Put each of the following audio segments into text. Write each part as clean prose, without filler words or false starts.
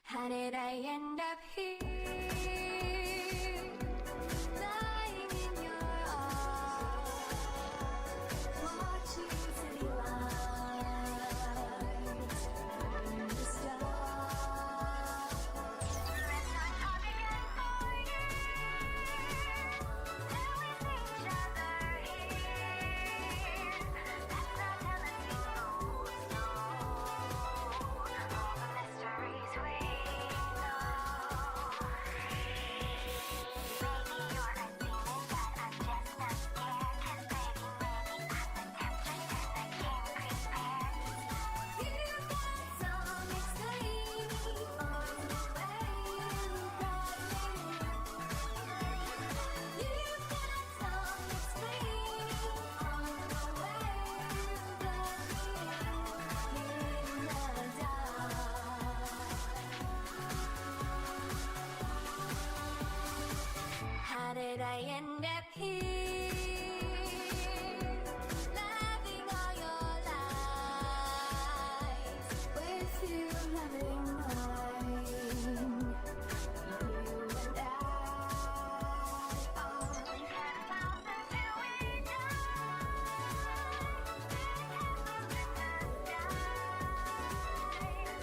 How did I end up here? Lying in your arms, watching city lights in the stars. Let's not talk again for years till we see each other here. Let's not tell anyone, no, all the mysteries we know. Maybe you're a demon, but I'm just not scared. 'Cause baby, maybe I'm the temptress and the king prepared. You've got some explaining on the way you brought me. You've got some explaining on the way you brought me in the dark. How did I end up here? Loving all your lies with you loving mine. You and I are 10,000 till we die.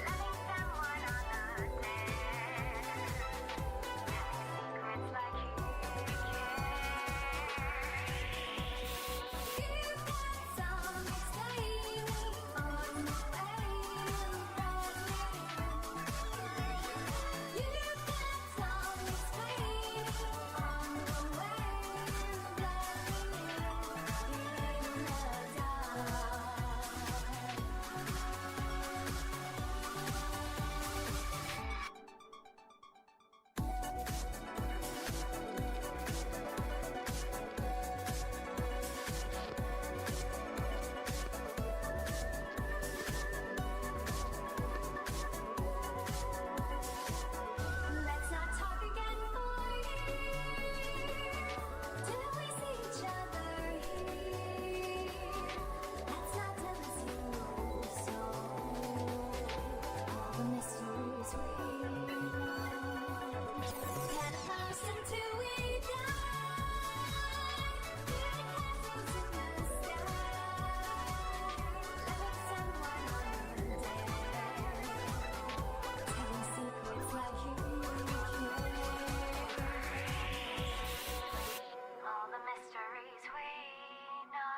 Loving someone on the dead. Secrets like you You've got some explaining on the way you brought me. You've got some explaining on the way you brought me in the Let's not talk again for years till we see each other here. Let's not tell us your soul, all the mysteries we know. Can't pass until we die. We're castles in the sky, loving someone on the dead. Telling secrets like you all the mysteries we know.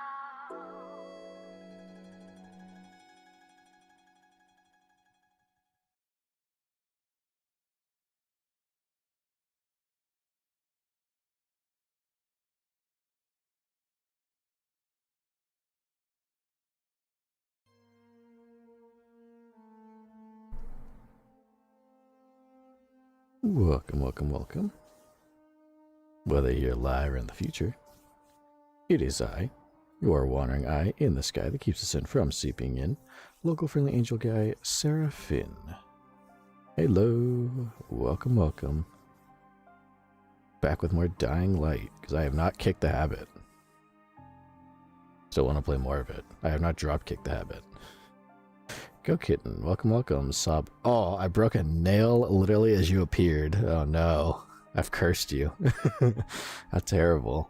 Welcome, welcome, welcome. Whether you're alive or in the future, it is I, your wandering eye in the sky that keeps the sun from seeping in, local friendly angel guy, Seraph. Hello, welcome, welcome. Back with more Dying Light, because I have not kicked the habit. Still want to play more of it. I have not drop kicked the habit. Go Kitten, welcome, welcome, Sob. Oh, I broke a nail literally as you appeared. Oh no, I've cursed you. How terrible.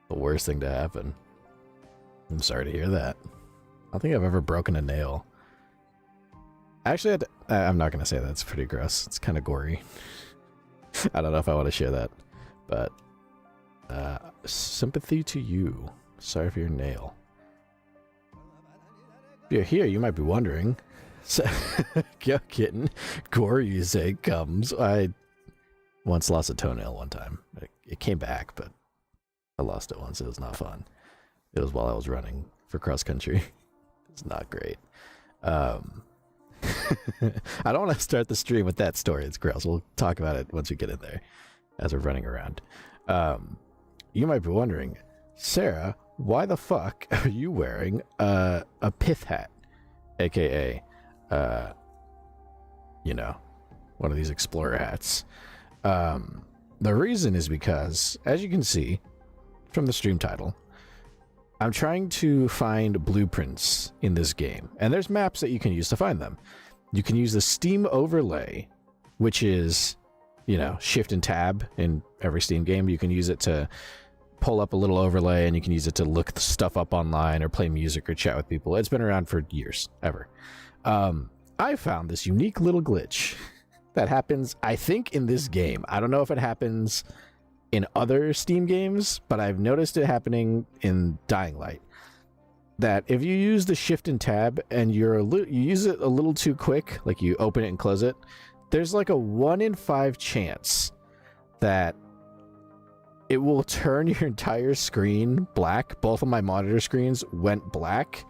The worst thing to happen. I'm sorry to hear that. I don't think I've ever broken a nail. Actually, I'm not going to say that. It's pretty gross. It's kind of gory. I don't know if I want to share that. But, sympathy to you. Sorry for your nail. If you're here, you might be wondering. So, Go Kitten. Gory, you say, comes. I once lost a toenail one time. It came back, but I lost it once. It was not fun. It was while I was running for cross country. It's not great. I don't want to start the stream with that story. It's gross. We'll talk about it once we get in there as we're running around. You might be wondering, Sarah, why the fuck are you wearing a pith hat? AKA, you know, one of these explorer hats. The reason is because, as you can see from the stream title, I'm trying to find blueprints in this game, and there's maps that you can use to find them. you can use the Steam overlay, which is, you know, Shift and Tab in every Steam game. You can use it to pull up a little overlay, and you can use it to look stuff up online or play music or chat with people. It's been around for years, ever. I found this unique little glitch that happens, I think, in this game. I don't know if it happens in other Steam games, but I've noticed it happening in Dying Light. That if you use the Shift and Tab and you use it a little too quick, like you open it and close it, there's like a 1 in 5 chance that it will turn your entire screen black. Both of my monitor screens went black,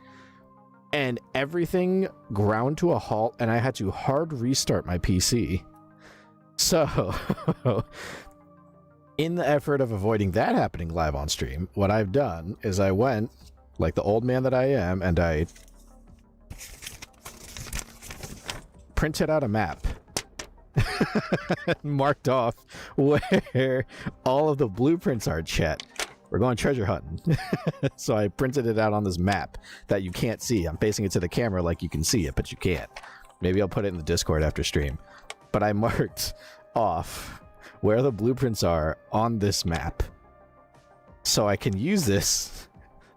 and everything ground to a halt, and I had to hard restart my PC. So, in the effort of avoiding that happening live on stream, what I've done is I went, like the old man that I am, and I printed out a map. Marked off where all of the blueprints are, chat. We're going treasure hunting. So I printed it out on this map that you can't see. I'm facing it to the camera like you can see it, but you can't. Maybe I'll put it in the Discord after stream. But I marked off where the blueprints are on this map, so I can use this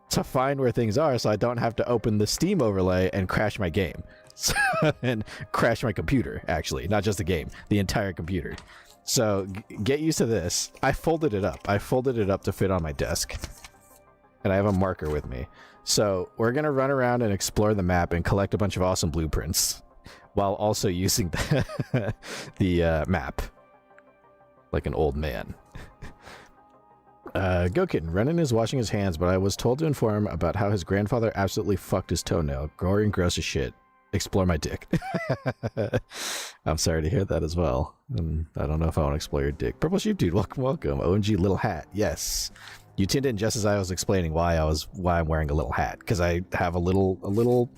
to find where things are, so I don't have to open the Steam overlay and crash my game. And crash my computer, actually. Not just the game, the entire computer. So get used to this. I folded it up. I folded it up to fit on my desk. And I have a marker with me. So we're going to run around and explore the map and collect a bunch of awesome blueprints, while also using the map like an old man. Go Kitten. Renan is washing his hands, but I was told to inform about how his grandfather absolutely fucked his toenail. Gory and gross as shit. Explore my dick. I'm sorry to hear that as well. And I don't know if I want to explore your dick. Purple Sheep Dude, welcome, welcome. OMG little hat. Yes. You tuned in just as I was explaining why I'm wearing a little hat, because I have a little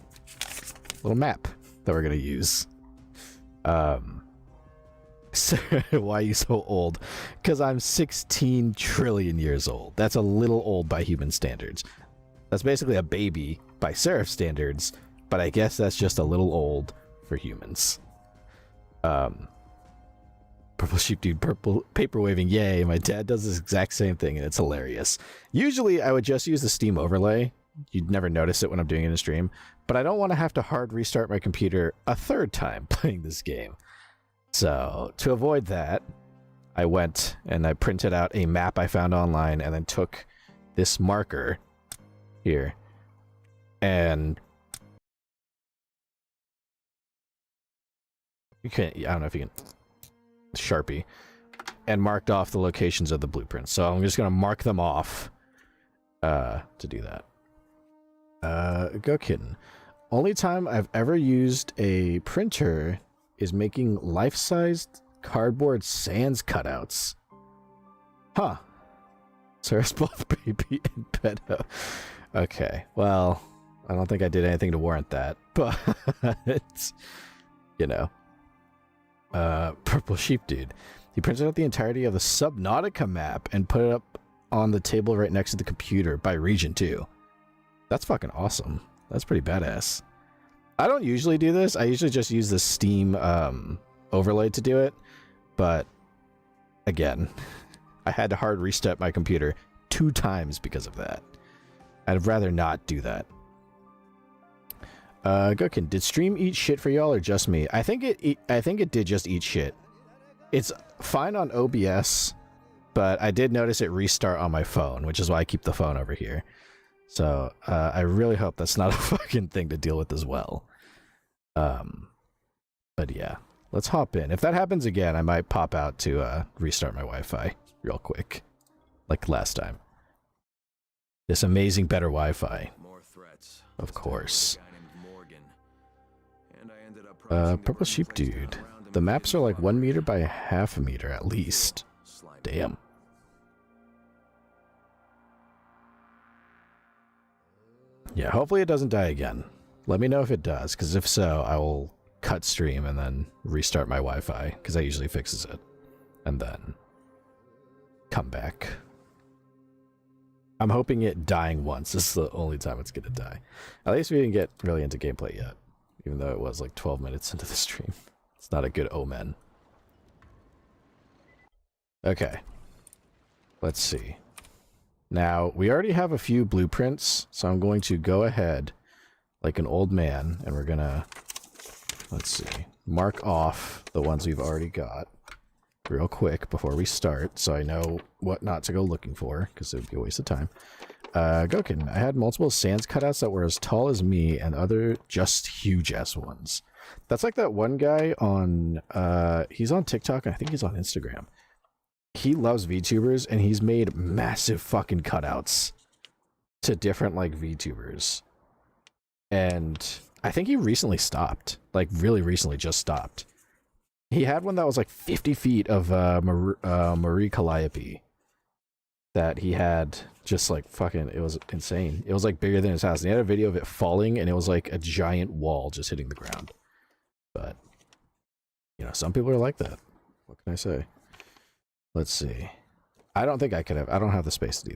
map that we're gonna use. So why are you so old? Because I'm 16 trillion years old. That's a little old by human standards. That's basically a baby by Seraph standards, but I guess that's just a little old for humans. Purple Sheep Dude, purple paper waving, yay. My dad does this exact same thing, and it's hilarious. Usually I would just use the Steam overlay. You'd never notice it when I'm doing it in a stream, but I don't want to have to hard restart my computer a third time playing this game. So to avoid that, I went and I printed out a map I found online, and then took this marker here and you can't, I don't know if you can, Sharpie, and marked off the locations of the blueprints. So I'm just going to mark them off to do that. Go Kitten. Only time I've ever used a printer is making life-sized cardboard sans cutouts. Huh. Sarah's both baby and pedo. Okay, well, I don't think I did anything to warrant that, but, you know. Purple Sheep Dude. He printed out the entirety of the Subnautica map and put it up on the table right next to the computer by region too. That's fucking awesome. That's pretty badass. I don't usually do this. I usually just use the Steam overlay to do it. But again, I had to hard restart my computer 2 times because of that. I'd rather not do that. Gokin, did stream eat shit for y'all or just me? I think it did just eat shit. It's fine on OBS, but I did notice it restart on my phone, which is why I keep the phone over here. So I really hope that's not a fucking thing to deal with as well. But yeah, let's hop in. If that happens again, I might pop out to restart my Wi-Fi real quick, like last time. This amazing better Wi-Fi, More threats. of course. And Purple Sheep Dude. The maps are like 1 meter by half a meter at least. Damn. Yeah, hopefully it doesn't die again. Let me know if it does, because if so, I will cut stream and then restart my Wi-Fi, because that usually fixes it. And then come back. I'm hoping it dying once is the only time it's gonna die. At least we didn't get really into gameplay yet. Even though it was like 12 minutes into the stream. It's not a good omen. Okay. Let's see. Now, we already have a few blueprints, so I'm going to go ahead like an old man, and we're gonna, let's see, mark off the ones we've already got real quick before we start, so I know what not to go looking for, because it would be a waste of time. Gokin, I had multiple sands cutouts that were as tall as me and other just huge-ass ones. That's like that one guy on, he's on TikTok, and I think he's on Instagram. He loves VTubers, and he's made massive fucking cutouts to different, like, VTubers. And I think he recently stopped. Like, really recently just stopped. He had one that was like 50 feet of Marie Calliope that he had just like fucking, it was insane. It was like bigger than his house. And he had a video of it falling, and it was like a giant wall just hitting the ground. But, you know, some people are like that. What can I say? Let's see. I don't think I could have, I don't have the space to do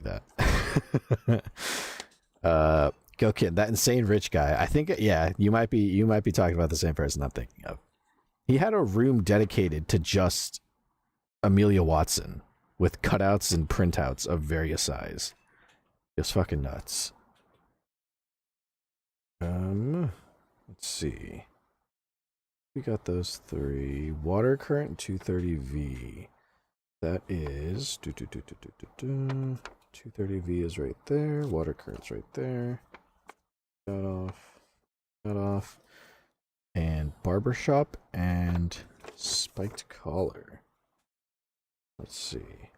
that. Go kid, that insane rich guy. I think, yeah, you might be talking about the same person I'm thinking of. He had a room dedicated to just Amelia Watson with cutouts and printouts of various size. It was fucking nuts. Let's see. We got those three. Water current 230V. That is 230V is right there. Water current's right there. Cut off. And barbershop and spiked collar. Let's see.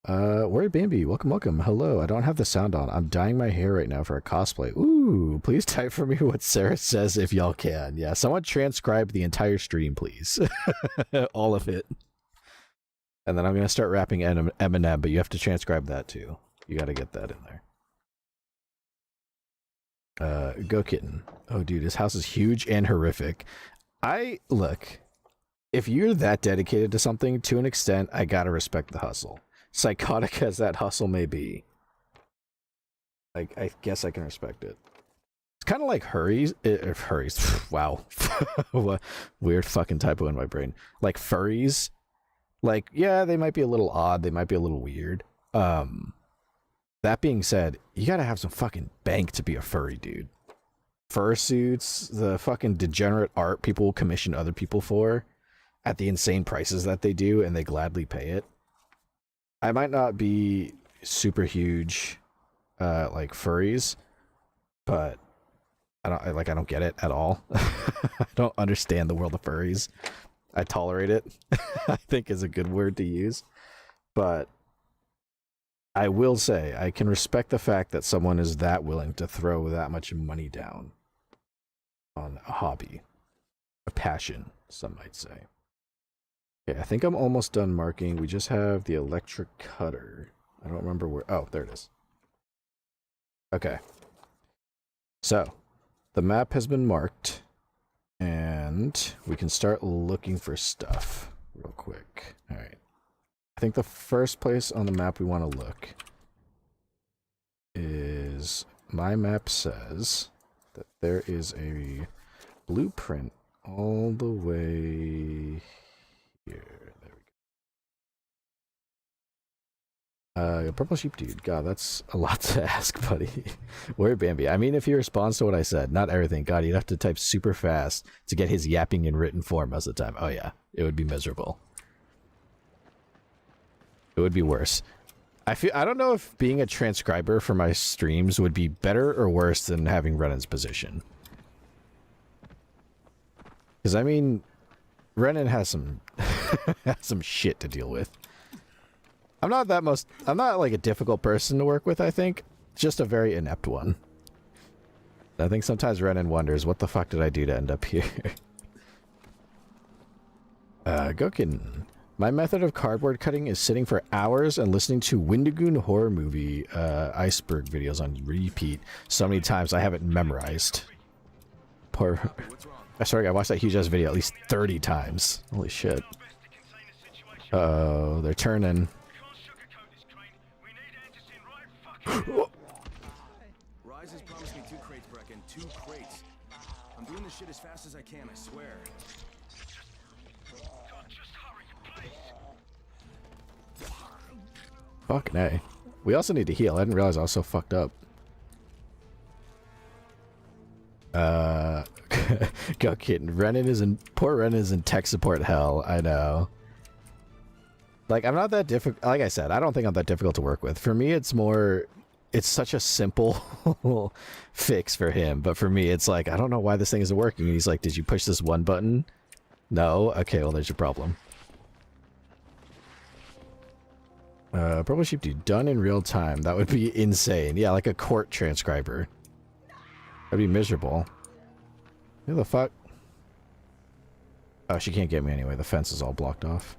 Warrior Bambi, welcome. Hello, I don't have the sound on. I'm dyeing my hair right now for a cosplay. Ooh, please type for me what Sarah says if y'all can. Yeah, someone transcribe the entire stream, please. All of it. And then I'm going to start rapping Eminem, but you have to transcribe that too. You got to get that in there. Go Kitten. Oh, dude, his house is huge and horrific. Look, if you're that dedicated to something, to an extent, I gotta respect the hustle. Psychotic as that hustle may be. I guess I can respect it. It's kind of like Hurries. Wow. Weird fucking typo in my brain. Like furries. Like, yeah, they might be a little odd. They might be a little weird. That being said, you gotta have some fucking bank to be a furry, dude. Fursuits, the fucking degenerate art people commission other people for at the insane prices that they do, and they gladly pay it. I might not be super huge, like furries, but I don't get it at all. I don't understand the world of furries. I tolerate it, I think is a good word to use, but I will say, I can respect the fact that someone is that willing to throw that much money down on a hobby. A passion, some might say. Okay, I think I'm almost done marking. We just have the electric cutter. I don't remember where... Oh, there it is. Okay. So, the map has been marked, and we can start looking for stuff real quick. All right. I think the first place on the map we want to look is, my map says that there is a blueprint all the way here. There we go. Purple sheep dude. God, that's a lot to ask, buddy. Warrior Bambi. I mean, if he responds to what I said, not everything. God, you'd have to type super fast to get his yapping in written form most of the time. Oh yeah, it would be miserable. It would be worse. I don't know if being a transcriber for my streams would be better or worse than having Renan's position. Because I mean, Renan has some has some shit to deal with. I'm not like a difficult person to work with, I think. Just a very inept one. I think sometimes Renan wonders, what the fuck did I do to end up here? Gokin. My method of cardboard cutting is sitting for hours and listening to Wendigoon horror movie iceberg videos on repeat so many times I have it memorized. Poor... I swear I watched that huge ass video at least 30 times. Holy shit. Uh-oh, they're turning. Rise has promised me 2 crates, Brecken. 2 crates. I'm doing this shit as fast as I can, I swear. Fucking A. We also need to heal. I didn't realize I was so fucked up. Go kitten. Poor Renan is in tech support hell. I know. Like, I'm not that difficult. Like I said, I don't think I'm that difficult to work with. For me, it's more, it's such a simple fix for him. But for me, it's like, I don't know why this thing isn't working. And he's like, did you push this one button? No? Okay, well, there's your problem. Probably should be done in real time. That would be insane. Yeah, like a court transcriber. That'd be miserable. Who the fuck? Oh, she can't get me anyway. The fence is all blocked off.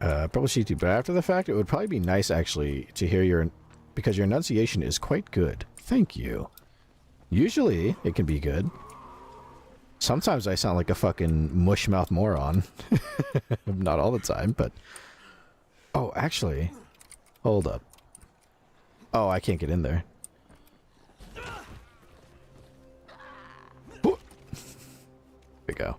Probably should do, but after the fact, it would probably be nice actually to hear your, because your enunciation is quite good. Thank you. Usually, it can be good. Sometimes I sound like a fucking mushmouth moron. Not all the time, but... Oh, actually, hold up. Oh, I can't get in there. There we go.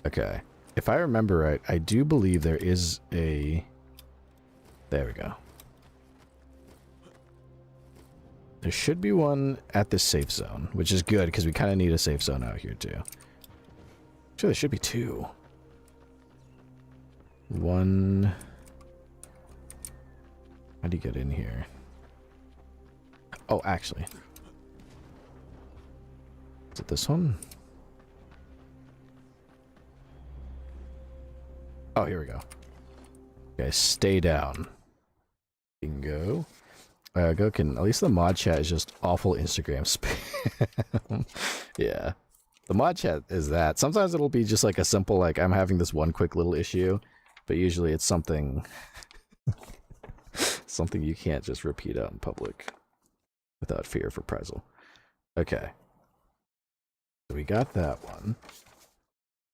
Okay. If I remember right, I do believe there is a... There we go. There should be one at this safe zone, which is good because we kind of need a safe zone out here too. Sure, there should be two. One... How do you get in here? Oh, actually. Is it this one? Oh, here we go. Okay, stay down. Bingo. Go can, at least the mod chat is just awful Instagram spam. Yeah. The mod chat is that. Sometimes it'll be just like a simple, like, I'm having this one quick little issue, but usually it's something... something you can't just repeat out in public without fear of reprisal. Okay. So we got that one.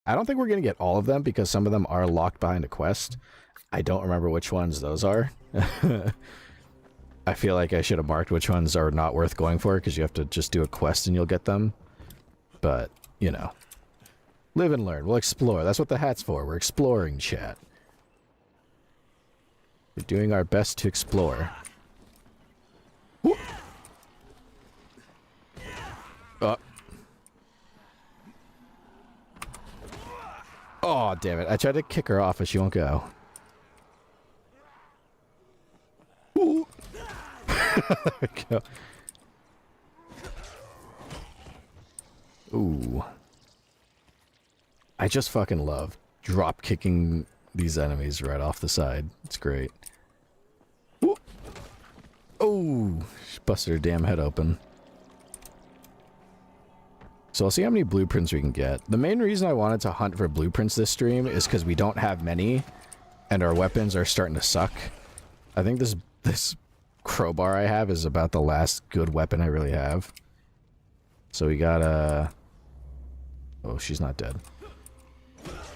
I don't think we're going to get all of them because some of them are locked behind a quest. I don't remember which ones those are. I feel like I should have marked which ones are not worth going for because you have to just do a quest and you'll get them. But, you know. Live and learn. We'll explore. That's what the hat's for. We're exploring, chat. We're doing our best to explore. Whoop. Oh, damn it. I tried to kick her off, but she won't go. Ooh. There we go. Ooh. I just fucking love drop kicking these enemies right off the side. It's great. Ooh. Oh, she busted her damn head open. So I'll see how many blueprints we can get. The main reason I wanted to hunt for blueprints this stream is because we don't have many, and our weapons are starting to suck. I think this crowbar I have is about the last good weapon I really have. So we got a... Oh, she's not dead.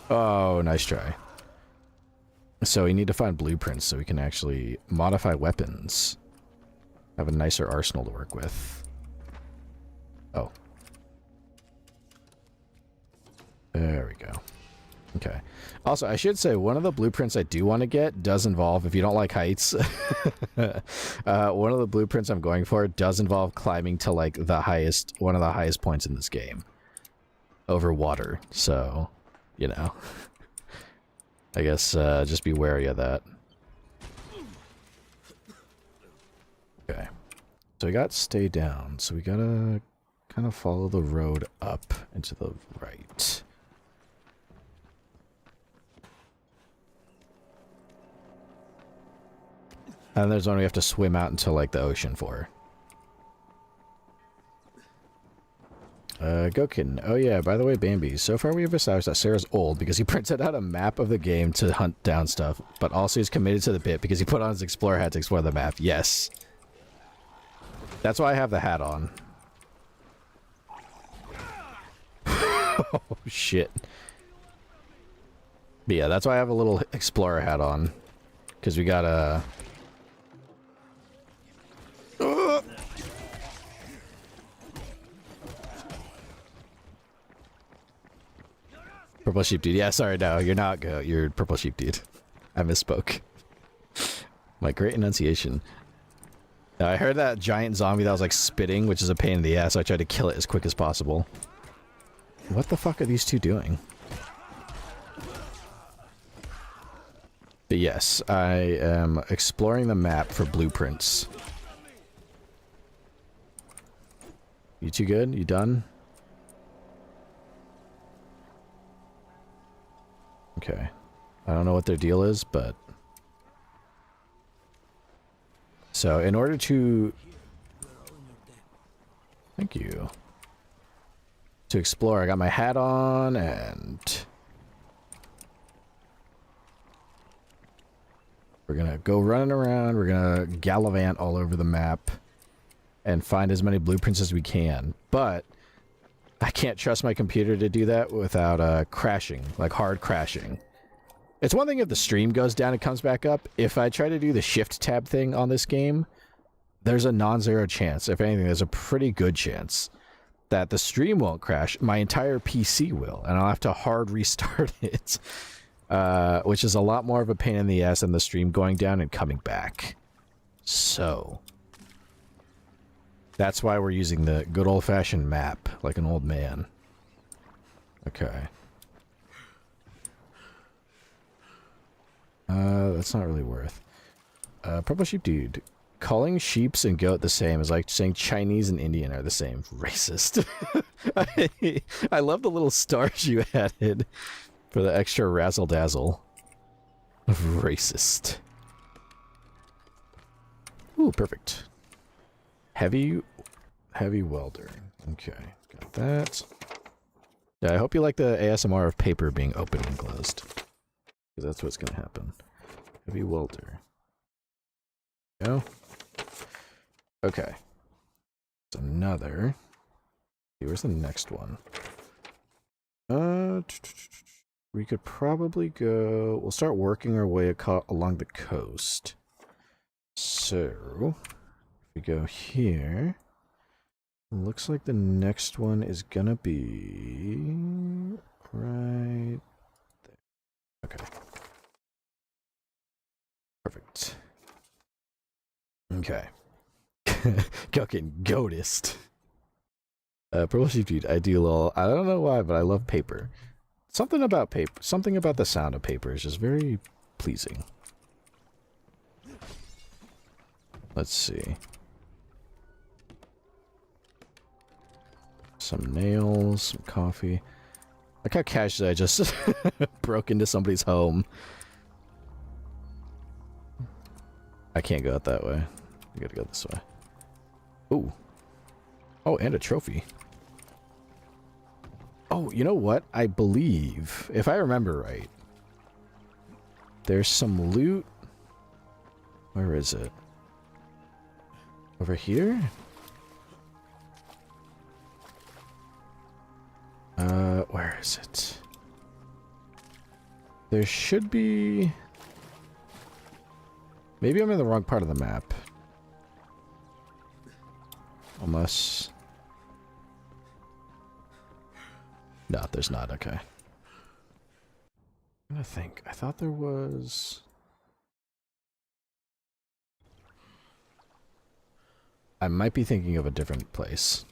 Oh, nice try. So we need to find blueprints so we can actually modify weapons. Have a nicer arsenal to work with. Oh. There we go. Okay. Also, I should say, one of the blueprints I do want to get does involve, if you don't like heights, one of the blueprints I'm going for does involve climbing to, like, the highest, one of the highest points in this game. Over water. So, you know. I guess, just be wary of that. Okay. So we got stay down. So we gotta kind of follow the road up and to the right. And there's one we have to swim out into, like, the ocean for. Gokin. Oh yeah, by the way, Bambi, so far we have established that Sarah's old because he printed out a map of the game to hunt down stuff, but also he's committed to the bit because he put on his explorer hat to explore the map. Yes. That's why I have the hat on. Oh, shit. But yeah, that's why I have a little explorer hat on. Because we got a... Purple sheep dude. Yeah, sorry, no, you're not goat. You're purple sheep dude. I misspoke. My great enunciation. I heard that giant zombie that was like spitting, which is a pain in the ass, so I tried to kill it as quick as possible. What the fuck are these two doing? But yes, I am exploring the map for blueprints. You two good? You done? Okay. I don't know what their deal is, but... So, in order to... Thank you. To explore, I got my hat on, and... We're gonna go running around, we're gonna gallivant all over the map, and find as many blueprints as we can. But, I can't trust my computer to do that without crashing, like hard crashing. It's one thing if the stream goes down and comes back up. If I try to do the shift tab thing on this game, there's a non-zero chance. If anything, there's a pretty good chance that the stream won't crash. My entire PC will, and I'll have to hard restart it. Which is a lot more of a pain in the ass than the stream going down and coming back. So... That's why we're using the good old-fashioned map, like an old man. Okay. That's not really worth. Purple sheep dude. Calling sheeps and goat the same is like saying Chinese and Indian are the same. Racist. I love the little stars you added for the extra razzle-dazzle. Racist. Ooh, perfect. Heavy welder. Okay, got that. Yeah, I hope you like the ASMR of paper being opened and closed. Because that's what's gonna happen. Heavy welder. Go. Okay. There's another. Where's the next one? We could probably go... We'll start working our way along the coast. So... We go here. Looks like the next one is gonna be right there. Okay. Perfect. Okay. Fucking goatist. Purple sheep dude, I do lol. I don't know why, but I love paper. Something about paper, something about the sound of paper is just very pleasing. Let's see. Some nails, some coffee. Look how casually I just broke into somebody's home. I can't go out that way. I gotta go this way. Ooh. Oh, and a trophy. Oh, you know what? I believe, if I remember right, there's some loot. Where is it? Over here? Where is it? There should be... Maybe I'm in the wrong part of the map. Unless... No, there's not. Okay. I'm gonna think. I thought there was... I might be thinking of a different place.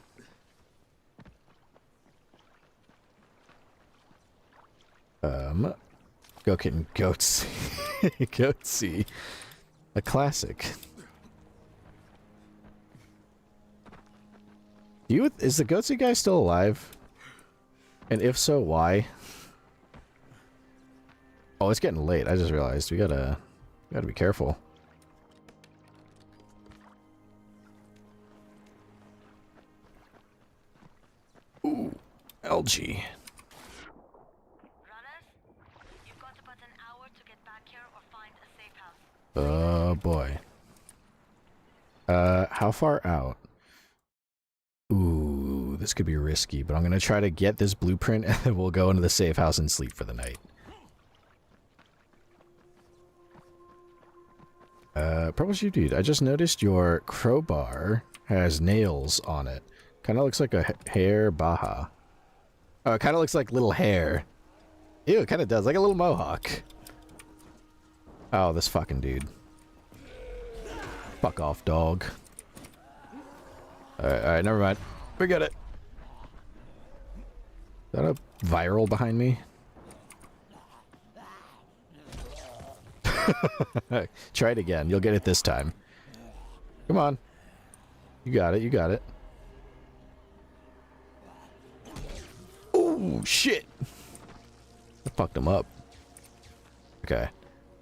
Go kitten, goats. Goatsy. A classic. Is the Goatsy guy still alive? And if so, why? Oh, it's getting late. I just realized we gotta be careful. Ooh, algae. Oh boy. How far out? Ooh, this could be risky, but I'm gonna try to get this blueprint and then we'll go into the safe house and sleep for the night. Purple sheep dude, I just noticed your crowbar has nails on it. Kinda looks like a hair baja. Oh, it kinda looks like little hair. Ew, it kind of does. Like a little mohawk. Oh, this fucking dude. Fuck off, dog. Alright, never mind. We got it. Is that a viral behind me? Try it again. You'll get it this time. Come on. You got it. You got it. Oh, shit. I fucked him up. Okay.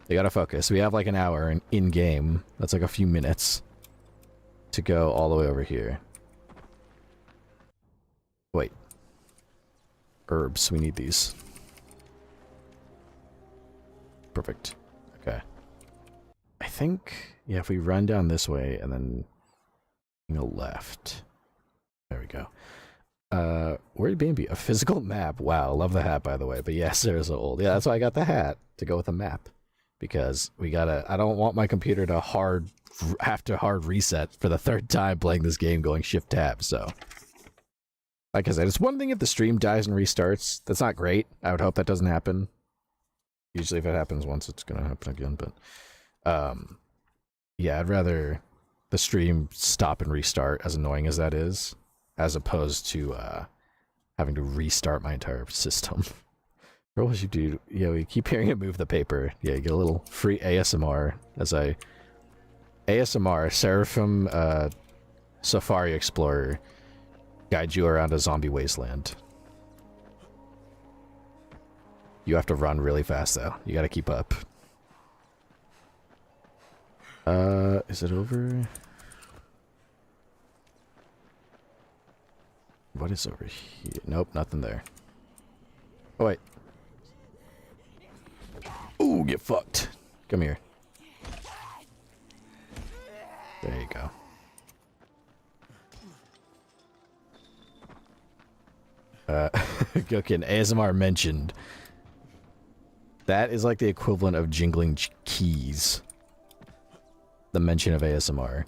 They gotta focus. We have like an hour in-game. That's like a few minutes to go all the way over here. Wait. Herbs. We need these. Perfect. Okay. I think, yeah, if we run down this way and then go left. There we go. Where did Bambi? A physical map. Wow, love the hat, by the way. But yes, there's old. Yeah, that's why I got the hat, to go with a map. Because we gotta, I don't want my computer to have to hard reset for the third time playing this game going shift tab, so. Like I said, it's one thing if the stream dies and restarts. That's not great. I would hope that doesn't happen. Usually if it happens once, it's gonna happen again, but... yeah, I'd rather the stream stop and restart, as annoying as that is, as opposed to having to restart my entire system. What was you do? Yeah, we keep hearing it move the paper. Yeah, you get a little free ASMR as I... ASMR, Seraphim Safari Explorer, guide you around a zombie wasteland. You have to run really fast, though. You gotta keep up. Is it over? What is over here? Nope, nothing there. Oh, wait. Ooh, get fucked. Come here. There you go. Gokin, ASMR mentioned. That is like the equivalent of jingling keys. The mention of ASMR.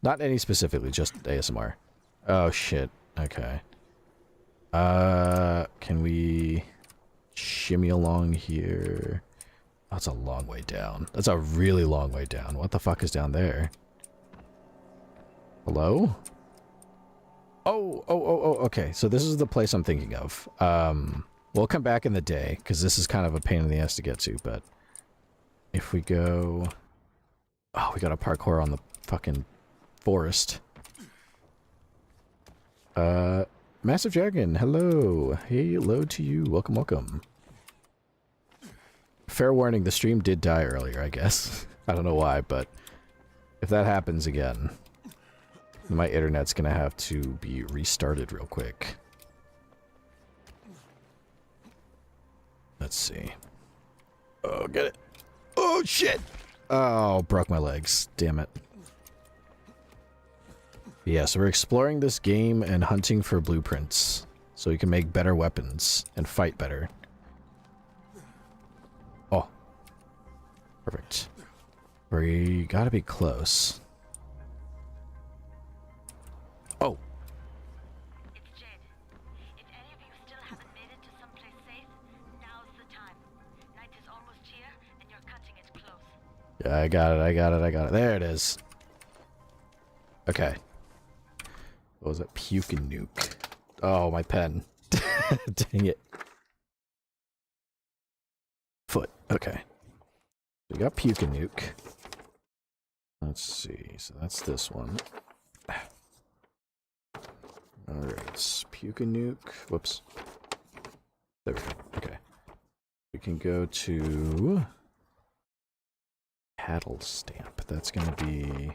Not any specifically, just ASMR. Oh shit. Okay. Can we shimmy along here? That's a long way down. That's a really long way down. What the fuck is down there? Hello? Oh, okay. So this is the place I'm thinking of. We'll come back in the day, because this is kind of a pain in the ass to get to, but if we go... Oh, we got a parkour on the fucking forest. Massive Dragon, hello. Hey, hello to you. Welcome, welcome. Fair warning, the stream did die earlier, I guess. I don't know why, but if that happens again, my internet's gonna have to be restarted real quick. Let's see. Oh, get it. Oh, shit! Oh, broke my legs. Damn it. Yeah, so we're exploring this game and hunting for blueprints. So we can make better weapons and fight better. Oh. Perfect. We gotta be close. Oh. It's Jed. If any of you still haven't made it to someplace safe, now's the time. Night is almost here, and you're cutting it close. Yeah, I got it. There it is. Okay. What was it? Puke and nuke. Oh, my pen. Dang it. Foot. Okay. We got puke and nuke. Let's see. So that's this one. Alright. Puke and nuke. Whoops. There we go. Okay. We can go to... Cattle stamp. That's gonna be...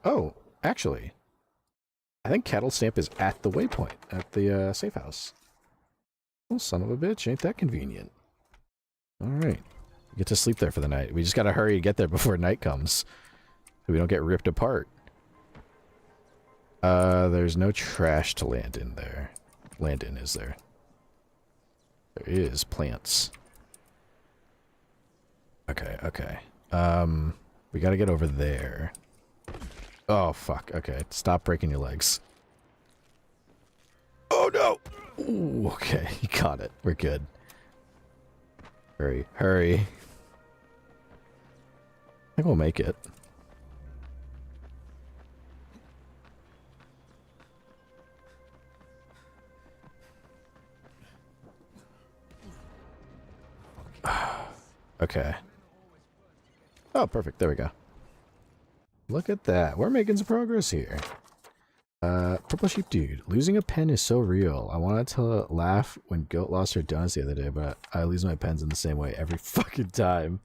Oh, actually, I think cattle stamp is at the waypoint, at the, safe house. Oh, son of a bitch, ain't that convenient. Alright, we get to sleep there for the night. We just gotta hurry to get there before night comes, so we don't get ripped apart. There's no trash to land in there. Land in, is there? There is plants. Okay, okay. We gotta get over there. Oh, fuck. Okay, stop breaking your legs. Oh no! Ooh, okay, he caught it. We're good. Hurry, hurry. I think we'll make it. Okay. Oh, perfect. There we go. Look at that. We're making some progress here. Purple Sheep Dude. Losing a pen is so real. I wanted to laugh when Goat lost her donuts the other day, but I lose my pens in the same way every fucking time.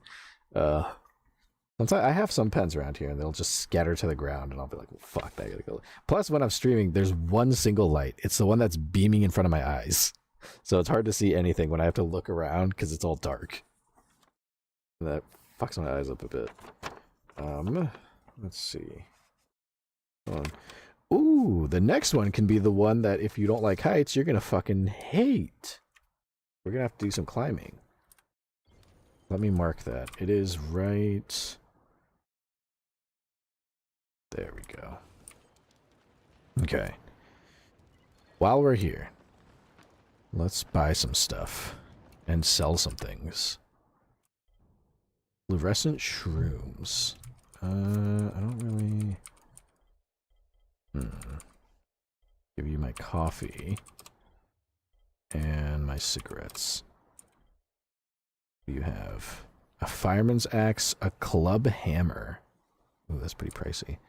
Sometimes I have some pens around here and they'll just scatter to the ground and I'll be like, well, fuck, I gotta go. Plus, when I'm streaming, there's one single light. It's the one that's beaming in front of my eyes. So it's hard to see anything when I have to look around because it's all dark. And that fucks my eyes up a bit. Let's see. Ooh, the next one can be the one that if you don't like heights, you're gonna fucking hate. We're gonna have to do some climbing. Let me mark that. It is right... There we go. Okay. While we're here, let's buy some stuff and sell some things. Fluorescent shrooms. I don't really... Give you my coffee and my cigarettes. You have a fireman's axe, a club hammer. Ooh, that's pretty pricey.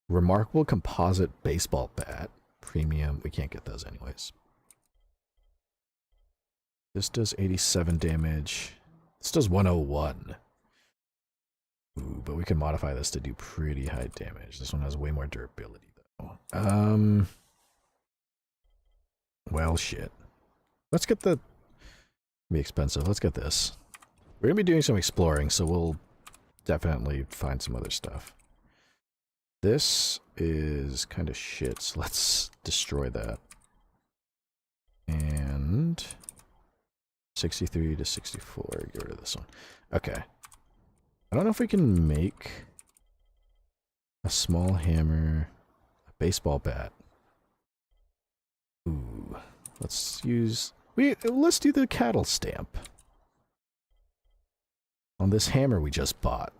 Remarkable composite baseball bat. Premium. We can't get those anyways. This does 87 damage. This does 101. Ooh, but we can modify this to do pretty high damage. This one has way more durability, though. Well, shit. Let's get the... Be expensive. Let's get this. We're gonna be doing some exploring, so we'll definitely find some other stuff. This is kind of shit, so let's destroy that. And... 63 to 64. Get rid of this one. Okay. I don't know if we can make a small hammer, a baseball bat. Ooh, let's use... Let's do the cattle stamp on this hammer we just bought.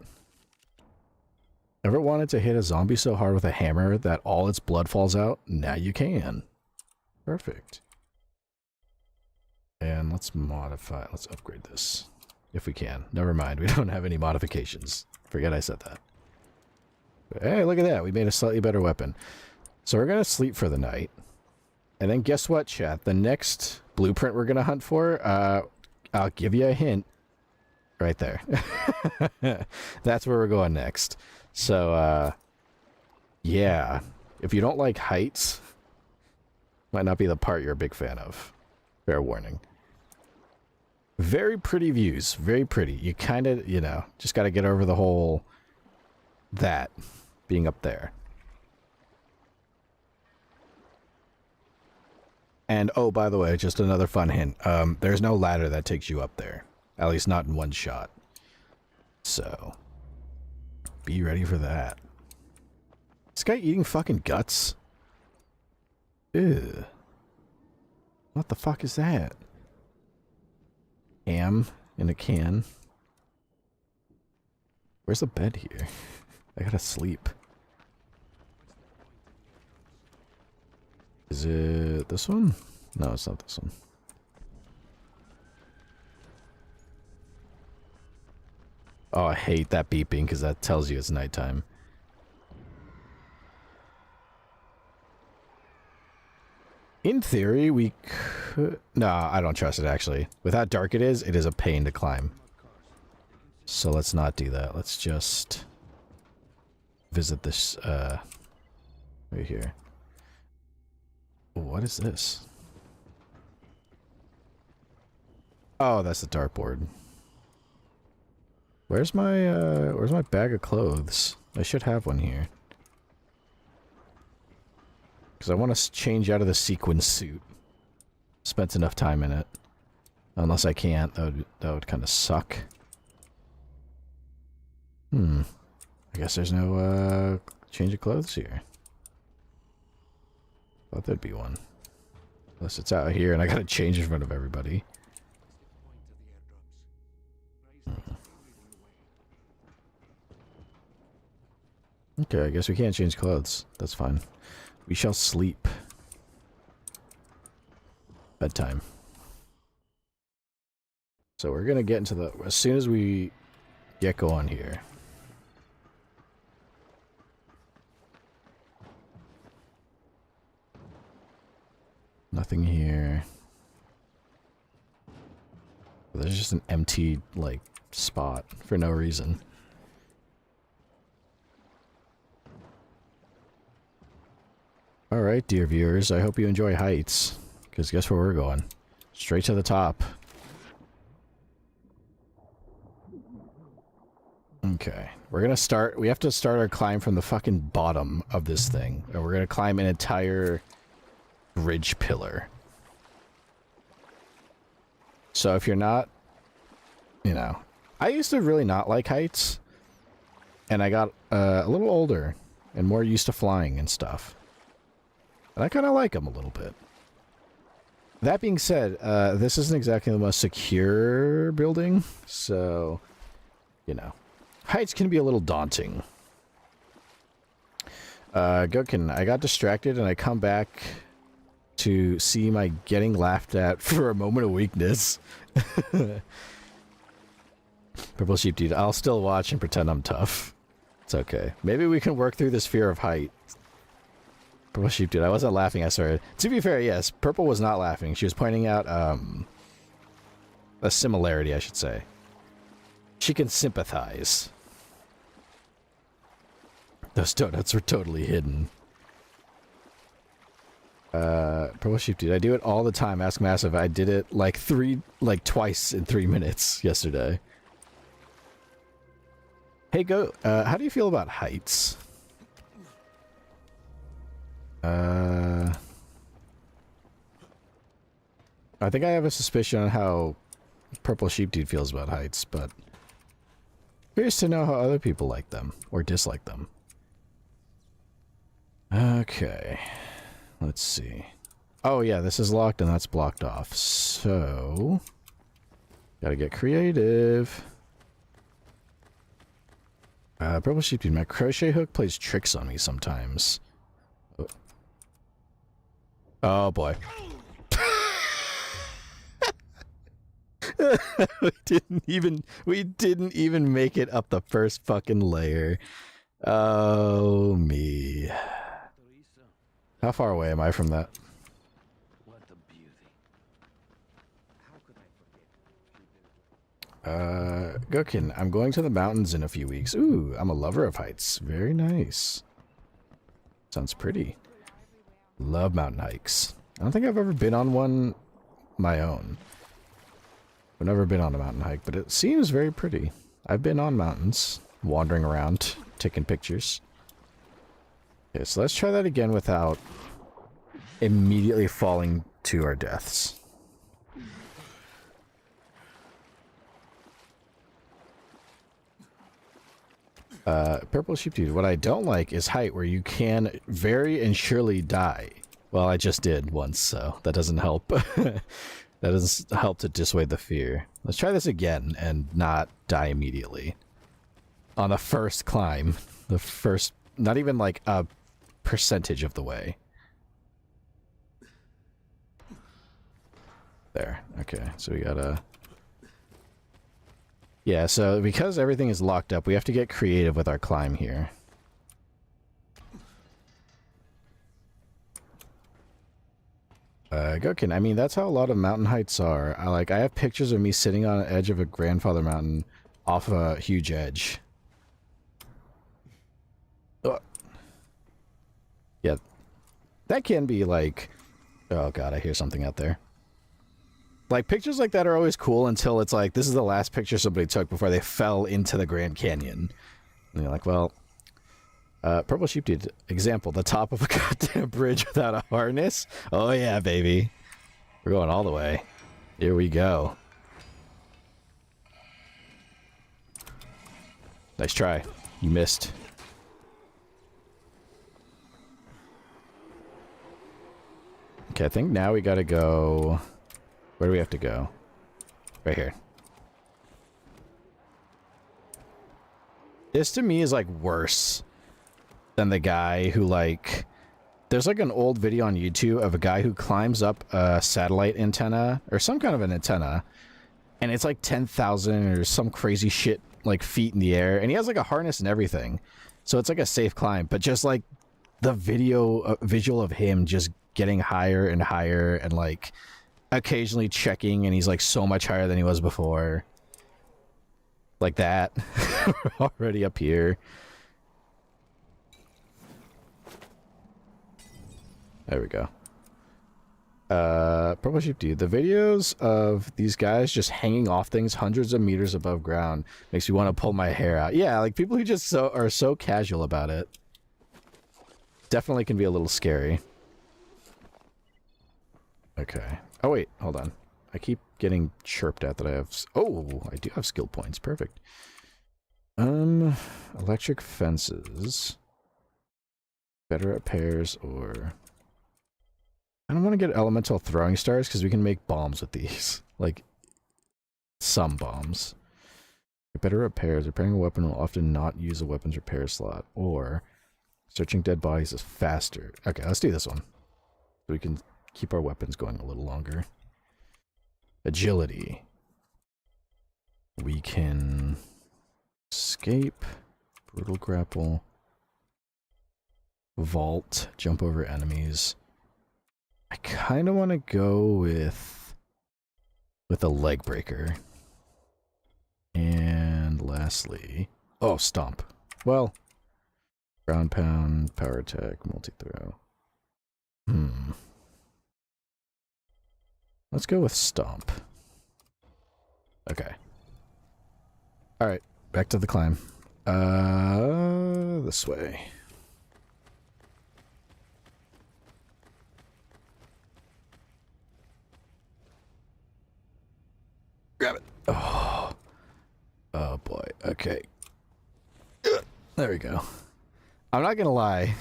Ever wanted to hit a zombie so hard with a hammer that all its blood falls out? Now you can. Perfect. And let's modify... Let's upgrade this. If we can. Never mind, we don't have any modifications. Forget I said that. But hey, look at that. We made a slightly better weapon. So we're going to sleep for the night. And then guess what, chat? The next blueprint we're going to hunt for, I'll give you a hint. Right there. That's where we're going next. So, yeah. If you don't like heights, might not be the part you're a big fan of. Fair warning. Very pretty views. Very pretty. You kind of, you know, just got to get over the whole... that being up there. And, oh, by the way, just another fun hint. There's no ladder that takes you up there. At least not in one shot. So, be ready for that. This guy eating fucking guts? Ew. What the fuck is that? Ham in a can. Where's the bed here? I gotta sleep. Is it this one? No, it's not this one. Oh, I hate that beeping because that tells you it's nighttime. In theory, we could... No, I don't trust it, actually. With how dark it is a pain to climb. So let's not do that. Let's just... visit this, right here. What is this? Oh, that's the dartboard. Where's my bag of clothes? I should have one here. Because I want to change out of the sequin suit. Spent enough time in it. Unless I can't, that would kind of suck. I guess there's no, change of clothes here. Thought there'd be one. Unless it's out here and I gotta change in front of everybody. Okay, I guess we can't change clothes. That's fine. We shall sleep. Bedtime. So we're gonna get into the... As soon as we get going here. Nothing here. There's just an empty, like, spot for no reason. Alright, dear viewers, I hope you enjoy heights. Because guess where we're going? Straight to the top. Okay. We're gonna start... We have to start our climb from the fucking bottom of this thing. And we're gonna climb an entire bridge pillar. So if you're not... You know... I used to really not like heights. And I got a little older. And more used to flying and stuff. And I kind of like them a little bit. That being said, this isn't exactly the most secure building, so, you know. Heights can be a little daunting. Gokin, I got distracted and I come back to see my getting laughed at for a moment of weakness. Purple Sheep Dude, I'll still watch and pretend I'm tough. It's okay. Maybe we can work through this fear of height. Purple Sheep Dude, I wasn't laughing, I started. To be fair, yes, Purple was not laughing. She was pointing out, a similarity, I should say. She can sympathize. Those donuts were totally hidden. Purple Sheep Dude, I do it all the time, Ask Massive. I did it like twice in 3 minutes yesterday. Hey, Go, how do you feel about heights? I think I have a suspicion on how Purple Sheep Dude feels about heights, but curious to know how other people like them or dislike them. Okay, let's see. Oh yeah, this is locked and that's blocked off, so gotta get creative. Purple Sheep Dude, my crochet hook plays tricks on me sometimes. Oh boy. we didn't even make it up the first fucking layer. Oh me. How far away am I from that? What a beauty. How could I forget? Gokin, I'm going to the mountains in a few weeks. Ooh, I'm a lover of heights. Very nice. Sounds pretty. Love mountain hikes. I don't think I've ever been on one my own. I've never been on a mountain hike, but it seems very pretty. I've been on mountains, wandering around, taking pictures. Okay, so let's try that again without immediately falling to our deaths. Purple Sheep Dude, what I don't like is height where you can very and surely die. Well, I just did once, so that doesn't help. That doesn't help to dissuade the fear. Let's try this again and not die immediately. On the first climb. The first, not even like a percentage of the way. There. Okay, so we gotta... Yeah, so because everything is locked up, we have to get creative with our climb here. Gokin, I mean, that's how a lot of mountain heights are. I have pictures of me sitting on the edge of a grandfather mountain off a huge edge. Ugh. Yeah, that can be like... Oh god, I hear something out there. Like, pictures like that are always cool until it's like, this is the last picture somebody took before they fell into the Grand Canyon. And you're like, well... Purple Sheep Dude, example, the top of a goddamn bridge without a harness? Oh yeah, baby. We're going all the way. Here we go. Nice try. You missed. Okay, I think now we gotta go... Where do we have to go? Right here. This to me is like worse than the guy who like... There's like an old video on YouTube of a guy who climbs up a satellite antenna or some kind of an antenna, and it's like 10,000 or some crazy shit like feet in the air, and he has like a harness and everything, so it's like a safe climb. But just like the visual of him just getting higher and higher, and like occasionally checking, and he's like so much higher than he was before. Like that. We're already up here. There we go. Purple Sheep Dude. The videos of these guys just hanging off things hundreds of meters above ground makes me want to pull my hair out. Yeah, like people who just are so casual about it. Definitely can be a little scary. Okay. Oh wait, hold on. I keep getting chirped at that I have... Oh, I do have skill points. Perfect. Electric fences. Better at pairs or... I don't want to get elemental throwing stars because we can make bombs with these. Like, some bombs. Better repairs. Repairing a weapon will often not use a weapons repair slot. Or, searching dead bodies is faster. Okay, let's do this one. So we can keep our weapons going a little longer. Agility. We can escape. Brutal grapple. Vault. Jump over enemies. I kind of want to go with a leg breaker. And lastly, oh, stomp. Well, ground pound, power attack, multi-throw. Let's go with stomp. Okay. All right, back to the climb. This way. Grab it. Oh. Oh boy. Okay. There we go. I'm not gonna lie.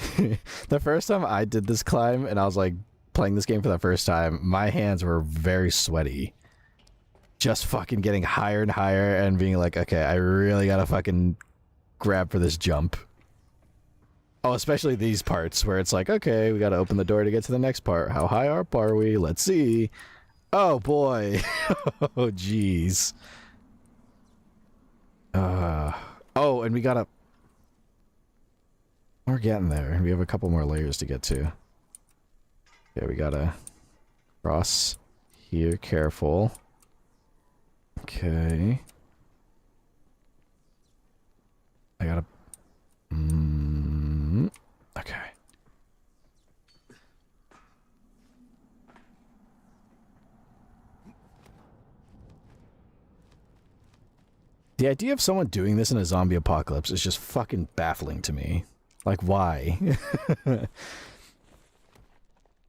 The first time I did this climb and I was like playing this game for the first time, my hands were very sweaty. Just fucking getting higher and higher and being like, okay, I really gotta fucking grab for this jump. Oh, especially these parts where it's like, okay, we gotta open the door to get to the next part. How high up are we? Let's see. Oh boy. Oh jeez. Oh, and we gotta... We're getting there. We have a couple more layers to get to. Yeah, we gotta cross here. Careful. Okay. I gotta... Okay. The idea of someone doing this in a zombie apocalypse is just fucking baffling to me. Like, why?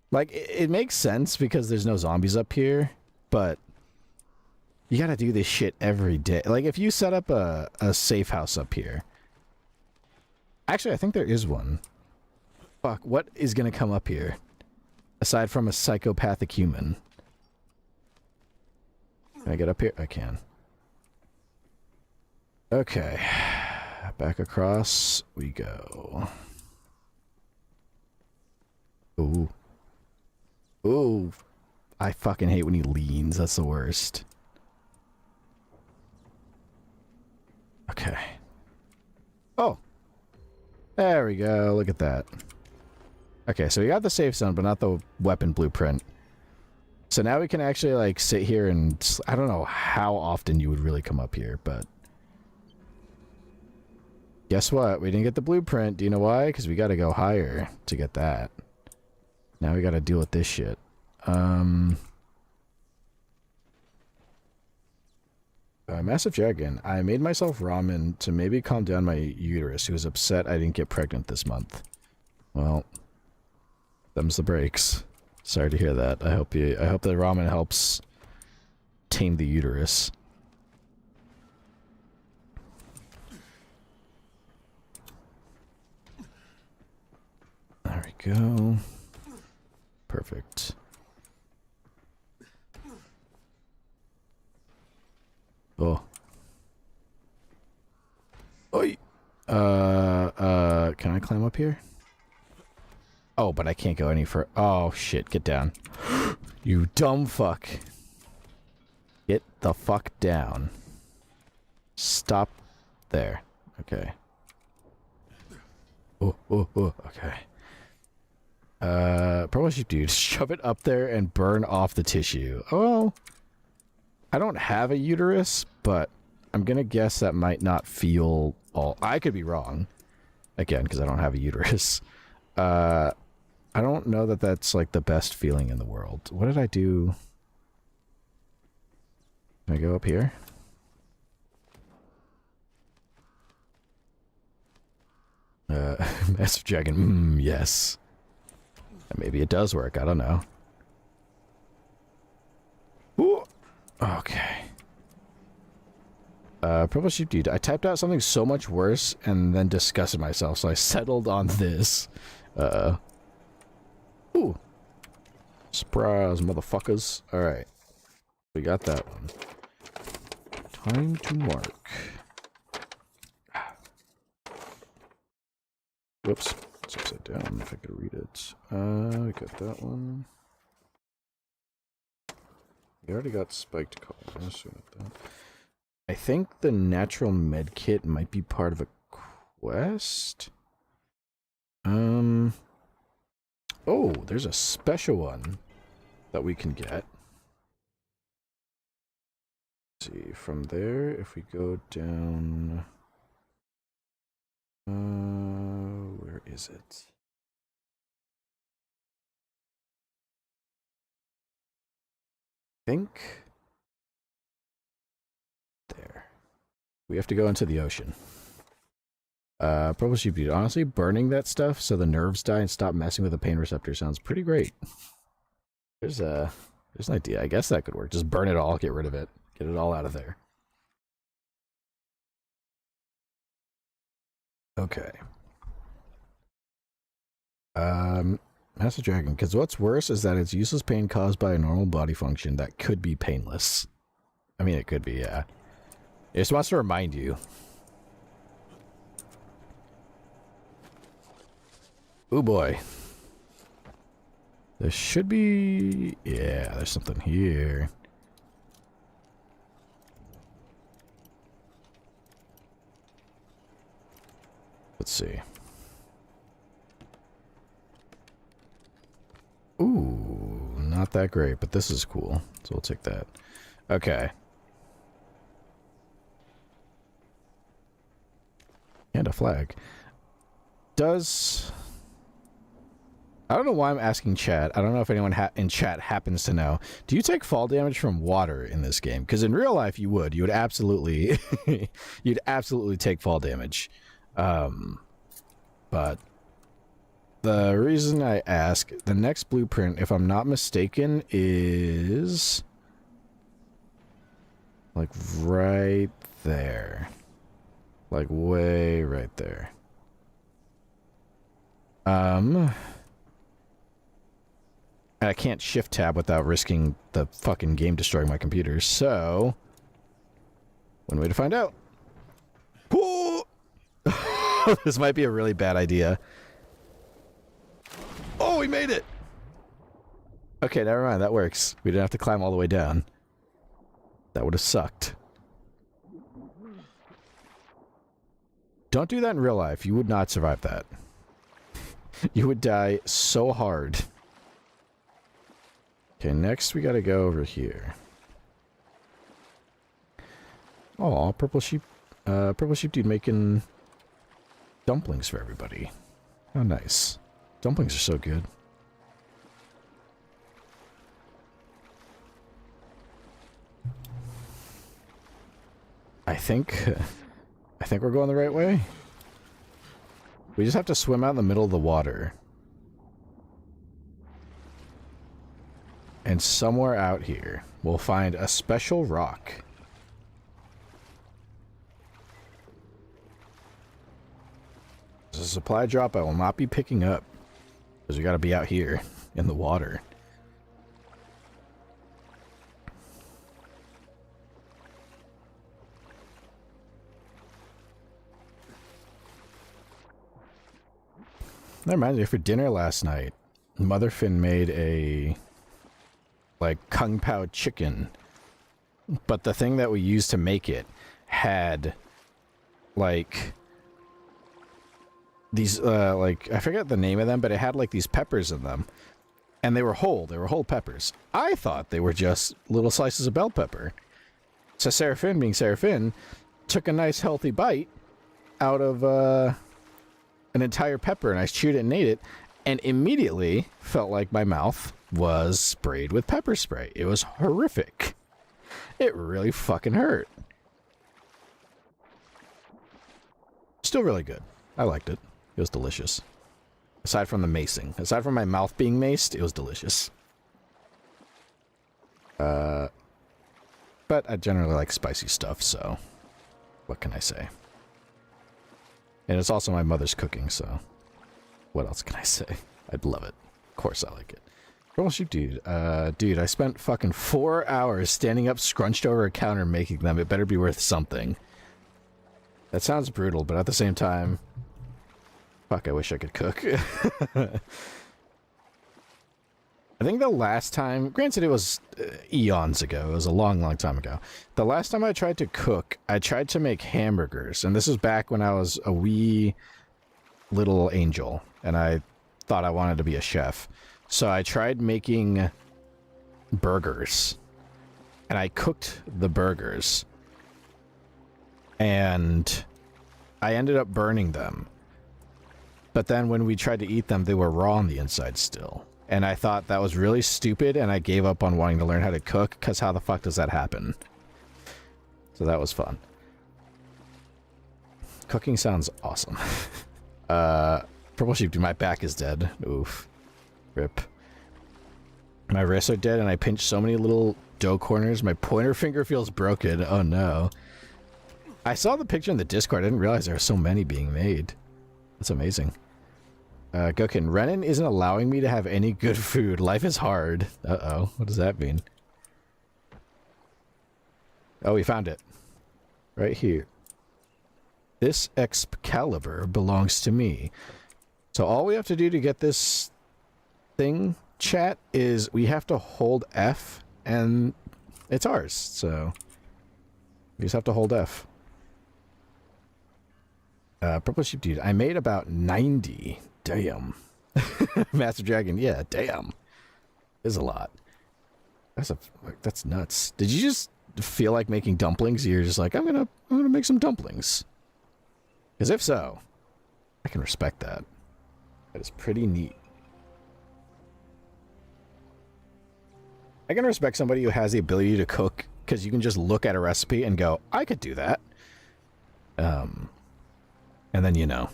Like, it makes sense because there's no zombies up here, but you gotta do this shit every day. Like, if you set up a safe house up here... Actually, I think there is one. Fuck, what is gonna come up here? Aside from a psychopathic human. Can I get up here? I can. Okay, back across we go. Ooh. Ooh. I fucking hate when he leans. That's the worst. Okay. Oh. There we go. Look at that. Okay, so we got the safe zone, but not the weapon blueprint. So now we can actually, like, sit here and... I don't know how often you would really come up here, but... Guess what? We didn't get the blueprint. Do you know why? Because we gotta go higher to get that. Now we gotta deal with this shit. Massive Dragon. I made myself ramen to maybe calm down my uterus, who was upset I didn't get pregnant this month. Well, them's the breaks. Sorry to hear that. I hope the ramen helps tame the uterus. There we go. Perfect. climb up here? Oh, but I can't go any further. Oh, shit. Get down. You dumb fuck. Get the fuck down. Stop there. Okay. Oh, okay. Probably should do shove it up there and burn off the tissue. Oh, I don't have a uterus, but I'm gonna guess that might not feel all. I could be wrong. Again, because I don't have a uterus. I don't know that that's like the best feeling in the world. What did I do? Can I go up here? Massive dragon. Yes. Maybe it does work. I don't know. Ooh. Okay. Purple sheep dude. I typed out something so much worse and then disgusted myself, so I settled on this. Ooh. Surprise, motherfuckers. Alright. We got that one. Time to mark. Whoops. It's upside down if I could read it. We got that one. We already got spiked collars. I think the natural med kit might be part of a quest. Oh, there's a special one that we can get. Let's see, from there, if we go down... where is it? I think... there. We have to go into the ocean. Probably should be honestly burning that stuff so the nerves die and stop messing with the pain receptor sounds pretty great. There's an idea. I guess that could work. Just burn it all, get rid of it. Get it all out of there. Okay. Master Dragon, because what's worse is that it's useless pain caused by a normal body function that could be painless. I mean, it could be, yeah. It just wants to remind you. Oh boy. There should be... yeah, there's something here. Let's see. Ooh, not that great, but this is cool. So we'll take that. Okay. And a flag. Does... I don't know why I'm asking chat. I don't know if anyone in chat happens to know. Do you take fall damage from water in this game? Because in real life you would. You would absolutely... you'd absolutely take fall damage. But... the reason I ask, the next blueprint, if I'm not mistaken, is... like right there. Like way right there. And I can't shift tab without risking the fucking game destroying my computer, so... one way to find out. Ooh! This might be a really bad idea. Oh, we made it! Okay, never mind, that works. We didn't have to climb all the way down. That would have sucked. Don't do that in real life. You would not survive that. You would die so hard. Okay, next we gotta go over here. Oh, purple sheep dude making dumplings for everybody. How nice. Dumplings are so good. I think we're going the right way. We just have to swim out in the middle of the water. And somewhere out here, we'll find a special rock. There's a supply drop I will not be picking up. Because we gotta be out here in the water. That reminds me, for dinner last night, Mother Finn made a, like, kung pao chicken. But the thing that we used to make it had, like, these, like, I forget the name of them, but it had, like, these peppers in them. And they were whole peppers. I thought they were just little slices of bell pepper. So Seraphin, being Seraphin, took a nice healthy bite out of an entire pepper, and I chewed it and ate it, and immediately felt like my mouth was sprayed with pepper spray. It was horrific. It really fucking hurt. Still really good. I liked it. It was delicious. Aside from the macing. Aside from my mouth being maced, it was delicious. But I generally like spicy stuff, so what can I say? And it's also my mother's cooking, so what else can I say? I'd love it. Of course I like it. Troubleshoot, dude. Dude, I spent fucking 4 hours standing up scrunched over a counter making them. It better be worth something. That sounds brutal, but at the same time, fuck, I wish I could cook. I think the last time, granted it was eons ago, it was a long, long time ago. The last time I tried to cook, I tried to make hamburgers. And this was back when I was a wee little angel. And I thought I wanted to be a chef. So I tried making burgers. And I cooked the burgers. And I ended up burning them. But then when we tried to eat them, they were raw on the inside still. And I thought that was really stupid, and I gave up on wanting to learn how to cook, because how the fuck does that happen? So that was fun. Cooking sounds awesome. Purple Sheep, dude, my back is dead. Oof. Rip. My wrists are dead, and I pinched so many little dough corners, my pointer finger feels broken. Oh no. I saw the picture in the Discord, I didn't realize there were so many being made. That's amazing. Gokin, Renan isn't allowing me to have any good food. Life is hard. Uh-oh. What does that mean? Oh, we found it. Right here. This Excalibur belongs to me. So all we have to do to get this thing, chat, is we have to hold F, and it's ours. So we just have to hold F. Purple Sheep, dude, I made about 90. Damn. Master Dragon, yeah, damn. Is a lot. That's nuts. Did you just feel like making dumplings? You're just like, I'm gonna make some dumplings. Because if so, I can respect that. That is pretty neat. I can respect somebody who has the ability to cook, because you can just look at a recipe and go, I could do that. And then, you know,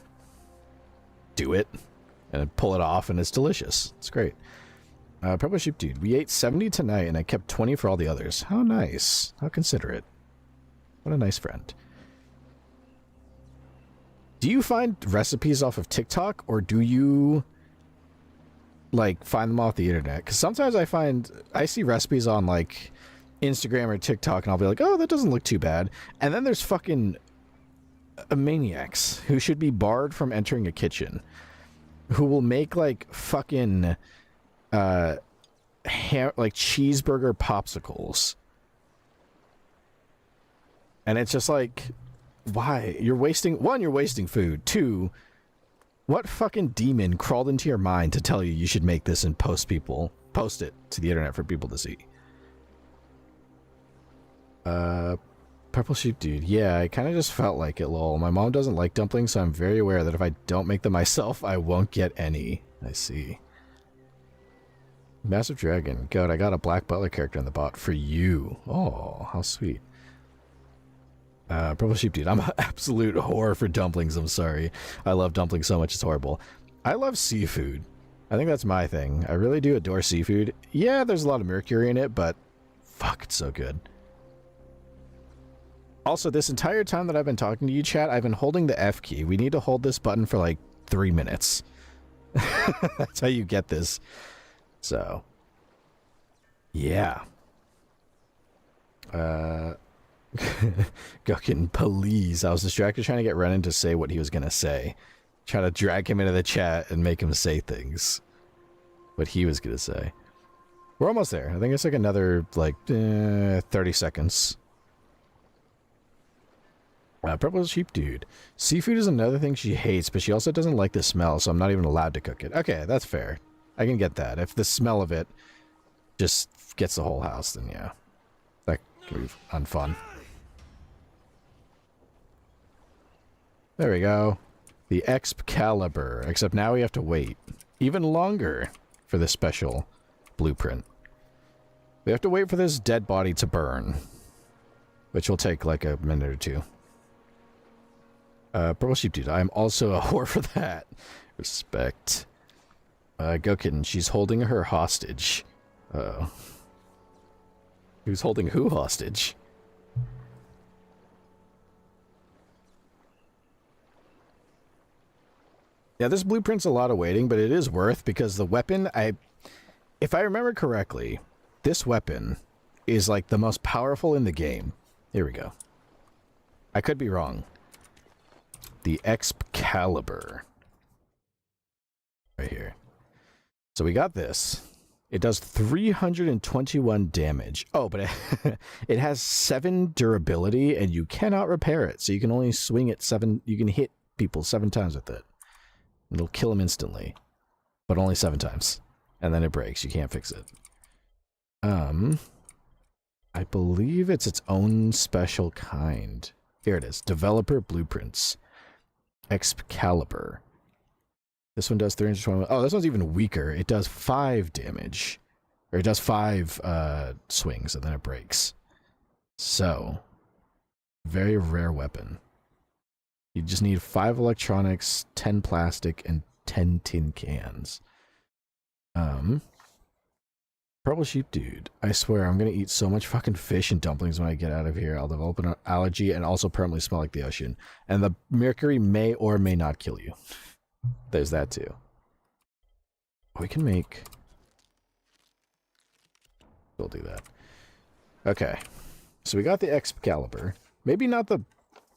do it and pull it off, and it's delicious. It's great. Purple Sheep, dude, we ate 70 tonight, and I kept 20 for all the others. How nice. How considerate. What a nice friend. Do you find recipes off of TikTok, or do you, like, find them off the internet? Because sometimes I see recipes on, like, Instagram or TikTok, and I'll be like, oh, that doesn't look too bad. And then there's fucking maniacs who should be barred from entering a kitchen, who will make, like, fucking like cheeseburger popsicles, and it's just like, why? You're wasting food. Two, what fucking demon crawled into your mind to tell you should make this and post it to the internet for people to see? Purple Sheep, dude. Yeah, I kind of just felt like it, lol. My mom doesn't like dumplings, so I'm very aware that if I don't make them myself, I won't get any. I see. Massive Dragon. God, I got a Black Butler character in the bot for you. Oh, how sweet. Purple Sheep, dude. I'm an absolute whore for dumplings. I'm sorry. I love dumplings so much, it's horrible. I love seafood. I think that's my thing. I really do adore seafood. Yeah, there's a lot of mercury in it, but fuck, it's so good. Also, this entire time that I've been talking to you, chat, I've been holding the F key. We need to hold this button for like 3 minutes. That's how you get this. So, yeah. Gokin, please. I was distracted trying to get Renan to say what he was going to say. Trying to drag him into the chat and make him say things. What he was gonna say. We're almost there. I think it's like another, like, 30 seconds. Purple sheep dude. Seafood is another thing she hates, but she also doesn't like the smell, so I'm not even allowed to cook it. Okay, that's fair. I can get that. If the smell of it just gets the whole house, then yeah. That could be unfun. There we go. The Excalibur. Except now we have to wait even longer for this special blueprint. We have to wait for this dead body to burn, which will take like a minute or two. Purple sheep dude. I am also a whore for that. Respect. Go kitten. She's holding her hostage. Uh-oh. Who's holding who hostage? Yeah, this blueprint's a lot of waiting, but it is worth because the weapon, if I remember correctly, this weapon is like the most powerful in the game. Here we go. I could be wrong. The Excalibur. Right here. So we got this. It does 321 damage. Oh, but it has 7 durability, and you cannot repair it. So you can only swing it 7. You can hit people 7 times with it. It'll kill them instantly, but only 7 times, and then it breaks. You can't fix it. I believe it's its own special kind. Here it is. Developer blueprints. Excalibur. This one does 321. Oh, this one's even weaker. It does 5 damage. Or it does 5 swings, and then it breaks. So, very rare weapon. You just need 5 electronics, 10 plastic, and 10 tin cans. Purple sheep dude. I swear, I'm gonna eat so much fucking fish and dumplings when I get out of here. I'll develop an allergy and also permanently smell like the ocean. And the mercury may or may not kill you. There's that too. We can make... We'll do that. Okay. So we got the Excalibur. Maybe not the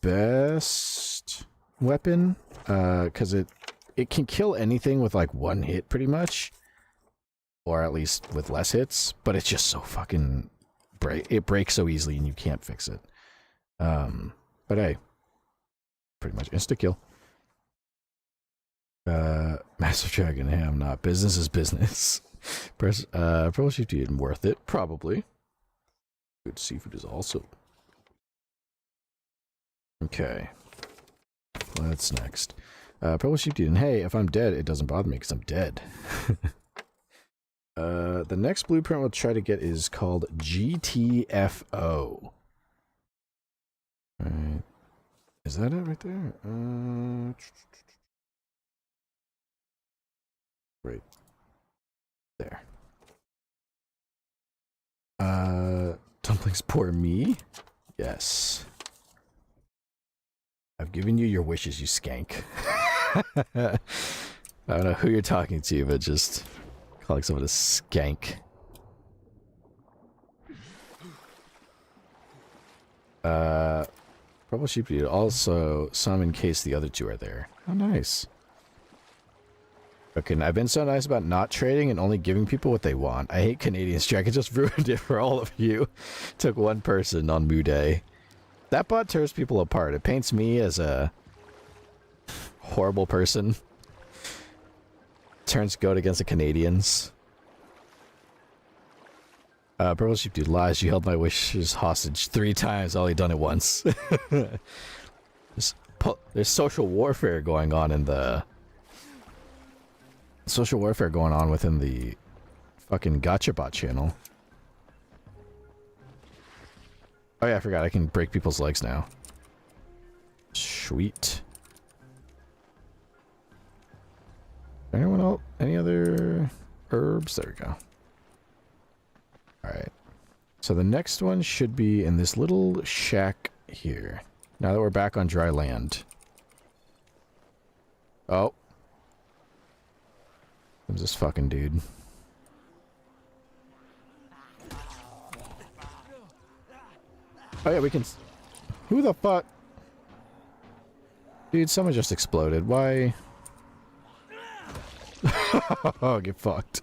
best weapon, because it can kill anything with like 1 hit pretty much, or at least with less hits, but it's just so fucking it breaks so easily and you can't fix it. But hey, pretty much insta kill. Massive dragon ham, not business is business. Purple sheep dude, worth it probably. Good seafood is also. Okay. What's next? Purple sheep dude. And hey, if I'm dead, it doesn't bother me because I'm dead. The next blueprint we'll try to get is called GTFO. Alright. Is that it right there? Right there. Dumplings pour me? Yes. I've given you your wishes, you skank. I don't know who you're talking to, but just calling someone a skank. Purple sheep dude. Also, some in case the other 2 are there. Oh, nice. Okay, I've been so nice about not trading and only giving people what they want. I hate Canadians. Jack, I just ruined it for all of you. Took 1 person on Moo Day. That bot tears people apart. It paints me as a horrible person. Turns goat against the Canadians. Purple sheep dude lies. You held my wishes hostage 3 times. All he done it once. There's social warfare going on in the... Social warfare going on within the fucking gotcha-bot channel. Oh yeah, I forgot. I can break people's legs now. Sweet. Anyone else? Any other herbs? There we go. Alright. So the next one should be in this little shack here. Now that we're back on dry land. Oh. Who's this fucking dude? Oh yeah, we can... Who the fuck? Dude, someone just exploded. Why Oh, get fucked.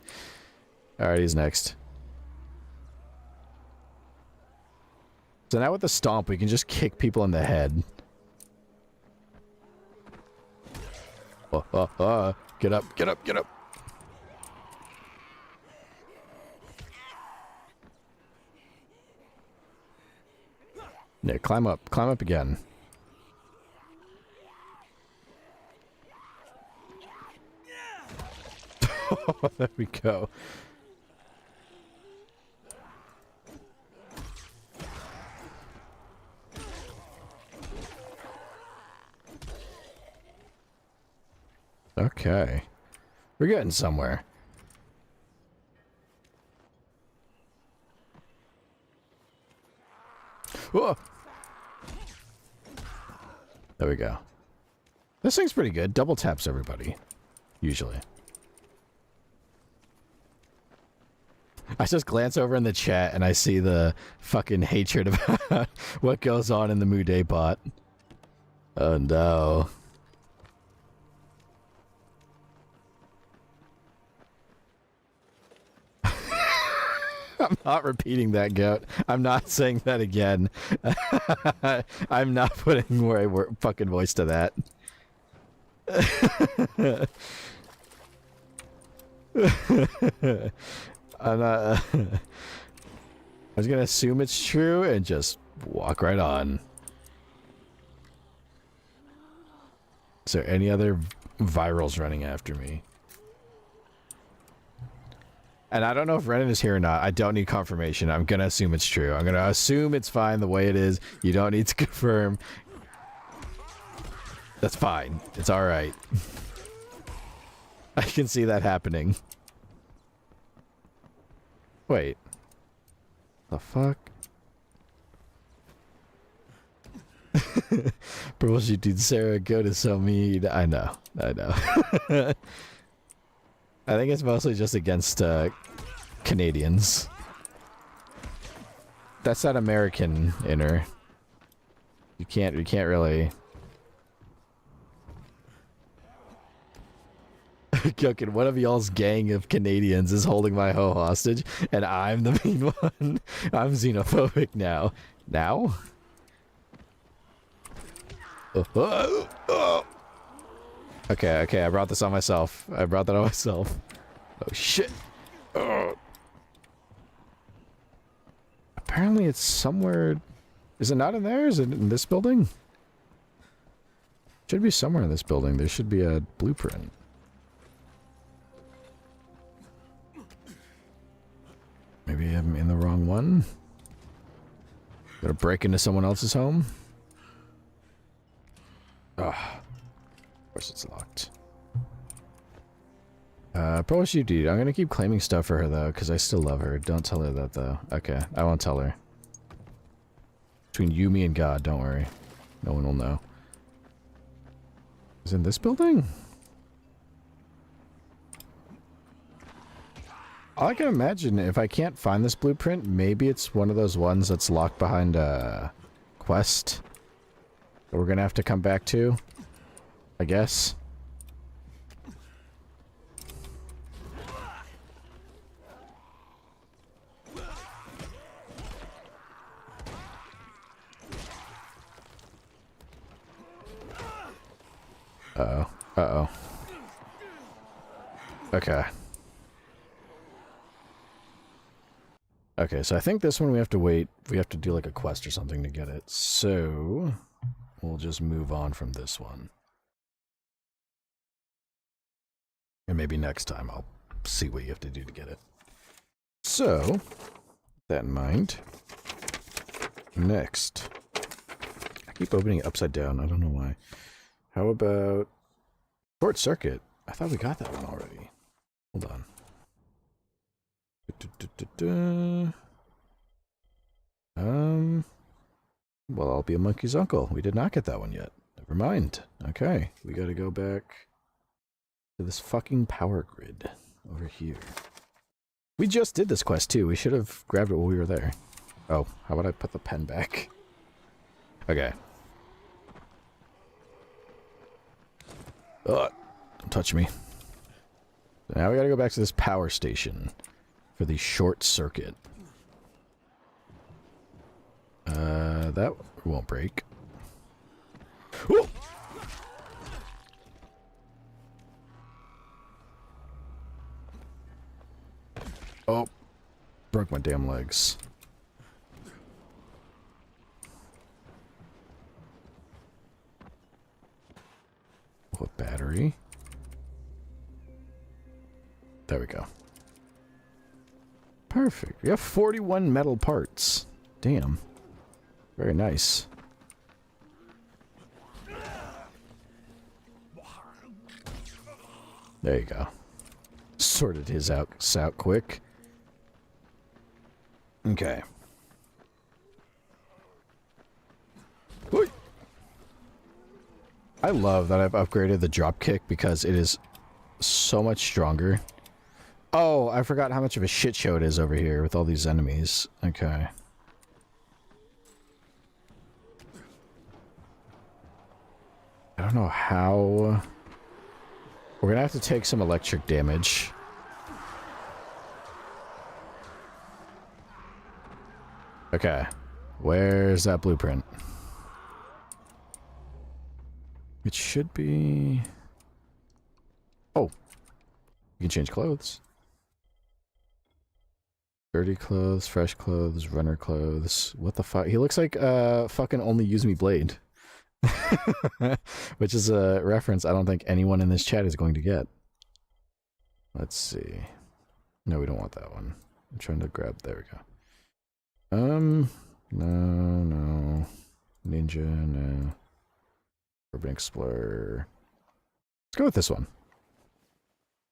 Alright, he's next. So now with the stomp, we can just kick people in the head. Get up, get up, get up. Yeah, climb up again. There we go. Okay. We're getting somewhere. Whoa! There we go. This thing's pretty good. Double taps everybody. Usually. I just glance over in the chat and I see the fucking hatred about what goes on in the Mude bot. Oh no. I'm not repeating that, Goat. I'm not saying that again. I'm not putting my fucking voice to that. I'm not, I was gonna assume it's true and just walk right on. Is there any other virals running after me? And I don't know if Renan is here or not. I don't need confirmation. I'm gonna assume it's true. I'm gonna assume it's fine the way it is. You don't need to confirm. That's fine. It's alright. I can see that happening. Wait. The fuck? Bullshit, dude. Sarah, go to so mean. I know. I know. I think it's mostly just against Canadians. That's that American in her. You can't really. Cooking, one of y'all's gang of Canadians is holding my hoe hostage, and I'm the mean one. I'm xenophobic now. Now? Okay, okay, I brought this on myself. I brought that on myself. Oh, shit. Apparently it's somewhere... Is it not in there? Is it in this building? Should be somewhere in this building. There should be a blueprint. Maybe I'm in the wrong one? Gonna break into someone else's home? Ugh. Of course it's locked. Promise you, dude. I'm gonna keep claiming stuff for her, though, because I still love her. Don't tell her that, though. Okay, I won't tell her. Between you, me, and God, don't worry. No one will know. Is it in this building? All I can imagine, if I can't find this blueprint, maybe it's one of those ones that's locked behind a quest that we're gonna have to come back to, I guess. Uh-oh. Uh-oh. Okay. Okay, so I think this one we have to wait. We have to do like a quest or something to get it. So we'll just move on from this one. And maybe next time I'll see what you have to do to get it. So, with that in mind, next. I keep opening it upside down. I don't know why. How about short circuit? I thought we got that one already. Hold on. Well, I'll be a monkey's uncle. We did not get that one yet. Never mind. Okay, we gotta go back to this fucking power grid over here. We just did this quest too. We should have grabbed it while we were there. Oh, how about I put the pen back? Okay. Don't touch me. Now we gotta go back to this power station for the short circuit. That won't break. Whoa! Oh, broke my damn legs. What battery? There we go. Perfect. We have 41 metal parts. Damn. Very nice. There you go. Sorted his out quick. Okay. Whee! I love that I've upgraded the dropkick because it is so much stronger. Oh, I forgot how much of a shit show it is over here with all these enemies. Okay. I don't know how... We're gonna have to take some electric damage. Okay. Where's that blueprint? It should be... Oh. You can change clothes. Dirty clothes, fresh clothes, runner clothes. What the fuck? He looks like fucking Only Use Me Blade. Which is a reference I don't think anyone in this chat is going to get. Let's see. No, we don't want that one. I'm trying to grab... There we go. No. Ninja, no. Urban Explorer. Let's go with this one.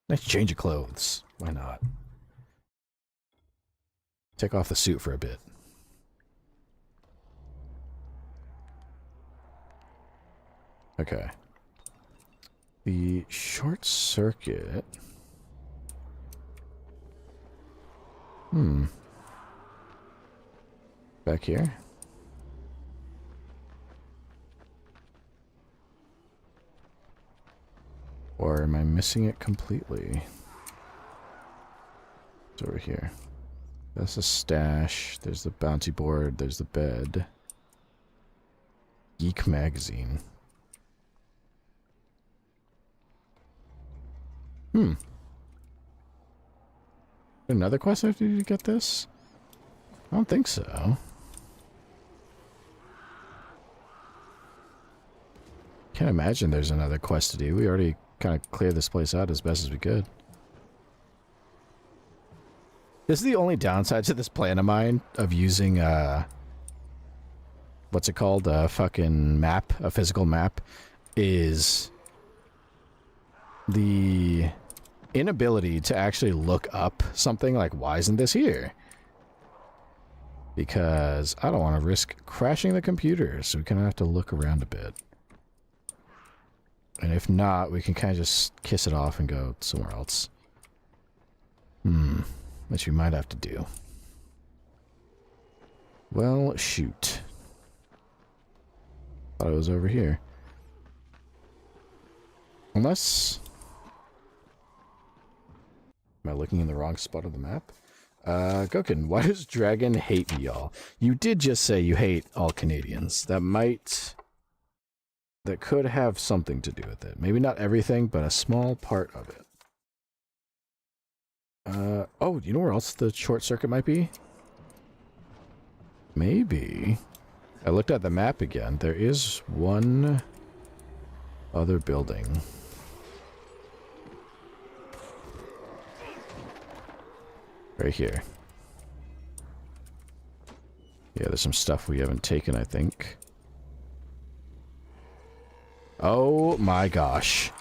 Nice change of clothes. Why not? Take off the suit for a bit. Okay. The short circuit... Back here? Or am I missing it completely? It's over here. That's a stash. There's the bouncy board. There's the bed. Geek magazine. Another quest I have to do to get this? I don't think so. Can't imagine there's another quest to do. We already kind of cleared this place out as best as we could. This is the only downside to this plan of mine of using, what's it called? A fucking map, a physical map, is the inability to actually look up something like, why isn't this here? Because I don't want to risk crashing the computer, so we kind of have to look around a bit. And if not, we can kind of just kiss it off and go somewhere else. Which we might have to do. Well, shoot. Thought it was over here. Unless... Am I looking in the wrong spot of the map? Gokin, why does Dragon hate me, y'all? You did just say you hate all Canadians. That might... That could have something to do with it. Maybe not everything, but a small part of it. Oh, you know where else the short circuit might be? Maybe. I looked at the map again. There is one other building. Right here. Yeah, there's some stuff we haven't taken, I think. Oh my gosh.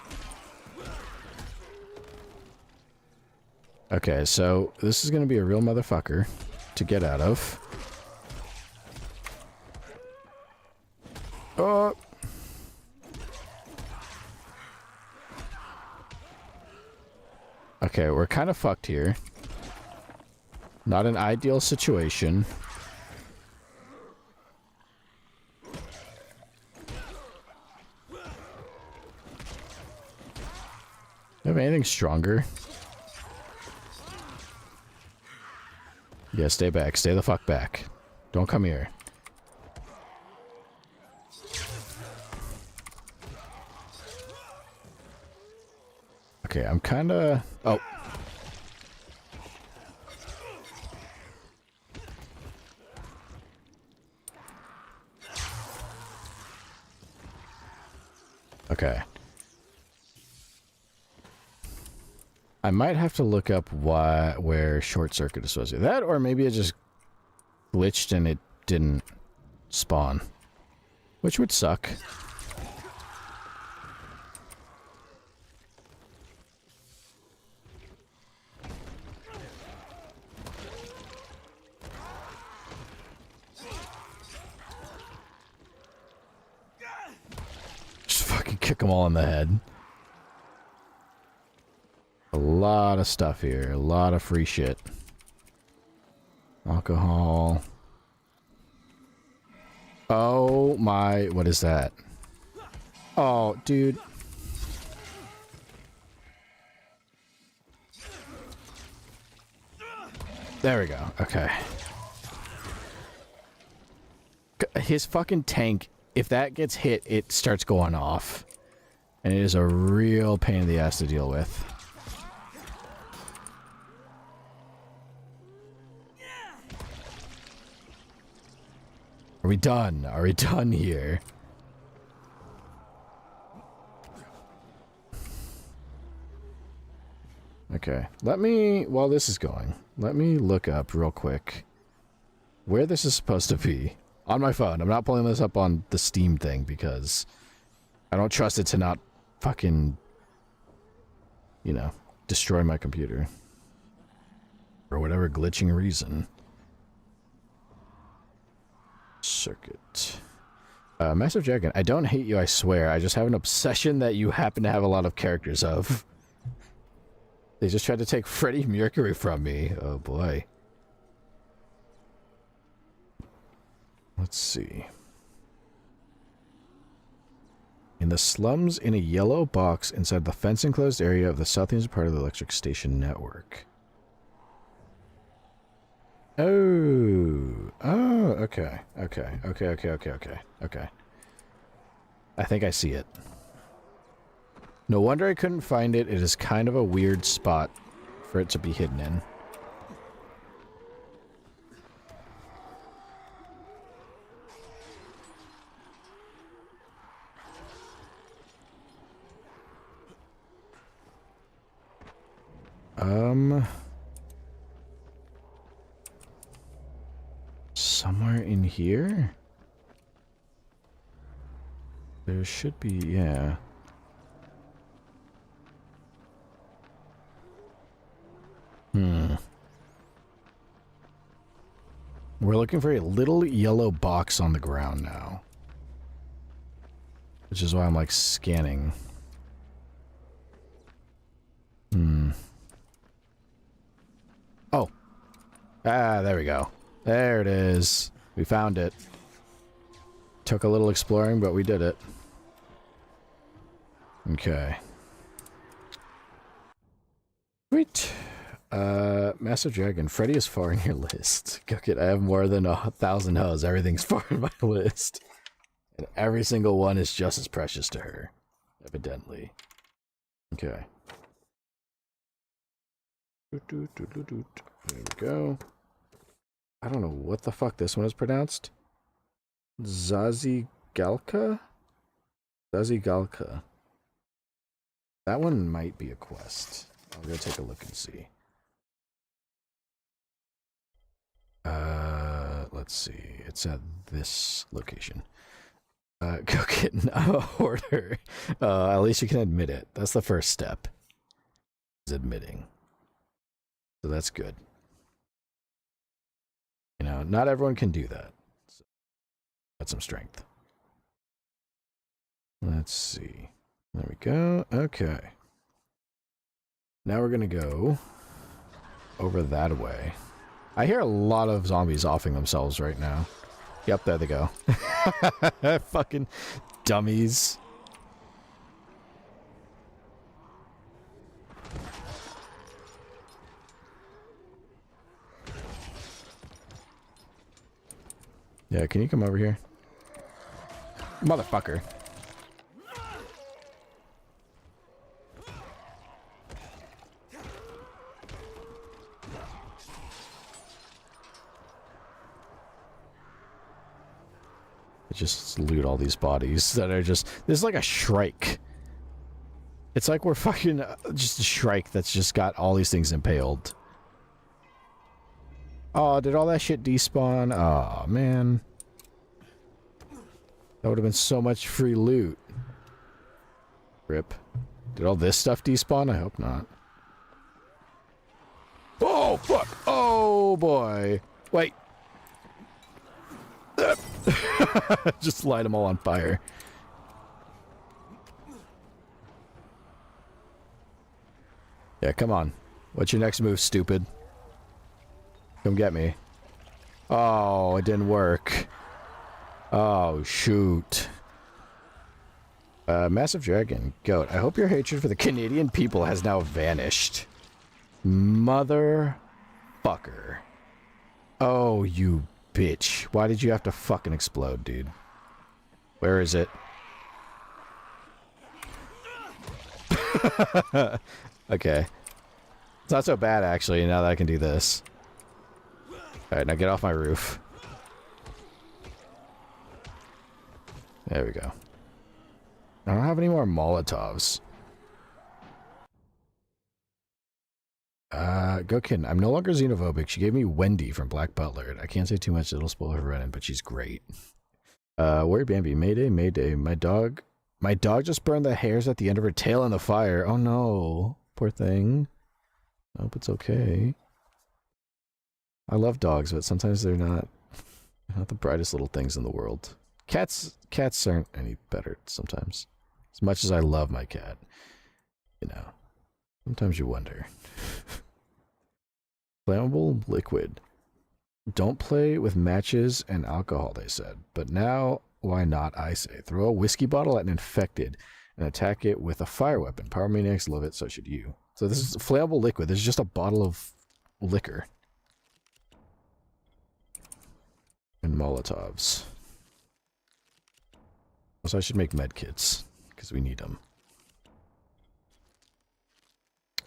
Okay, so this is going to be a real motherfucker to get out of. Oh. Okay, we're kind of fucked here. Not an ideal situation. Do you have anything stronger? Yeah, stay back. Stay the fuck back. Don't come here. Okay, I'm kinda... Oh. Okay. I might have to look up where short circuit is supposed to be. That, or maybe it just glitched and it didn't spawn. Which would suck. Just fucking kick them all in the head. A lot of stuff here. A lot of free shit. Alcohol. Oh my... What is that? Oh, dude. There we go. Okay. His fucking tank, if that gets hit, it starts going off. And it is a real pain in the ass to deal with. Are we done? Are we done here? Okay. Let me, while this is going, let me look up real quick where this is supposed to be. On my phone. I'm not pulling this up on the Steam thing because I don't trust it to not fucking, you know, destroy my computer. For whatever glitching reason. Circuit. Massive Dragon, I don't hate you, I swear. I just have an obsession that you happen to have a lot of characters of. They just tried to take Freddie Mercury from me. Oh boy. Let's see. In the slums in a yellow box inside the fence-enclosed area of the southeast part of the electric station network. Oh. Oh, okay. Okay. Okay. I think I see it. No wonder I couldn't find it. It is kind of a weird spot for it to be hidden in. Somewhere in here? There should be, yeah. We're looking for a little yellow box on the ground now. Which is why I'm, like, scanning. Oh. Ah, there we go. There it is. We found it. Took a little exploring, but we did it. Okay. Sweet. Massive Dragon. Freddy is far in your list. Cook it. I have more than 1,000 hoes. Everything's far in my list. And every single one is just as precious to her. Evidently. Okay. There we go. I don't know what the fuck this one is pronounced. Zazigalka? Zazigalka. That one might be a quest. I'll go take a look and see. Let's see. It's at this location. Go get a hoarder. At least you can admit it. That's the first step. Is admitting. So that's good. You know, not everyone can do that. So that's some strength. Let's see. There we go. Okay. Now we're gonna go over that way. I hear a lot of zombies offing themselves right now. Yep, there they go. Fucking dummies. Yeah, can you come over here? Motherfucker. Just loot all these bodies that are just... This is like a Shrike. It's like we're fucking... just a Shrike that's just got all these things impaled. Oh, did all that shit despawn? Oh, man. That would have been so much free loot. Rip. Did all this stuff despawn? I hope not. Oh, fuck! Oh, boy! Wait. Just light them all on fire. Yeah, come on. What's your next move, stupid? Come get me. Oh, it didn't work. Oh, shoot. Massive Dragon. Goat. I hope your hatred for the Canadian people has now vanished. Motherfucker. Oh, you bitch. Why did you have to fucking explode, dude? Where is it? Okay. It's not so bad, actually, now that I can do this. Alright, now get off my roof. There we go. I don't have any more Molotovs. Go kidding. I'm no longer xenophobic. She gave me Wendy from Black Butler. I can't say too much, it'll spoil her running, but she's great. Warrior Bambi. Mayday, Mayday. My dog just burned the hairs at the end of her tail in the fire. Oh no. Poor thing. I hope it's okay. I love dogs, but sometimes they're not the brightest little things in the world. Cats aren't any better sometimes. As much as I love my cat, you know, sometimes you wonder. Flammable liquid. Don't play with matches and alcohol, they said. But now, why not, I say. Throw a whiskey bottle at an infected and attack it with a fire weapon. Power maniacs love it, so should you. So this is flammable liquid. This is just a bottle of liquor. And Molotovs. So I should make med kits, because we need them.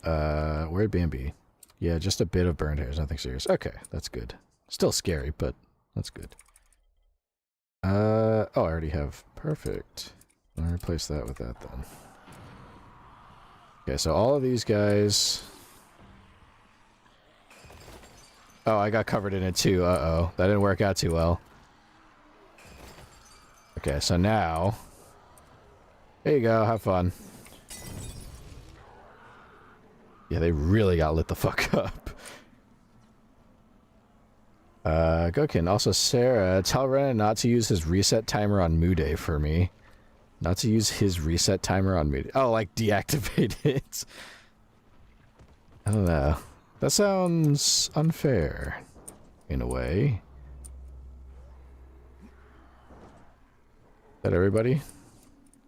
Where'd Bambi? Yeah, just a bit of burned hairs, nothing serious. Okay, that's good. Still scary, but that's good. Oh, I already have. Perfect. I'll replace that with that then. Okay, so all of these guys... Oh, I got covered in it too. Uh-oh. That didn't work out too well. Okay, so now... There you go, have fun. Yeah, they really got lit the fuck up. Gokin. Also, Sarah, tell Renan not to use his reset timer on Muday for me. Not to use his reset timer on Muday. Oh, like deactivate it. I don't know. That sounds unfair. In a way. Is that everybody?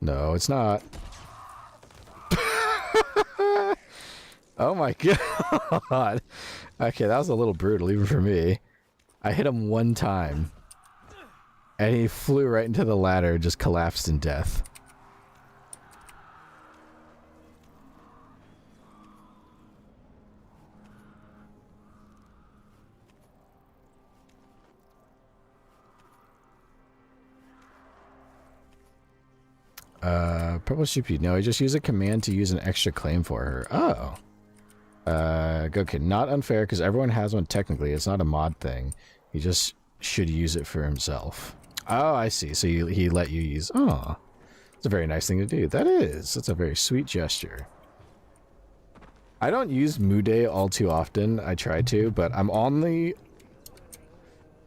No, it's not. Oh my god. Okay, that was a little brutal, even for me. I hit him one time. And he flew right into the ladder and just collapsed in death. Purple Sheepy. No, I just use a command to use an extra claim for her. Oh. Okay, not unfair, because everyone has one technically. It's not a mod thing. He just should use it for himself. Oh, I see. So he let you use... Oh. It's a very nice thing to do. That is. That's a very sweet gesture. I don't use Muday all too often. I try to, but I'm only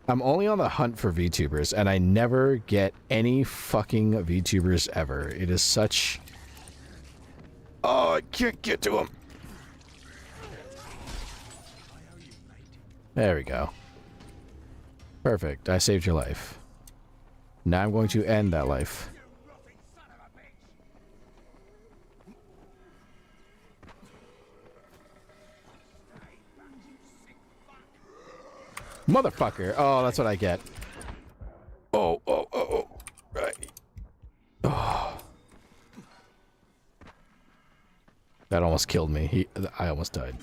on the hunt for VTubers, and I never get any fucking VTubers ever. It is such... Oh, I can't get to him. There we go. Perfect. I saved your life. Now I'm going to end that life. Motherfucker. Oh, that's what I get. almost killed me. I almost died.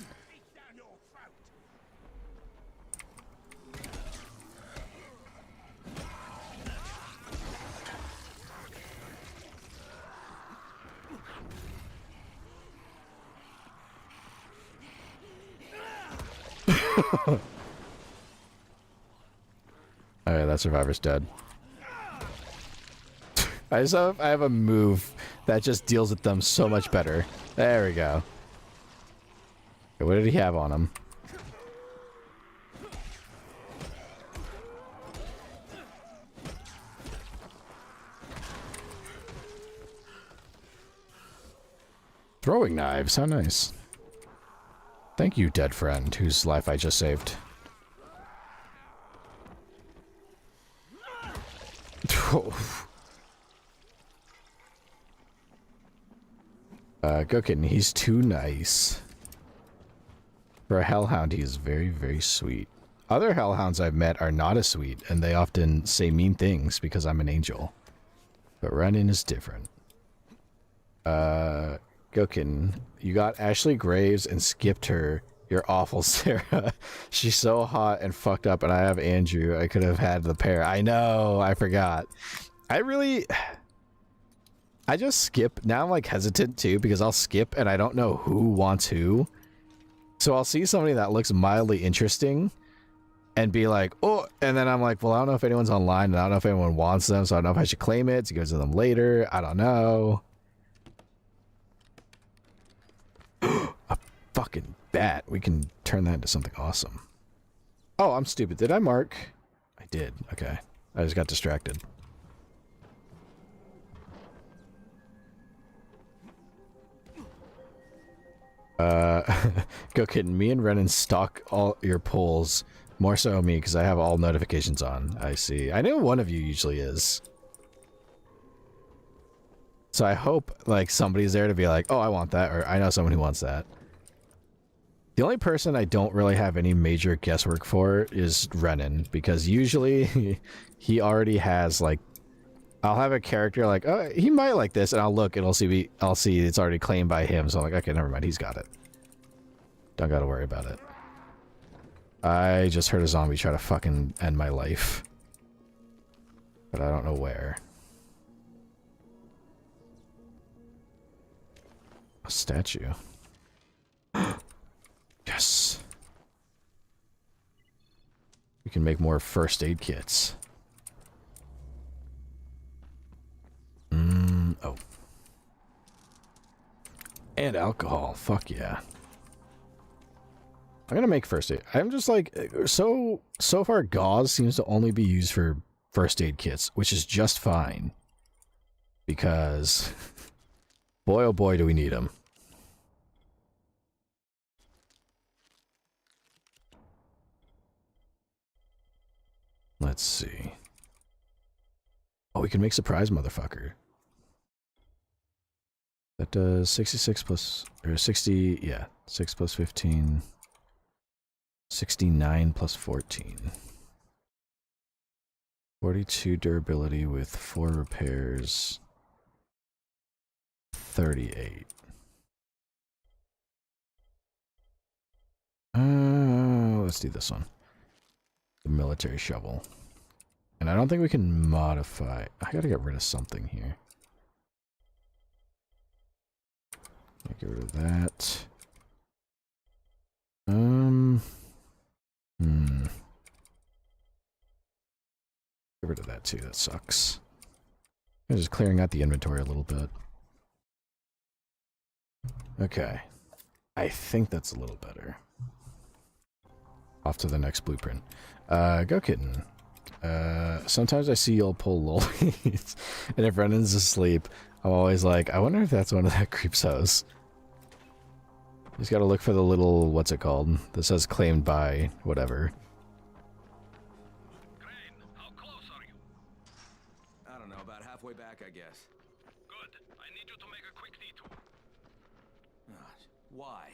Alright, that survivor's dead. I have a move that just deals with them so much better. There we go. Okay, what did he have on him? Throwing knives, how nice. Thank you, dead friend, whose life I just saved. Go kitten, he's too nice. For a hellhound, he is very, very sweet. Other hellhounds I've met are not as sweet, and they often say mean things because I'm an angel. But Renan is different. Go kitten, you got Ashley Graves and skipped her. You're awful, Sarah. She's so hot and fucked up, and I have Andrew. I could have had the pair. I know, I forgot. I just skip. Now I'm like hesitant too because I'll skip and I don't know who wants who. So I'll see somebody that looks mildly interesting and be like, oh, and then I'm like, well, I don't know if anyone's online and I don't know if anyone wants them, so I don't know if I should claim it to give it to them later. I don't know. A fucking bat. We can turn that into something awesome. Oh, I'm stupid. Did I mark? I did. Okay. I just got distracted. Go kitten. Me and Renan stalk all your polls. More so me, because I have all notifications on. I see. I know one of you usually is. So I hope, like, somebody's there to be like, oh, I want that, or I know someone who wants that. The only person I don't really have any major guesswork for is Renan, because usually he already has, like, I'll have a character like, oh, he might like this, and I'll look and I'll see it's already claimed by him, so I'm like, okay, never mind, he's got it. Don't gotta worry about it. I just heard a zombie try to fucking end my life. But I don't know where. A statue. Yes! We can make more first aid kits. Oh. And alcohol. Fuck yeah. I'm gonna make first aid. I'm just like, so far gauze seems to only be used for first aid kits, which is just fine. Because, boy oh boy do we need them. Let's see. Oh, we can make surprise motherfucker. That does 66 plus, or 60, yeah, 6 plus 15, 69 plus 14. 42 durability with 4 repairs, 38. Let's do this one. The military shovel. And I don't think we can modify. I gotta get rid of something here. Get rid of that. Get rid of that too, that sucks. I'm just clearing out the inventory a little bit. Okay. I think that's a little better. Off to the next blueprint. Go kitten. Sometimes I see you'll pull lollies, and if Brennan's asleep, I'm always like, I wonder if that's one of that creep's house. He's got to look for the little, what's it called, that says claimed by whatever. Crane, how close are you? I don't know, about halfway back, I guess. Good. I need you to make a quick detour. Why?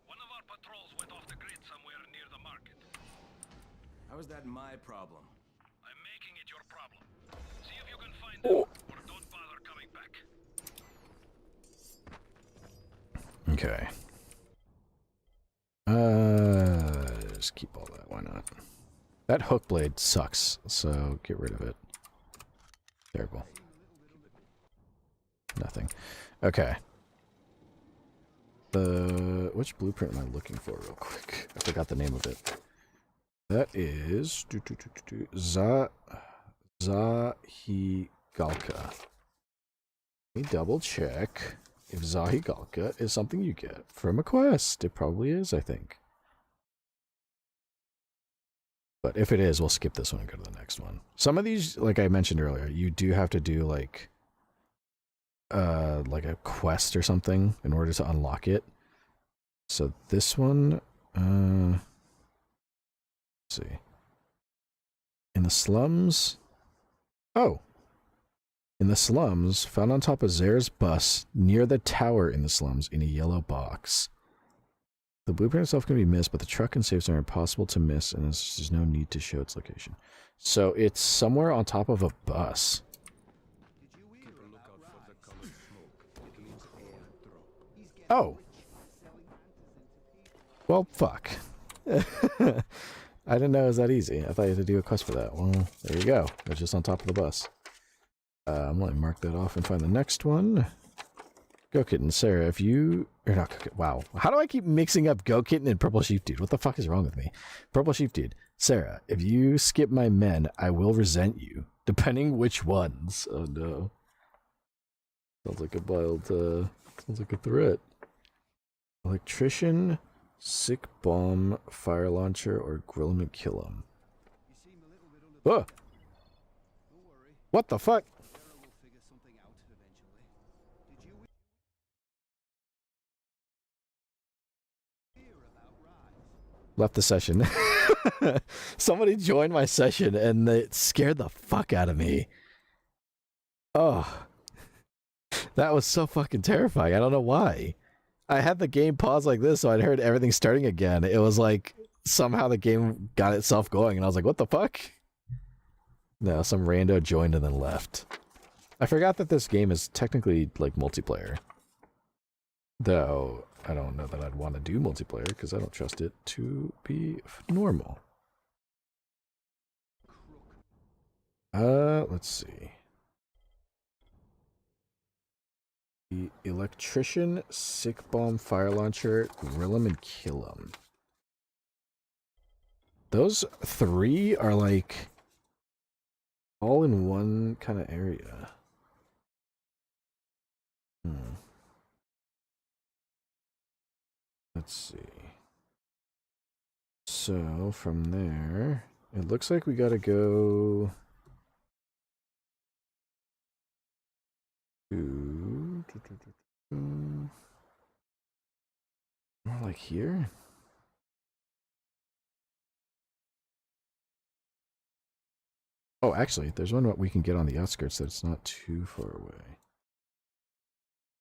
One of our patrols went off the grid somewhere near the market. How is that my problem? I'm making it your problem. See if you can find them, or don't bother coming back. Okay. Just keep all that. Why not? That hook blade sucks, so get rid of it. Terrible. Nothing. Okay. Which blueprint am I looking for real quick? I forgot the name of it. That is Zahigalka. Let me double check if Zahigalka is something you get from a quest. It probably is, I think. But if it is, we'll skip this one and go to the next one. Some of these, like I mentioned earlier, you do have to do like a quest or something in order to unlock it. So this one, let's see. In the slums. Oh. In the slums, found on top of Zare's bus near the tower in the slums in a yellow box. The blueprint itself can be missed, but the truck and safe zone are impossible to miss, and there's no need to show its location. So it's somewhere on top of a bus. Oh. Well, fuck. I didn't know it was that easy. I thought you had to do a quest for that. Well, there you go. It's just on top of the bus. I'm going to mark that off and find the next one. Go Kitten, Sarah, if you... Or not Go Kitten, wow. How do I keep mixing up Go Kitten and Purple Sheep Dude? What the fuck is wrong with me? Purple Sheep Dude, Sarah, if you skip my men, I will resent you. Depending which ones. Oh no. Sounds like a wild, sounds like a threat. Electrician, sick bomb, fire launcher, or grill him and kill him. Oh! What the fuck? Left the session. Somebody joined my session and it scared the fuck out of me. Oh. That was so fucking terrifying. I don't know why. I had the game paused like this, so I'd heard everything starting again. It was like somehow the game got itself going, and I was like, what the fuck? No, some rando joined and then left. I forgot that this game is technically like multiplayer. Though, I don't know that I'd want to do multiplayer because I don't trust it to be normal. Let's see. The electrician, sick bomb, fire launcher, grill him and kill him. Those three are like all in one kind of area. Let's see. So from there, it looks like we gotta go to more like here. Oh, actually, there's one we can get on the outskirts that's not too far away.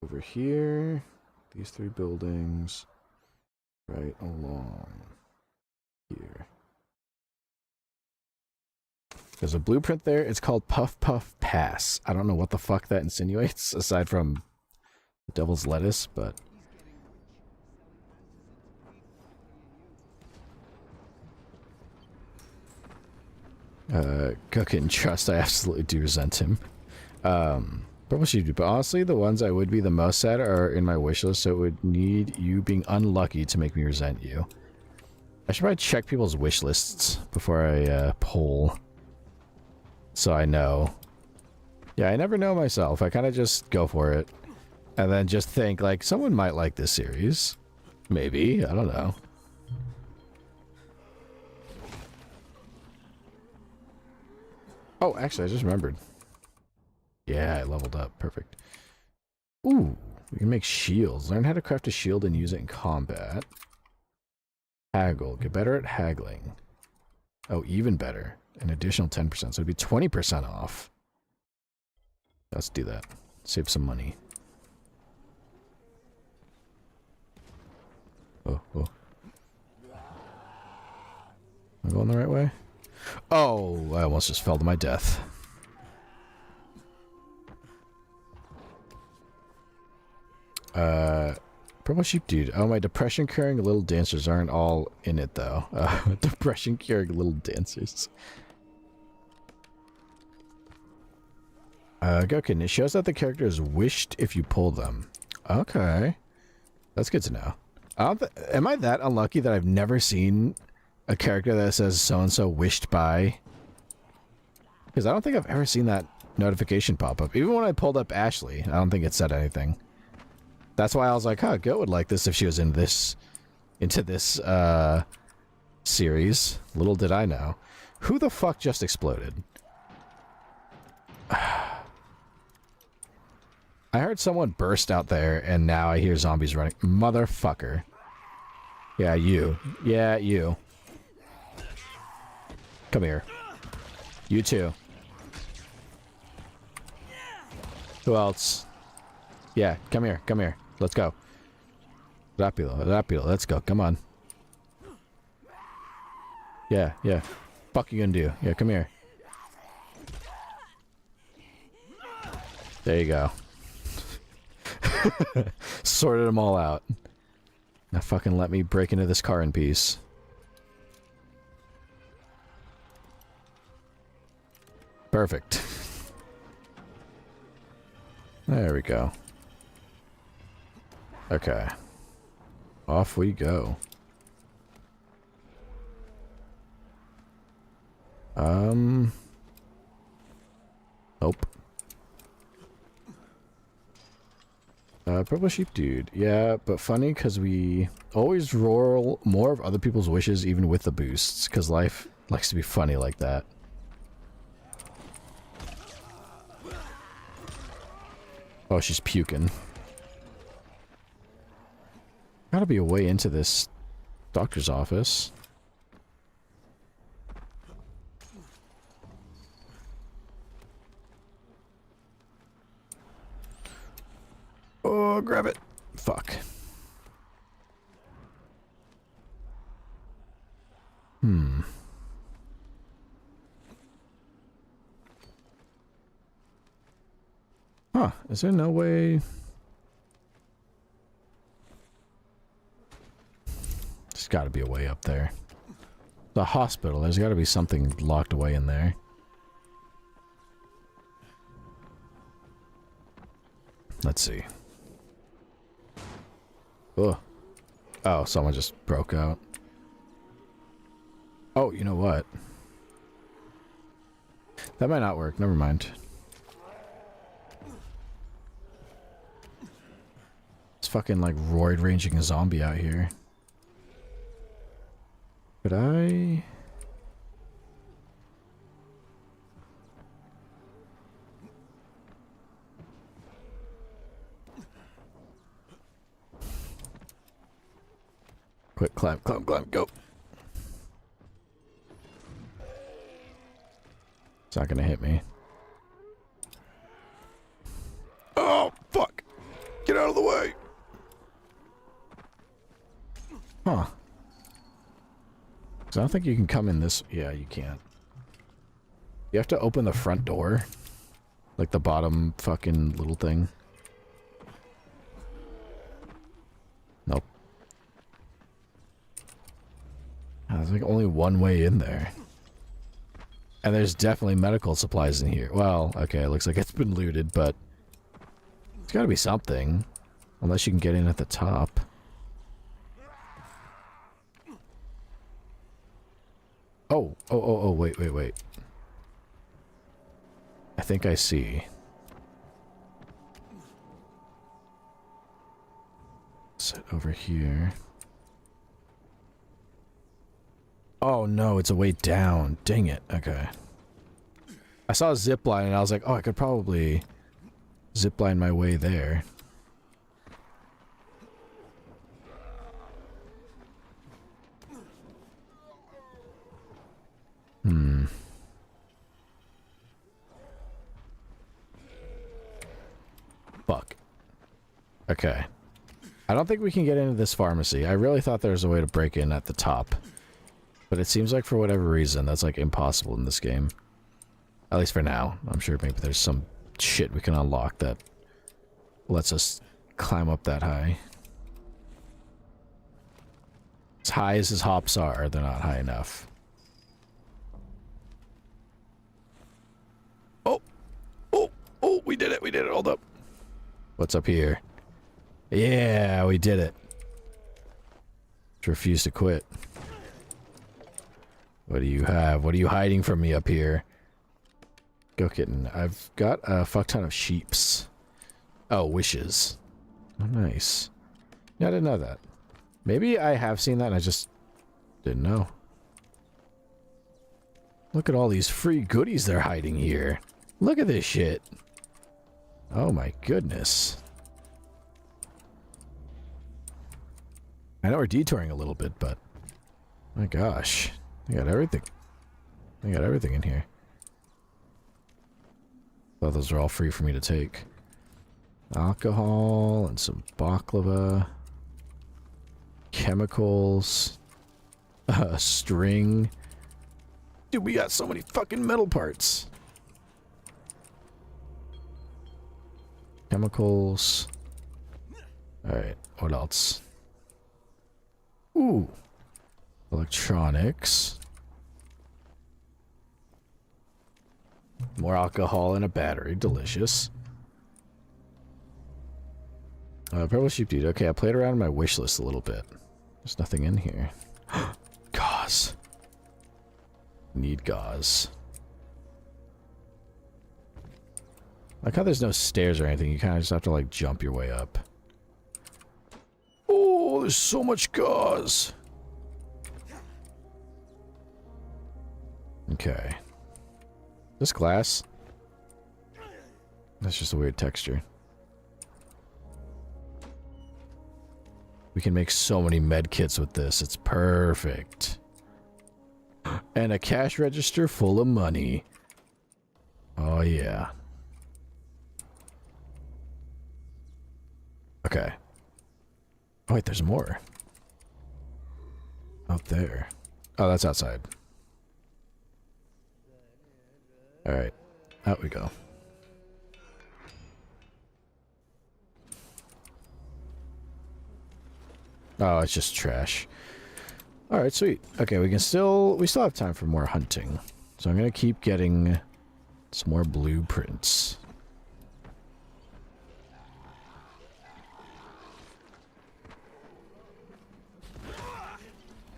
Over here, these three buildings, right along here. There's a blueprint there. It's called Puff Puff Pass. I don't know what the fuck that insinuates, aside from devil's lettuce, but... Cook and Trust, I absolutely do resent him. Purple Sheep, but honestly, the ones I would be the most sad are in my wish list, so it would need you being unlucky to make me resent you. I should probably check people's wish lists before I poll. So I know. Yeah, I never know myself. I kind of just go for it. And then just think, like, someone might like this series. Maybe. I don't know. Oh, actually, I just remembered. Yeah, I leveled up. Perfect. Ooh, we can make shields. Learn how to craft a shield and use it in combat. Haggle. Get better at haggling. Oh, even better. An additional 10%. So it'd be 20% off. Let's do that. Save some money. Oh, oh. Am I going the right way? Oh, I almost just fell to my death. Purple sheep dude. Oh, my depression curing little dancers aren't all in it though. Depression curing little dancers. Gokin, it shows that the character is wished if you pull them. Okay. That's good to know. Am I that unlucky that I've never seen a character that says so-and-so wished by? Because I don't think I've ever seen that notification pop up. Even when I pulled up Ashley, I don't think it said anything. That's why I was like, huh, Goat would like this if she was into this series. Little did I know. Who the fuck just exploded? I heard someone burst out there, and now I hear zombies running. Motherfucker. Yeah, you. Yeah, you. Come here. You too. Who else? Yeah, come here. Come here. Let's go. Rapido. Let's go. Come on. Yeah, yeah. Fuck you gonna do? Yeah, come here. There you go. Sorted them all out. Now fucking let me break into this car in peace. Perfect. There we go. Okay. Off we go. Nope. Purple sheep dude. Yeah, but funny because we always roll more of other people's wishes even with the boosts because life likes to be funny like that. Oh, she's puking. Gotta be a way into this doctor's office. Oh, grab it. Fuck. Huh, is there no way... There's gotta be a way up there. The hospital, there's gotta be something locked away in there. Let's see. Ugh. Oh, someone just broke out. Oh, you know what? That might not work. Never mind. It's fucking like roid ranging a zombie out here. Could I... Quick, climb, go. It's not gonna hit me. Oh, fuck! Get out of the way! Huh. 'Cause I don't think you can come in this... Yeah, you can't. You have to open the front door. Like the bottom fucking little thing. Nope. There's like only one way in there. And there's definitely medical supplies in here. Well, okay, it looks like it's been looted, but... It's gotta be something. Unless you can get in at the top. Oh, wait. I think I see. Sit over here. Oh no, it's a way down. Dang it. Okay. I saw a zip line and I was like, oh, I could probably zip line my way there. Fuck. Okay. I don't think we can get into this pharmacy. I really thought there was a way to break in at the top. But it seems like for whatever reason, that's like impossible in this game. At least for now. I'm sure maybe there's some shit we can unlock that lets us climb up that high. As high as his hops are, they're not high enough. Oh! Oh! Oh! We did it! We did it! Hold up. What's up here? Yeah, we did it. Refuse to quit. What do you have? What are you hiding from me up here? Go kitten. I've got a fuck ton of sheeps. Oh, wishes. Oh, nice. Yeah, I didn't know that. Maybe I have seen that and I just didn't know. Look at all these free goodies they're hiding here. Look at this shit. Oh my goodness. I know we're detouring a little bit, but my gosh, they got everything. They got everything in here. Thought those are all free for me to take. Alcohol and some baklava. Chemicals. String. Dude, we got so many fucking metal parts. Chemicals. Alright, what else? Ooh. Electronics. More alcohol and a battery. Delicious. Purple sheep dude. Okay, I played around in my wish list a little bit. There's nothing in here. Gauze. Need gauze. Like how there's no stairs or anything. You kind of just have to like jump your way up. Oh, there's so much gauze. Okay. This glass? That's just a weird texture. We can make so many med kits with this. It's perfect. And a cash register full of money. Oh, yeah. Okay. Oh, wait, there's more. Out there. Oh, that's outside. Alright. Out we go. Oh, it's just trash. Alright, sweet. Okay, we still have time for more hunting. So I'm gonna keep getting some more blueprints.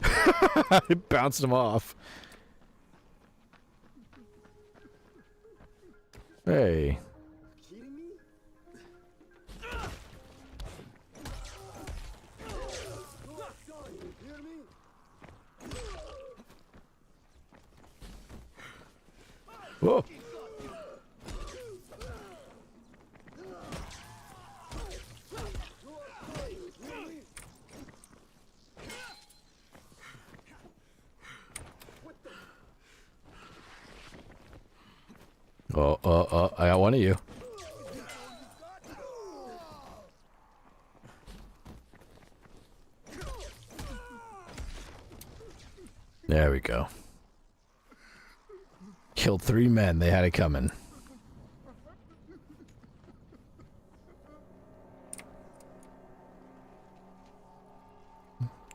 I bounced him off. Hey. Whoa. I got one of you. There we go. Killed 3 men. They had it coming.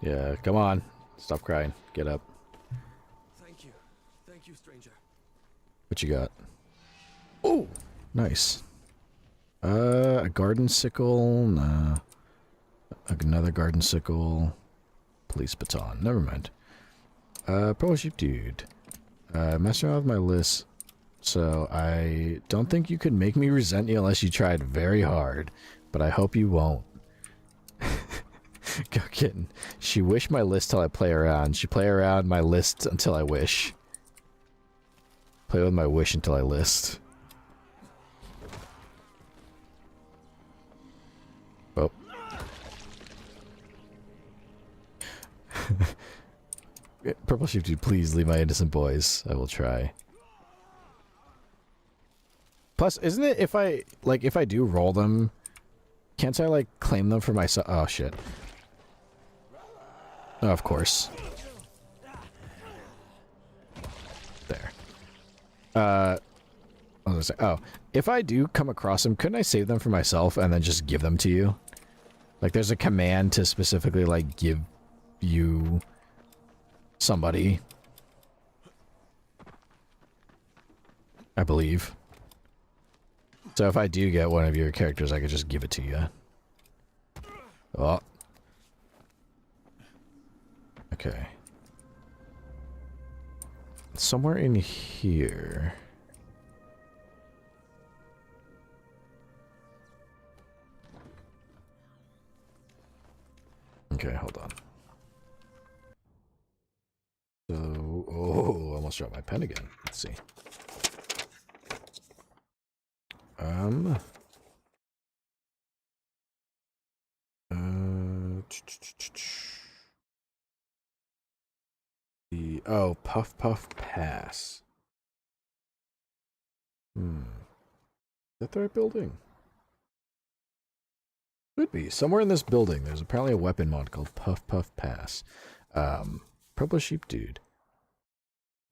Yeah, come on. Stop crying. Get up. Thank you. Thank you, stranger. What you got? Oh, nice. A garden sickle. Nah. Another garden sickle. Police baton. Never mind. Pro sheep dude. Messing around with my list. So I don't think you could make me resent you unless you tried very hard. But I hope you won't. Go kitten. She wish my list till I play around. She play around my list until I wish. Play with my wish until I list. Oh. Purple sheep dude, please leave my innocent boys. I will try. Plus, isn't it if I do roll them, can't I like claim them for myself? Oh shit. Oh, of course. There. I was gonna say, oh, if I do come across them, couldn't I save them for myself and then just give them to you? Like, there's a command to specifically like give you somebody, I believe. So if I do get one of your characters, I could just give it to you. Oh. Okay. Somewhere in here. Okay, hold on. So, oh, almost dropped my pen again. Let's see. Oh, Puff Puff Pass. Is that the right building? Could be. Somewhere in this building, there's apparently a weapon mod called Puff Puff Pass. Purple Sheep Dude.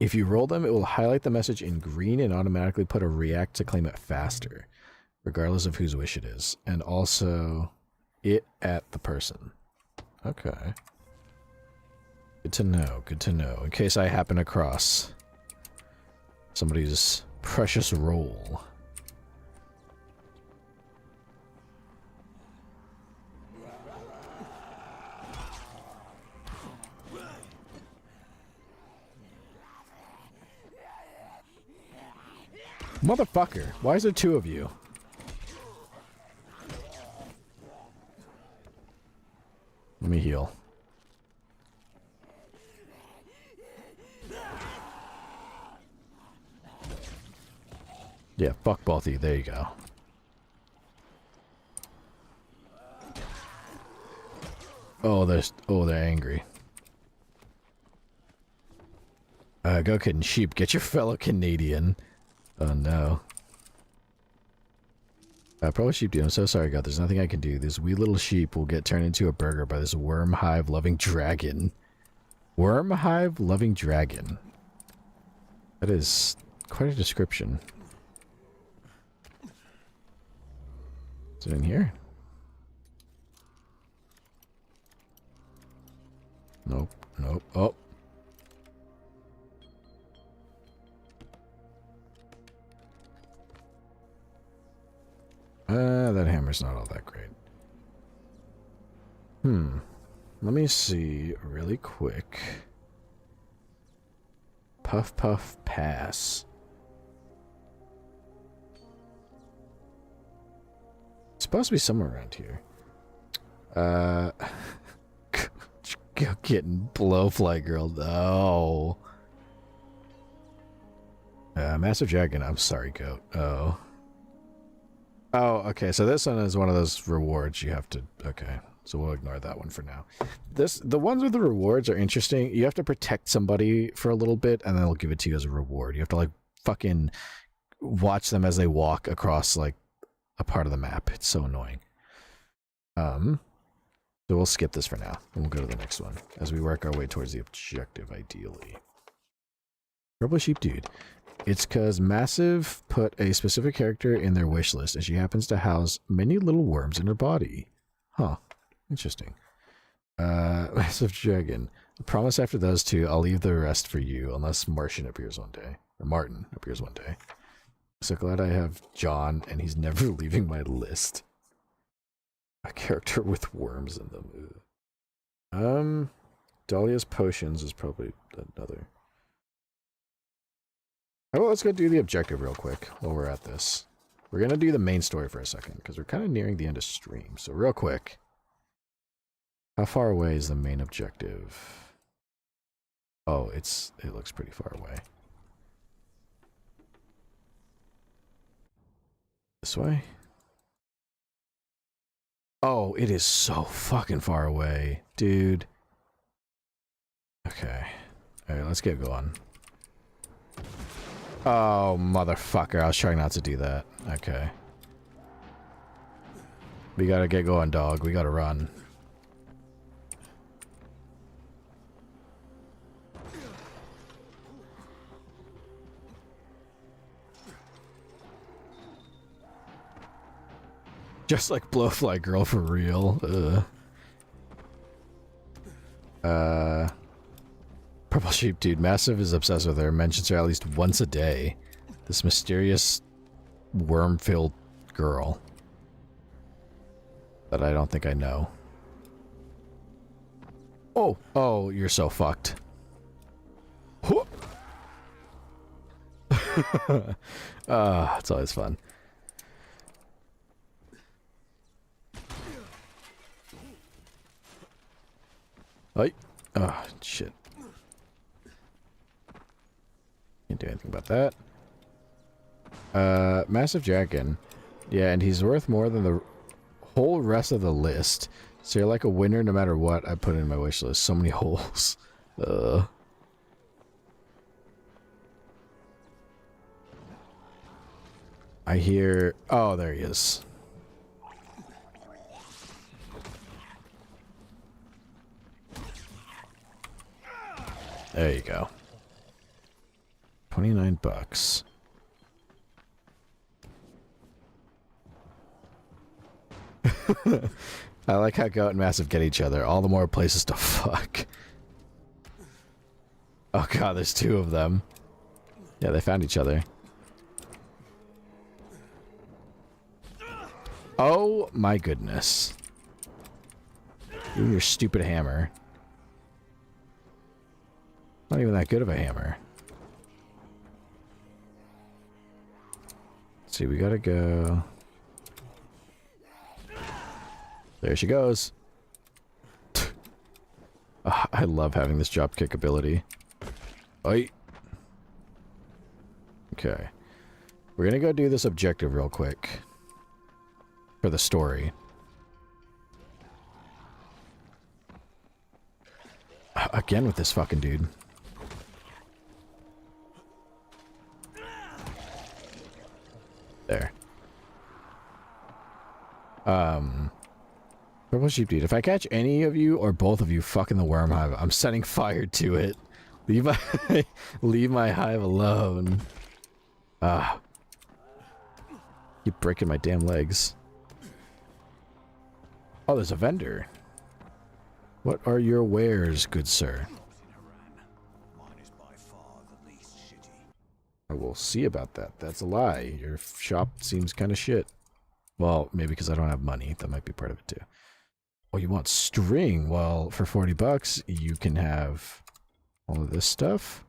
If you roll them, it will highlight the message in green and automatically put a react to claim it faster, regardless of whose wish it is. And also, it at the person. Okay. Good to know, good to know. In case I happen across somebody's precious roll. Motherfucker, why is there two of you? Let me heal. Yeah, fuck both of you. There you go. Oh, they're angry. Go kid and sheep. Get your fellow Canadian. Oh no. Probably sheep dude. I'm so sorry, God. There's nothing I can do. This wee little sheep will get turned into a burger by this worm hive loving dragon. Worm hive loving dragon. That is quite a description. Is it in here? Nope. Nope. Oh. That hammer's not all that great. Let me see really quick. Puff Puff Pass. It's supposed to be somewhere around here. Getting blowfly girl. No. Massive dragon. I'm sorry, goat. Oh. Oh, okay. So this one is one of those rewards you have to. Okay. So we'll ignore that one for now. The ones with the rewards are interesting. You have to protect somebody for a little bit, and then they'll give it to you as a reward. You have to like fucking watch them as they walk across like a part of the map. It's so annoying. So we'll skip this for now, and we'll go to the next one as we work our way towards the objective, ideally. Purple Sheep Dude. It's because Massive put a specific character in their wish list, and she happens to house many little worms in her body. Huh. Interesting. Massive Dragon. I promise after those two, I'll leave the rest for you, unless Martian appears one day. Or Martin appears one day. So glad I have John, and he's never leaving my list. A character with worms in them. Dahlia's Potions is probably another. How about let's go do the objective real quick while we're at this. We're going to do the main story for a second, because we're kind of nearing the end of stream. So real quick. How far away is the main objective? Oh, it looks pretty far away. This way? Oh, it is so fucking far away, dude. Okay. Alright, let's get going. Oh, motherfucker. I was trying not to do that. Okay. We gotta get going, dog. We gotta run. Just like Blowfly Girl for real. Purple Sheep Dude. Massive is obsessed with her. Mentions her at least once a day. This mysterious worm-filled girl that I don't think I know. Oh! Oh, you're so fucked. It's always fun. Oh, shit. Can't do anything about that. Massive Dragon. Yeah, and he's worth more than the whole rest of the list. So you're like a winner no matter what I put in my wish list. So many holes. I hear... Oh, there he is. There you go. 29 bucks. I like how Goat and Massive get each other. All the more places to fuck. Oh god, there's two of them. Yeah, they found each other. Oh my goodness. You and your stupid hammer. Not even that good of a hammer. Let's see, we gotta go... There she goes. I love having this drop kick ability. Oi. Okay. We're gonna go do this objective real quick. For the story. Again with this fucking dude. There. Purple Sheep Dude, if I catch any of you or both of you fucking the worm hive, I'm setting fire to it. Leave my leave my hive alone. Keep breaking my damn legs. Oh, there's a vendor. What are your wares, good sir? I will see about that. That's a lie. Your shop seems kind of shit. Well, maybe because I don't have money. That might be part of it too. Oh, you want string? Well, for 40 bucks, you can have all of this stuff.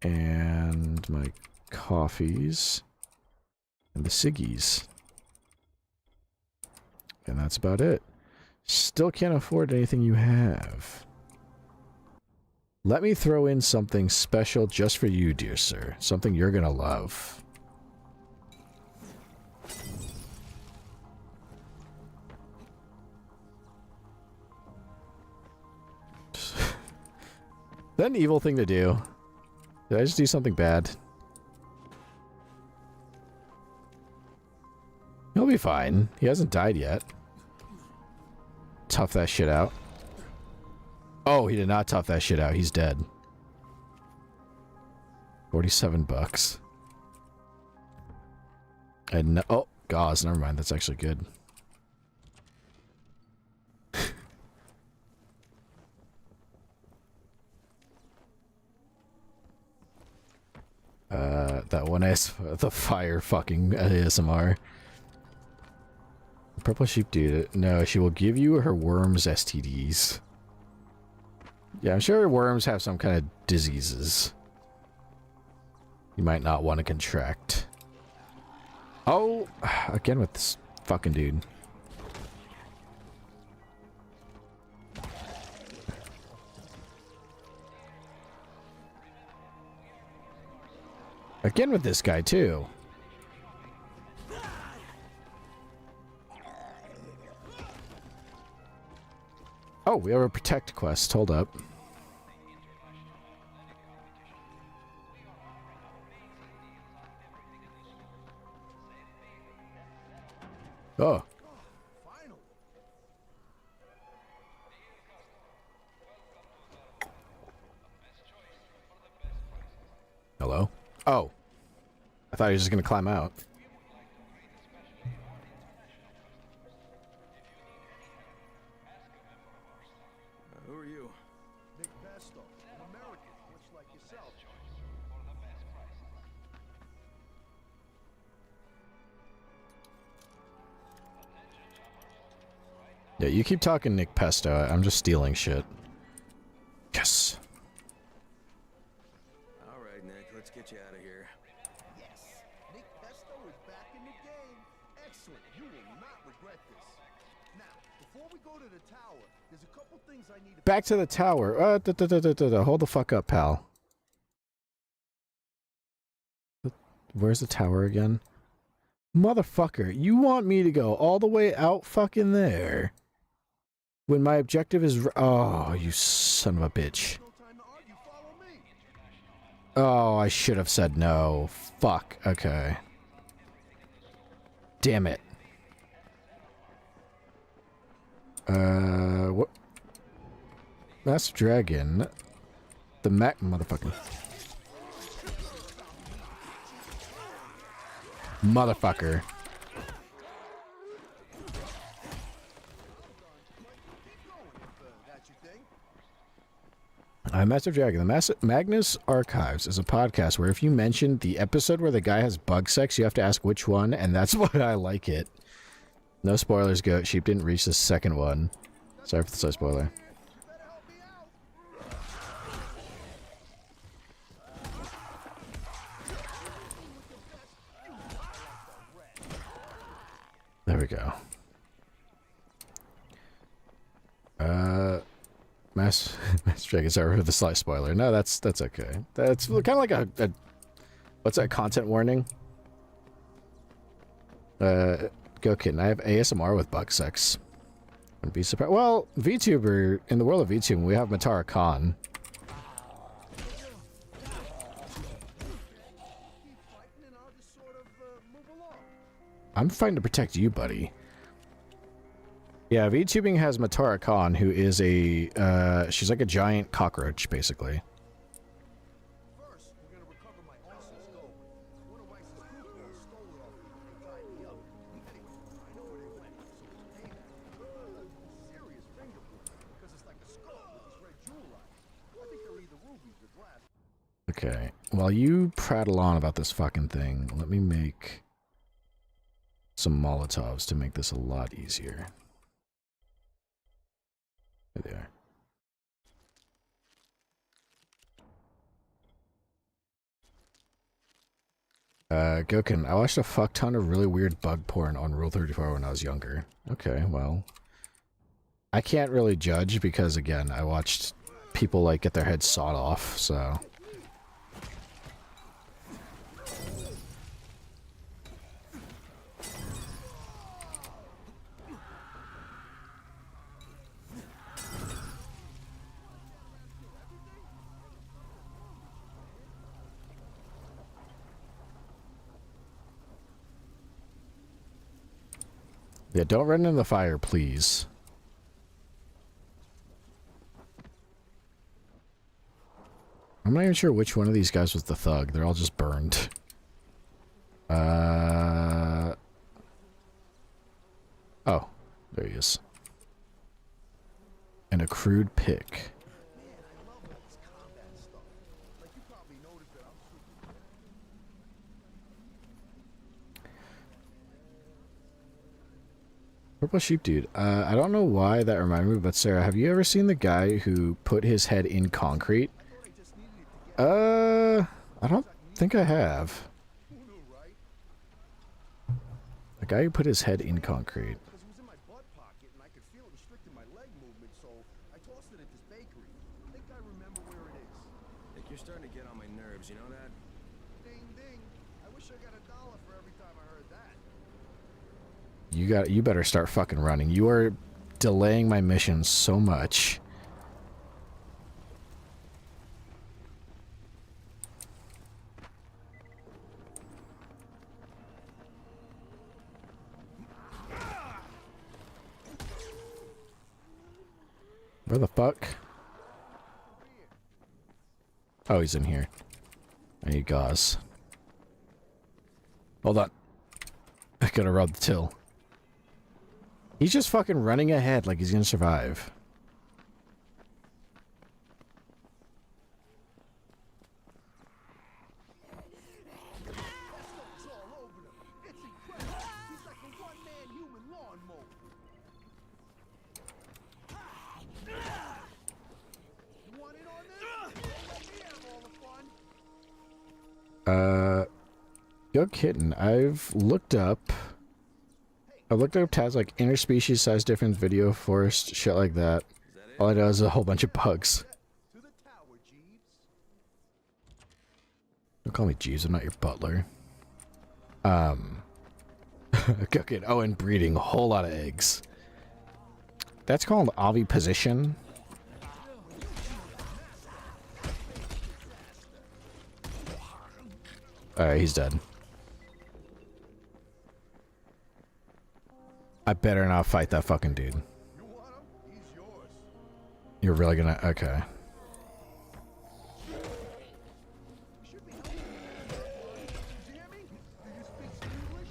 And my coffees. And the ciggies. And that's about it. Still can't afford anything you have. Let me throw in something special just for you, dear sir. Something you're gonna love. Is that an evil thing to do? Did I just do something bad? He'll be fine. He hasn't died yet. Tough that shit out. Oh, he did not tough that shit out. He's dead. 47 bucks. And no, oh, gauze. Never mind. That's actually good. That one is the fire fucking ASMR. Purple Sheep Dude. No, she will give you her worms STDs. Yeah, I'm sure worms have some kind of diseases you might not want to contract. Oh, again with this fucking dude. Again with this guy, too. Oh, we have a protect quest. Hold up. Oh. Hello? Oh. I thought he was just gonna climb out. Who are you? Yeah, you keep talking, Nick Pesto. I'm just stealing shit. Yes. All right, Nick, let's get you out of here. Yes, Nick Pesto is back in the game. Excellent. You will not regret this. Now, before we go to the tower, there's a couple things I need to... Back to the tower. Hold the fuck up, pal. Where's the tower again? Motherfucker, you want me to go all the way out fucking there? When my objective is... Oh, you son of a bitch. No time to argue. Follow me. Oh, I should have said no. Fuck. Okay. Damn it. What? Master Dragon. The motherfucker. Motherfucker. Master Dragon. The Magnus Archives is a podcast where if you mention the episode where the guy has bug sex, you have to ask which one, and that's why I like it. No spoilers, Goat. Sheep didn't reach the second one. Sorry for the slight spoiler. There we go. Master Dragon, sorry for the slight spoiler. No, that's okay. That's kind of like a what's that, content warning? Go kitten. I have ASMR with bug sex. Wouldn't be surprised. Well, VTuber, in the world of VTuber, we have Matara Khan. I'm fighting to protect you, buddy. Yeah, VTubing has Matara Khan, who is a, she's like a giant cockroach, basically. First, we're gonna recover my awesome skull. One of Weiss's goofballs stole it off me and tied me up. Anyway, I know where they went, so it's payback. Serious finger pointing, because it's like a skull with this red jewel on it. I think they're either rubies or glass. Okay, while you prattle on about this fucking thing, let me make some Molotovs to make this a lot easier. There they are. Gokin, I watched a fuck ton of really weird bug porn on Rule 34 when I was younger. Okay, well, I can't really judge because, again, I watched people, like, get their heads sawed off, so... Yeah, don't run into the fire, please. I'm not even sure which one of these guys was the thug. They're all just burned. Oh, there he is. An accrued pick. Man, I love all this combat stuff. Like, you probably noticed that I'm super... Purple Sheep Dude. I don't know why that reminded me, but Sarah, have you ever seen the guy who put his head in concrete? I don't think I have. Who knew, right? The guy who put his head in concrete. Because it was in my butt pocket and I could feel it restricting my leg movement, so I tossed it at this bakery. I think I remember where it is. Nick, you're starting to get on my nerves, you know that? Ding, ding. I wish I got $1 for every time I heard that. You better start fucking running. You are delaying my mission so much. Where the fuck? Oh, he's in here. I need gauze. Hold on. I gotta rub the till. He's just fucking running ahead like he's gonna survive. Yo, kitten, I've looked up tabs like interspecies size difference, video forest, shit like that. All I know is a whole bunch of bugs. To the tower, Jeeves. Don't call me Jeeves, I'm not your butler. Cooking. Oh, and breeding a whole lot of eggs. That's called oviposition. Alright, he's dead. I better not fight that fucking dude. You want him? He's yours. You're really gonna... Okay. You should be helping me. Did you hear me? Do you speak English?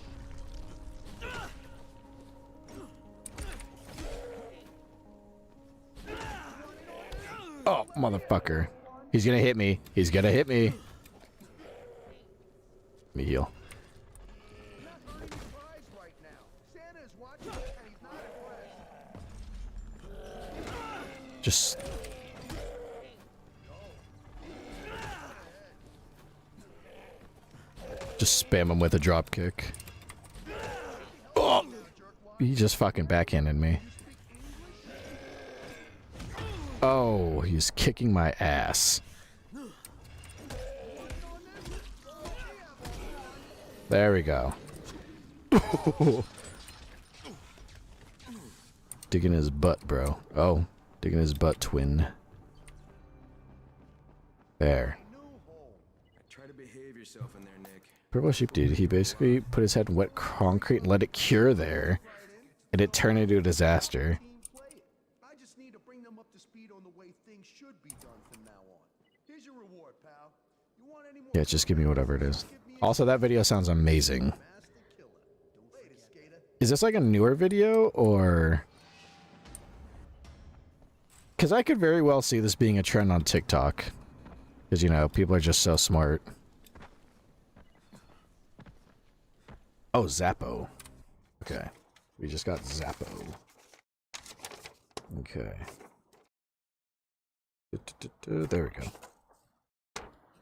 Oh, motherfucker. He's gonna hit me. He's gonna hit me. Let me heal. Not very surprised right now. Santa is watching and he's not impressed. Just... Just spam him with a drop kick. Oh! He just fucking backhanded me. Oh, he's kicking my ass. There we go. Digging his butt, bro. Oh, digging his butt, twin. There. Try to behave yourself in there, Nick. Purple Sheep dude, he basically put his head in wet concrete and let it cure there. And it turned into a disaster. Team play it. I just need to bring them up to speed on the way things should be done from now on. Here's your reward, pal. You want any more? Yeah, just give me whatever it is. Also, that video sounds amazing. Master killer. Later, skater. Is this like a newer video, or... Because I could very well see this being a trend on TikTok. Because, you know, people are just so smart. Oh, Zappo. Okay. We just got Zappo. Okay. There we go.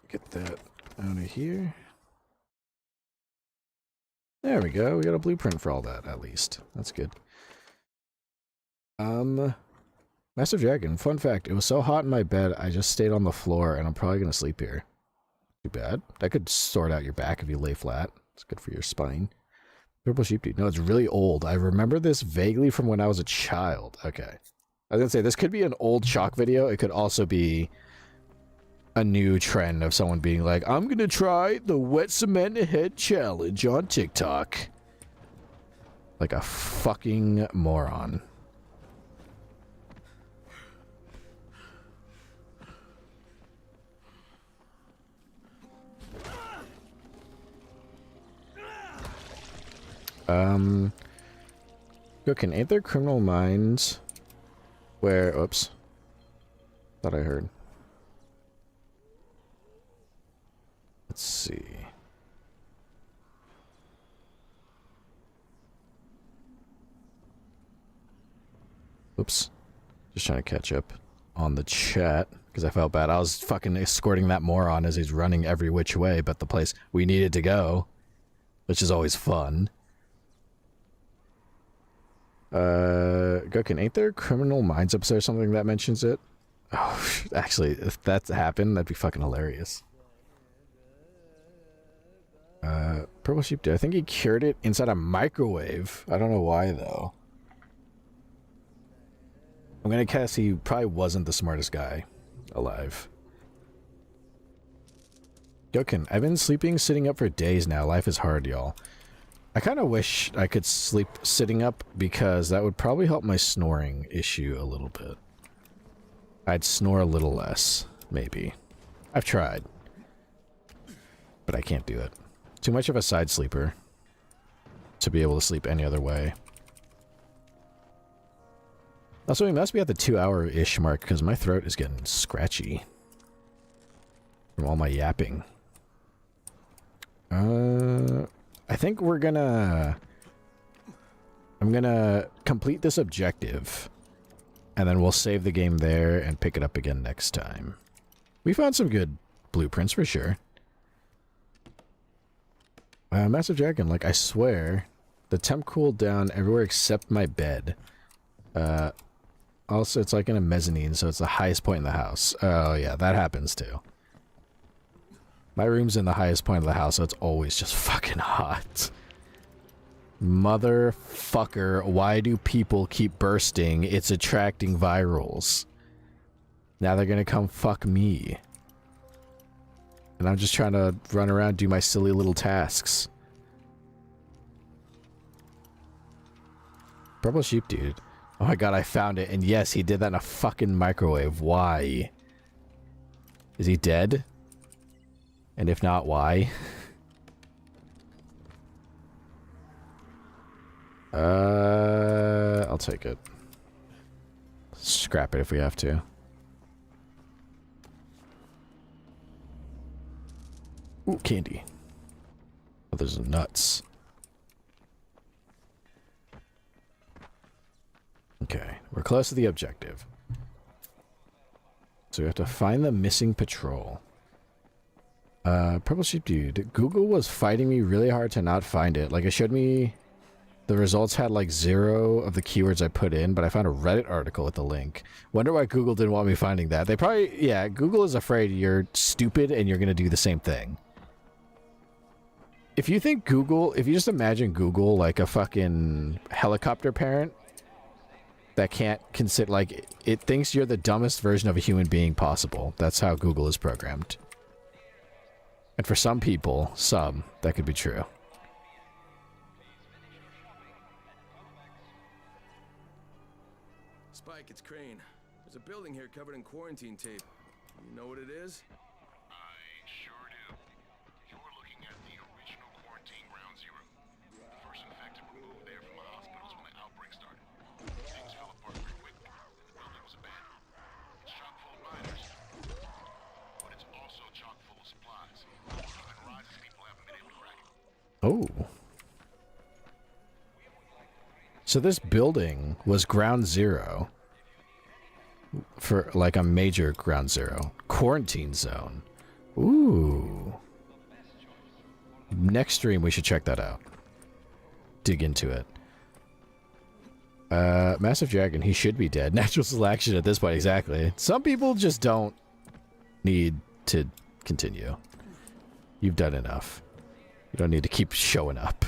Get that out of here. There we go. We got a blueprint for all that, at least. That's good. Massive Dragon. Fun fact, it was so hot in my bed, I just stayed on the floor, and I'm probably going to sleep here. Too bad. That could sort out your back if you lay flat. It's good for your spine. Purple Sheep Dude. No, it's really old. I remember this vaguely from when I was a child. Okay. I was going to say, this could be an old shock video. It could also be a new trend of someone being like, I'm going to try the wet cement head challenge on TikTok. Like a fucking moron. Cooking, ain't there criminal minds where, oops, thought I heard. Let's see. Oops. Just trying to catch up on the chat because I felt bad. I was fucking escorting that moron as he's running every which way, but the place we needed to go, which is always fun. Gukin, ain't there Criminal Minds episode or something that mentions it? Oh, actually, if that happened, that'd be fucking hilarious. Purple Sheep did. I think he cured it inside a microwave. I don't know why, though. I'm gonna guess he probably wasn't the smartest guy alive. Gukin, I've been sitting up for days now. Life is hard, y'all. I kind of wish I could sleep sitting up because that would probably help my snoring issue a little bit. I'd snore a little less, maybe. I've tried. But I can't do it. Too much of a side sleeper to be able to sleep any other way. Also, we must be at the 2-hour-ish mark because my throat is getting scratchy from all my yapping. I think we're gonna... I'm gonna complete this objective, and then we'll save the game there and pick it up again next time. We found some good blueprints for sure. Massive Dragon, like, I swear, the temp cooled down everywhere except my bed. Also, it's like in a mezzanine, so it's the highest point in the house. Oh, yeah, that happens too. My room's in the highest point of the house, so it's always just fucking hot. Motherfucker, why do people keep bursting? It's attracting virals. Now they're gonna come fuck me. And I'm just trying to run around, do my silly little tasks. Purple sheep dude. Oh my god, I found it. And yes, he did that in a fucking microwave. Why? Is he dead? And if not, why? I'll take it. Scrap it if we have to. Ooh, candy. Oh, there's nuts. Okay, we're close to the objective. So we have to find the missing patrol. Purple sheep dude. Google was fighting me really hard to not find it. Like, it showed me the results had like 0 of the keywords I put in, but I found a Reddit article with the link. Wonder why Google didn't want me finding that. They probably, yeah, Google is afraid you're stupid and you're gonna do the same thing. If you think Google, if you just imagine Google like a fucking helicopter parent that can't consider, like, it thinks you're the dumbest version of a human being possible. That's how Google is programmed. And for some people, that could be true. Spike, it's Crane. There's a building here covered in quarantine tape. You know what it is? I sure do. You're looking at the original quarantine ground zero. The first infected were moved there from the hospitals when the outbreak started. Things fell apart pretty quickly, and the building was abandoned. It's chock full of miners, but it's also chock full of supplies. And Rise's people haven't been able to crack it. Oh. So this building was ground zero. For, like, a major ground zero. Quarantine zone. Ooh. Next stream, we should check that out. Dig into it. Massive Dragon, he should be dead. Natural selection at this point, exactly. Some people just don't need to continue. You've done enough. You don't need to keep showing up.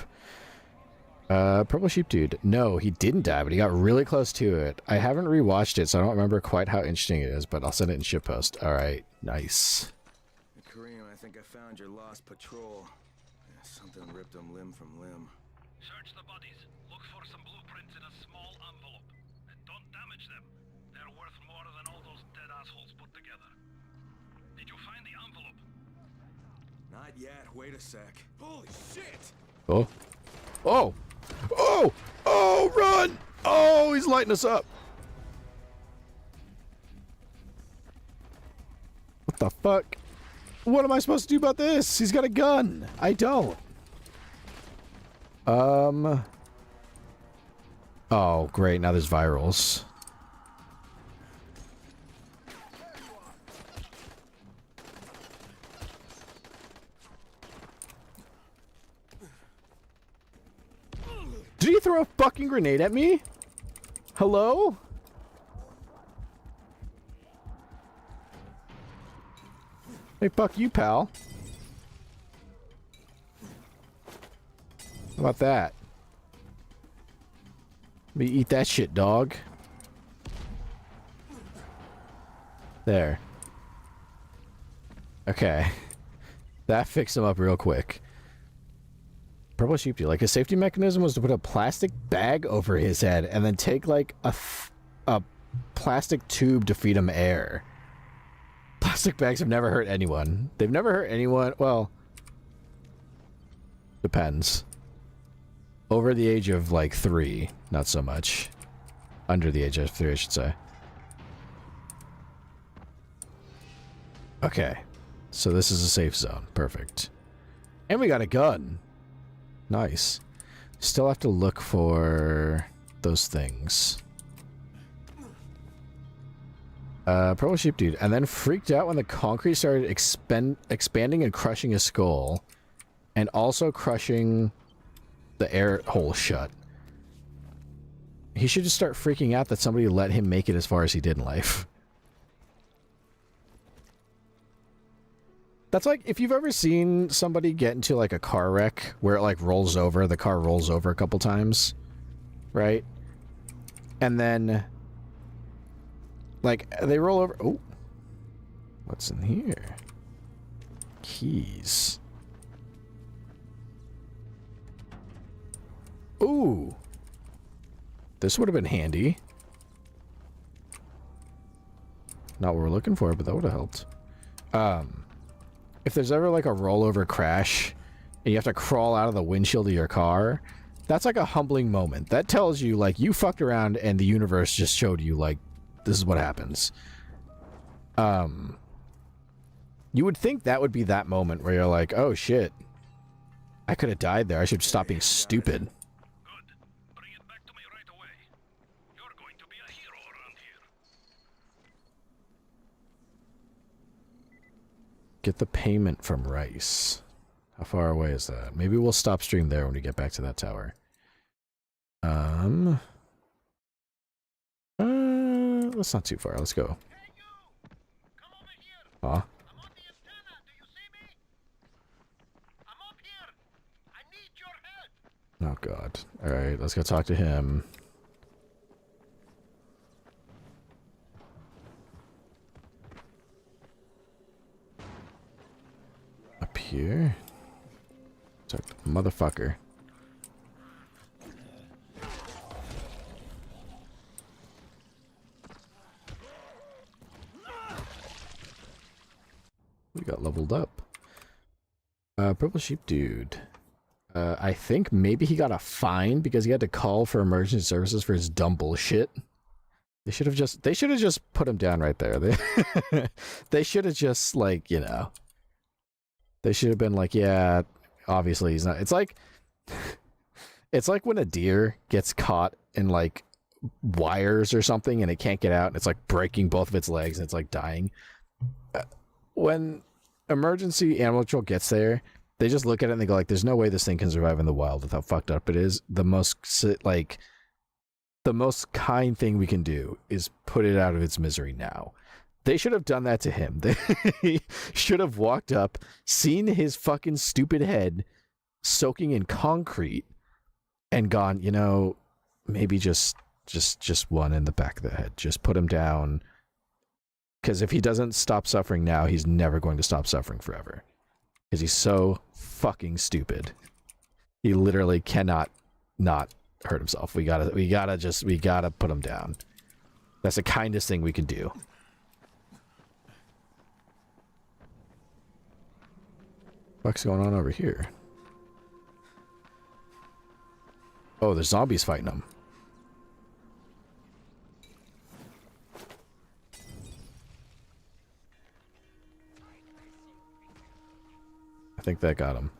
Purple Sheep Dude. No, he didn't die, but he got really close to it. I haven't rewatched it, so I don't remember quite how interesting it is, but I'll send it in shitpost. Alright, nice. Kareem, I think I found your lost patrol. Yeah, something ripped them limb from limb. Search the bodies. Look for some blueprints in a small envelope. And don't damage them. They're worth more than all those dead assholes put together. Did you find the envelope? Not yet. Wait a sec. Holy shit! Oh. Oh! Oh! Oh, run! Oh, he's lighting us up. What the fuck? What am I supposed to do about this? He's got a gun. I don't. Oh, great. Now there's virals. Did he throw a fucking grenade at me? Hello? Hey, fuck you, pal. How about that? Let me eat that shit, dog. There. Okay. That fixed him up real quick. Purple sheep dude. Like, his safety mechanism was to put a plastic bag over his head and then take, like, a plastic tube to feed him air. Plastic bags have never hurt anyone. They've never hurt anyone. Well, depends. Over the age of, like, 3. Not so much. Under the age of 3, I should say. Okay. So this is a safe zone. Perfect. And we got a gun. Nice. Still have to look for those things. Purple sheep dude. And then freaked out when the concrete started expanding and crushing his skull. and also crushing the air hole shut. He should just start freaking out that somebody let him make it as far as he did in life. That's like, if you've ever seen somebody get into like a car wreck where it like rolls over, the car rolls over a couple times, right? And then, like, they roll over. Oh, what's in here? Keys. Ooh. This would have been handy. Not what we're looking for, but that would have helped. If there's ever like a rollover crash and you have to crawl out of the windshield of your car, that's like a humbling moment. That tells you like you fucked around and the universe just showed you like this is what happens. You would think that would be that moment where you're like, oh shit, I could have died there. I should stop being stupid. Good. Bring it back to me right away. You're going to be a hero around here. Get the payment from Rice. How far away is that? Maybe we'll stop stream there when we get back to that tower. That's not too far. Let's go. Hey, you! Come over here. Aw. I'm on the antenna. Do you see me? I'm up here. I need your help. Oh god. Alright, let's go talk to him. Up here. Talk to the motherfucker. We got leveled up. Purple sheep dude. I think maybe he got a fine because he had to call for emergency services for his dumb bullshit. They should have just put him down right there. They should have just like, you know. They should have been like, yeah, obviously he's not. It's like when a deer gets caught in like wires or something and it can't get out and it's like breaking both of its legs and it's like dying. When emergency animal control gets there, they just look at it and they go like, there's no way this thing can survive in the wild with how fucked up it is. The most kind thing we can do is put it out of its misery now. They should have done that to him. They should have walked up, seen his fucking stupid head soaking in concrete and gone, you know, maybe just one in the back of the head. Just put him down. Because if he doesn't stop suffering now, he's never going to stop suffering forever. Because he's so fucking stupid. He literally cannot not hurt himself. We gotta put him down. That's the kindest thing we can do. What's going on over here? Oh, there's zombies fighting him. I think that got him.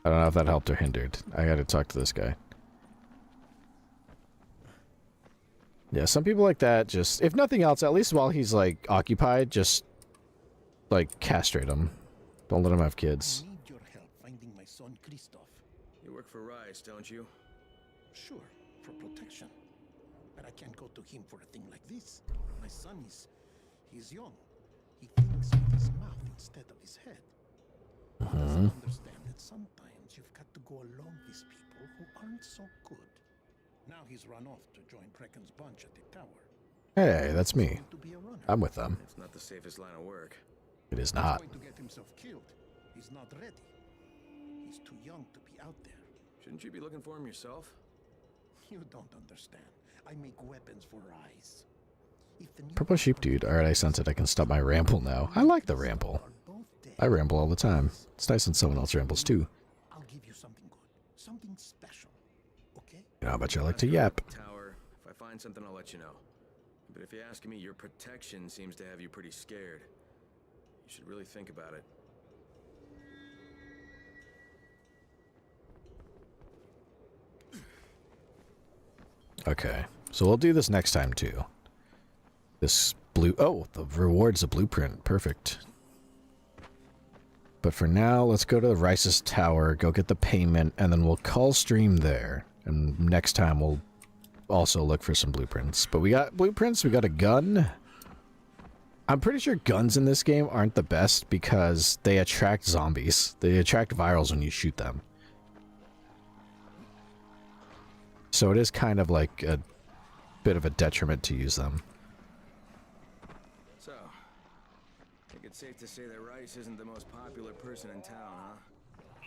I don't know if that helped or hindered. I gotta talk to this guy. Yeah, some people like that just, if nothing else, at least while he's like occupied, just like castrate him. Don't let him have kids. I need your help finding my son Christoph. You work for Rice, don't you? Sure, for protection. But I can't go to him for a thing like this. My son he's young. He thinks with his mouth instead of his head. He doesn't understand that sometimes you've got to go along with people who aren't so good. Now he's run off to join Brecken's bunch at the tower. Hey, that's me. To be a runner. I'm with them. It's not the safest line of work. It is He's not. going to get himself killed. He's not ready. He's too young to be out there. Shouldn't you be looking for him yourself? You don't understand. I make weapons for Rice. If the new Purple sheep dude. Alright, I sense it. I can stop my ramble now. I like the ramble. are both dead, I ramble all the time. It's nice when someone else rambles too. I'll give you something good. Something special. Okay? You know how much I like to yap. Tower. If I find something, I'll let you know. But if you ask me, your protection seems to have you pretty scared. You should really think about it. Okay, so we'll do this next time too. This blue... Oh, the reward's a blueprint. Perfect. But for now, let's go to Rice's Tower, go get the payment, and then we'll call stream there. And next time we'll also look for some blueprints. But we got blueprints, we got a gun. I'm pretty sure guns in this game aren't the best because they attract zombies. They attract virals when you shoot them. So it is kind of like a bit of a detriment to use them. So, I think it's safe to say that Rice isn't the most popular person in town, huh?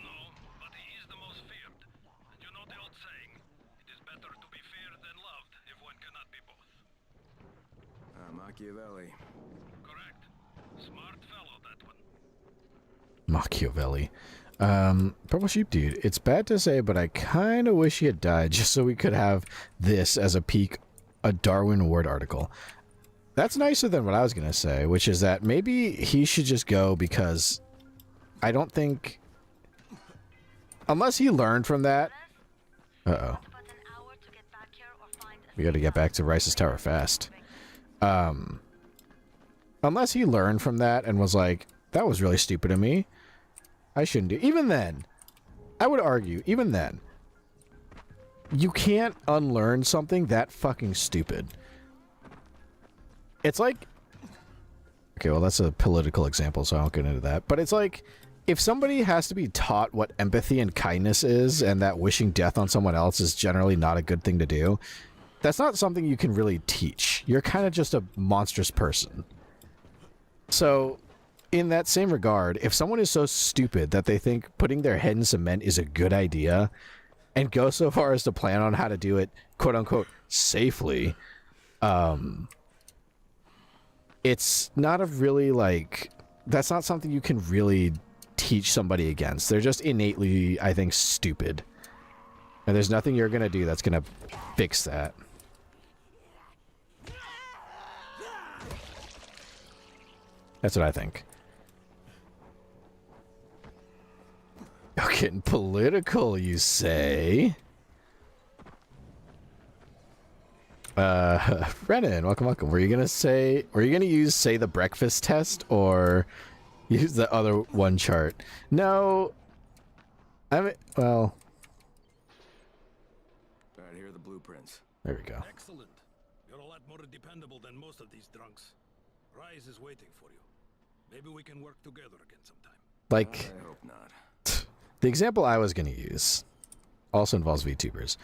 No, but he is the most feared. And you know the old saying, it is better to be feared than loved if one cannot be both. Machiavelli. Correct. Smart fellow, that one. Machiavelli. Purple Sheep Dude, it's bad to say, but I kind of wish he had died just so we could have this as a peek, a Darwin Award article. That's nicer than what I was going to say, which is that maybe he should just go because I don't think... Unless he learned from that... Uh-oh. We got to get back to Rice's Tower fast. Unless he learned from that and was like, that was really stupid of me. I shouldn't do... Even then, I would argue, even then, you can't unlearn something that fucking stupid. It's like... Okay, well, that's a political example, so I won't get into that. But it's like, if somebody has to be taught what empathy and kindness is, and that wishing death on someone else is generally not a good thing to do, that's not something you can really teach. You're kind of just a monstrous person. So... in that same regard, if someone is so stupid that they think putting their head in cement is a good idea and go so far as to plan on how to do it, quote-unquote, safely, it's not a really, like... That's not something you can really teach somebody against. They're just innately, I think, stupid. And there's nothing you're going to do that's going to fix that. That's what I think. You're getting political, you say? Brennan, welcome. Were you gonna use, say, the breakfast test, or use the other one chart? No. I mean, well... Alright, here are the blueprints. There we go. Excellent. You're a lot more dependable than most of these drunks. Rise is waiting for you. Maybe we can work together again sometime. Like... I hope not. The example I was going to use also involves VTubers.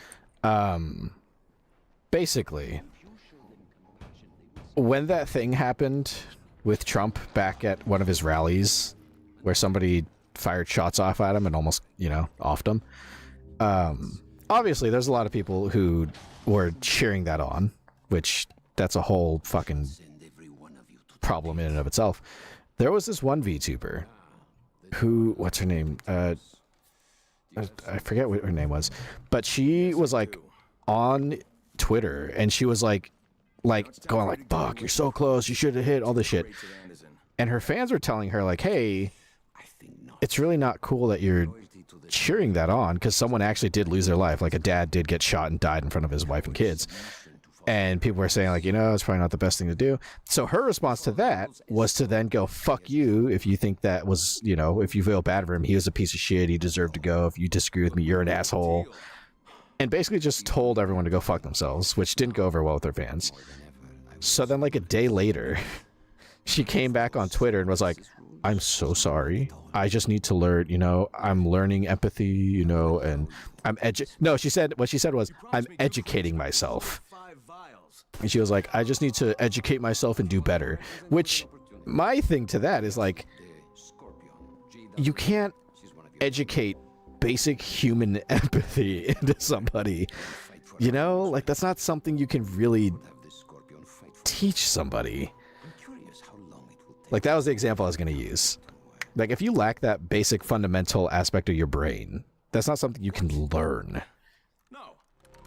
Basically, when that thing happened with Trump back at one of his rallies, where somebody fired shots off at him and almost, offed him, obviously there's a lot of people who were cheering that on, which that's a whole fucking problem in and of itself. There was this one VTuber who, what's her name? I forget what her name was, but she was like on Twitter and she was like going like, fuck, you're so close, you should have hit all this shit. And her fans were telling her like, hey, it's really not cool that you're cheering that on, because someone actually did lose their life. Like a dad did get shot and died in front of his wife and kids. And people were saying like, it's probably not the best thing to do. So her response to that was to then go, fuck you, if you think that was, if you feel bad for him, he was a piece of shit, he deserved to go. If you disagree with me, you're an asshole. And basically just told everyone to go fuck themselves, which didn't go over well with her fans. So then like a day later, she came back on Twitter and was like, I'm so sorry. I just need to learn, I'm learning empathy, and I'm No, she said, what she said was, I'm educating myself. And she was like, I just need to educate myself and do better. Which, my thing to that is like, you can't educate basic human empathy into somebody. Like that's not something you can really teach somebody. Like that was the example I was going to use. Like if you lack that basic fundamental aspect of your brain, that's not something you can learn.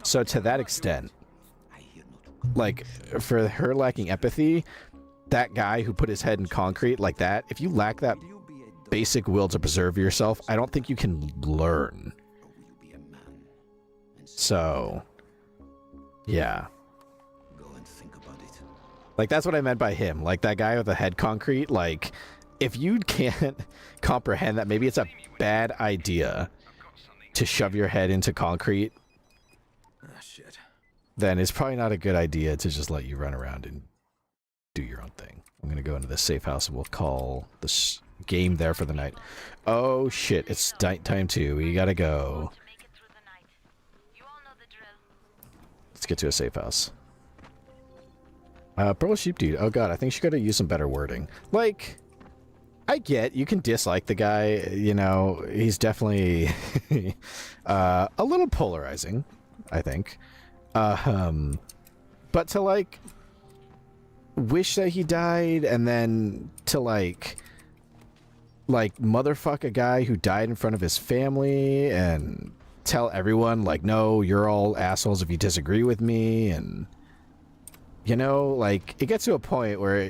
So to that extent, like for her lacking empathy, that guy who put his head in concrete like that, if you lack that basic will to preserve yourself, I don't think you can learn. So, yeah. Like that's what I meant by him. Like that guy with the head concrete, like if you can't comprehend that maybe it's a bad idea to shove your head into concrete, Ah, shit. then it's probably not a good idea to just let you run around and do your own thing. I'm gonna go into the safe house and we'll call this game there for the night. Oh shit, it's night time too. We gotta go. To make it through the night. You all know the drill. Let's get to a safe house. Purple Sheep Dude. Oh god, I think she gotta use some better wording. Like, I get you can dislike the guy, you know, he's definitely a little polarizing, I think. But to like wish that he died and then to like motherfuck a guy who died in front of his family and tell everyone like, no, you're all assholes if you disagree with me, and you know, like it gets to a point where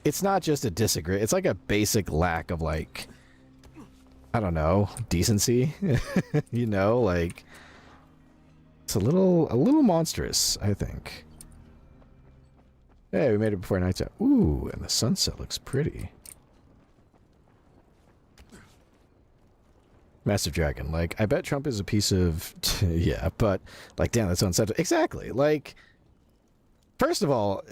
it's not just a disagree, it's like a basic lack of like, I don't know, decency. You know, like it's a little monstrous, I think. Hey, we made it before night's out. Ooh, and the sunset looks pretty. Massive Dragon. Like, I bet Trump is a piece of... yeah, but, like, damn, that's unsaid. Exactly. Like, first of all,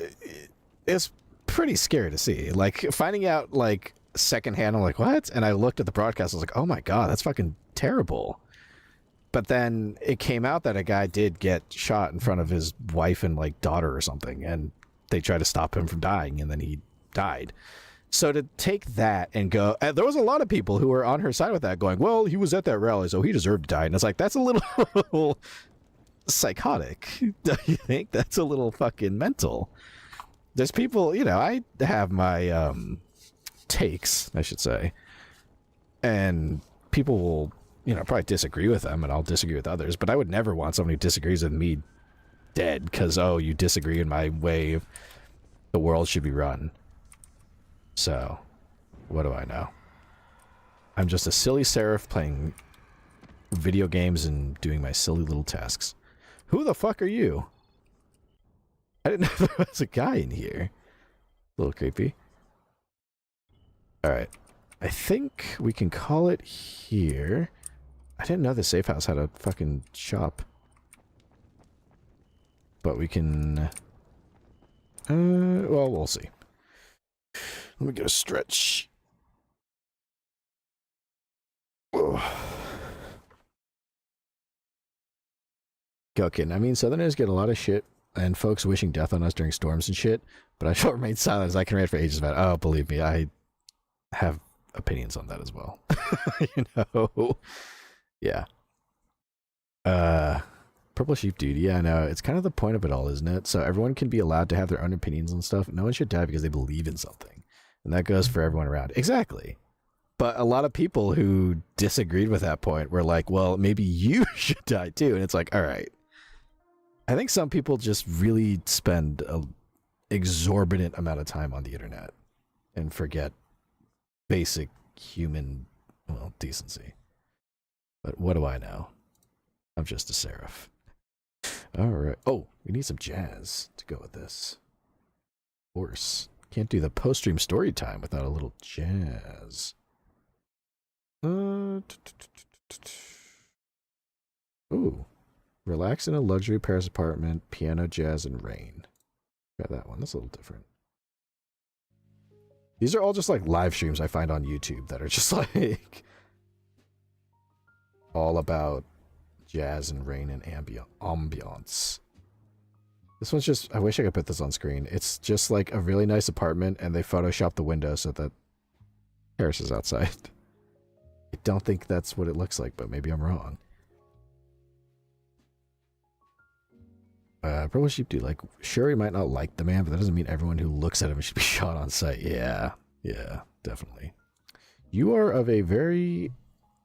it's pretty scary to see. Like, finding out, like, secondhand, I'm like, what? And I looked at the broadcast, I was like, oh my god, that's fucking terrible. But then it came out that a guy did get shot in front of his wife and, like, daughter or something, and they tried to stop him from dying, and then he died. So to take that and go, and there was a lot of people who were on her side with that, going, well, he was at that rally, so he deserved to die. And it's like, that's a little psychotic. Don't you think? That's a little fucking mental. There's people, you know, I have my takes, I should say, and people will, you know, probably disagree with them, and I'll disagree with others, but I would never want someone who disagrees with me dead because, oh, you disagree in my way the world should be run. So, what do I know? I'm just a silly Seraph playing video games and doing my silly little tasks. Who the fuck are you? I didn't know there was a guy in here. A little creepy. Alright. I think we can call it here. I didn't know the safe house had a fucking shop. But we can... well, we'll see. Let me get a stretch. Ugh. Okay, I mean, Southerners get a lot of shit, and folks wishing death on us during storms and shit, but I shall remain silent as I can rant for ages about it. Oh, believe me, I have opinions on that as well. You know? Yeah. Purple Sheep Dude, yeah, I know. It's kind of the point of it all, isn't it? So everyone can be allowed to have their own opinions and stuff. No one should die because they believe in something. And that goes for everyone around. Exactly. But a lot of people who disagreed with that point were like, well, maybe you should die too. And it's like, all right. I think some people just really spend an exorbitant amount of time on the internet and forget basic human, well, decency. But what do I know? I'm just a Seraph. All right. Oh, we need some jazz to go with this. Of course. Can't do the post-stream story time without a little jazz. Ooh. Relax in a luxury Paris apartment, piano, jazz, and rain. Got that one. That's a little different. These are all just like live streams I find on YouTube that are just like all about jazz and rain and ambiance. This one's just, I wish I could put this on screen. It's just like a really nice apartment and they photoshopped the window so that Paris is outside. I don't think that's what it looks like, but maybe I'm wrong. Purple Sheep Dude, like, sure, he might not like the man, but that doesn't mean everyone who looks at him should be shot on sight. Yeah, definitely. You are of a very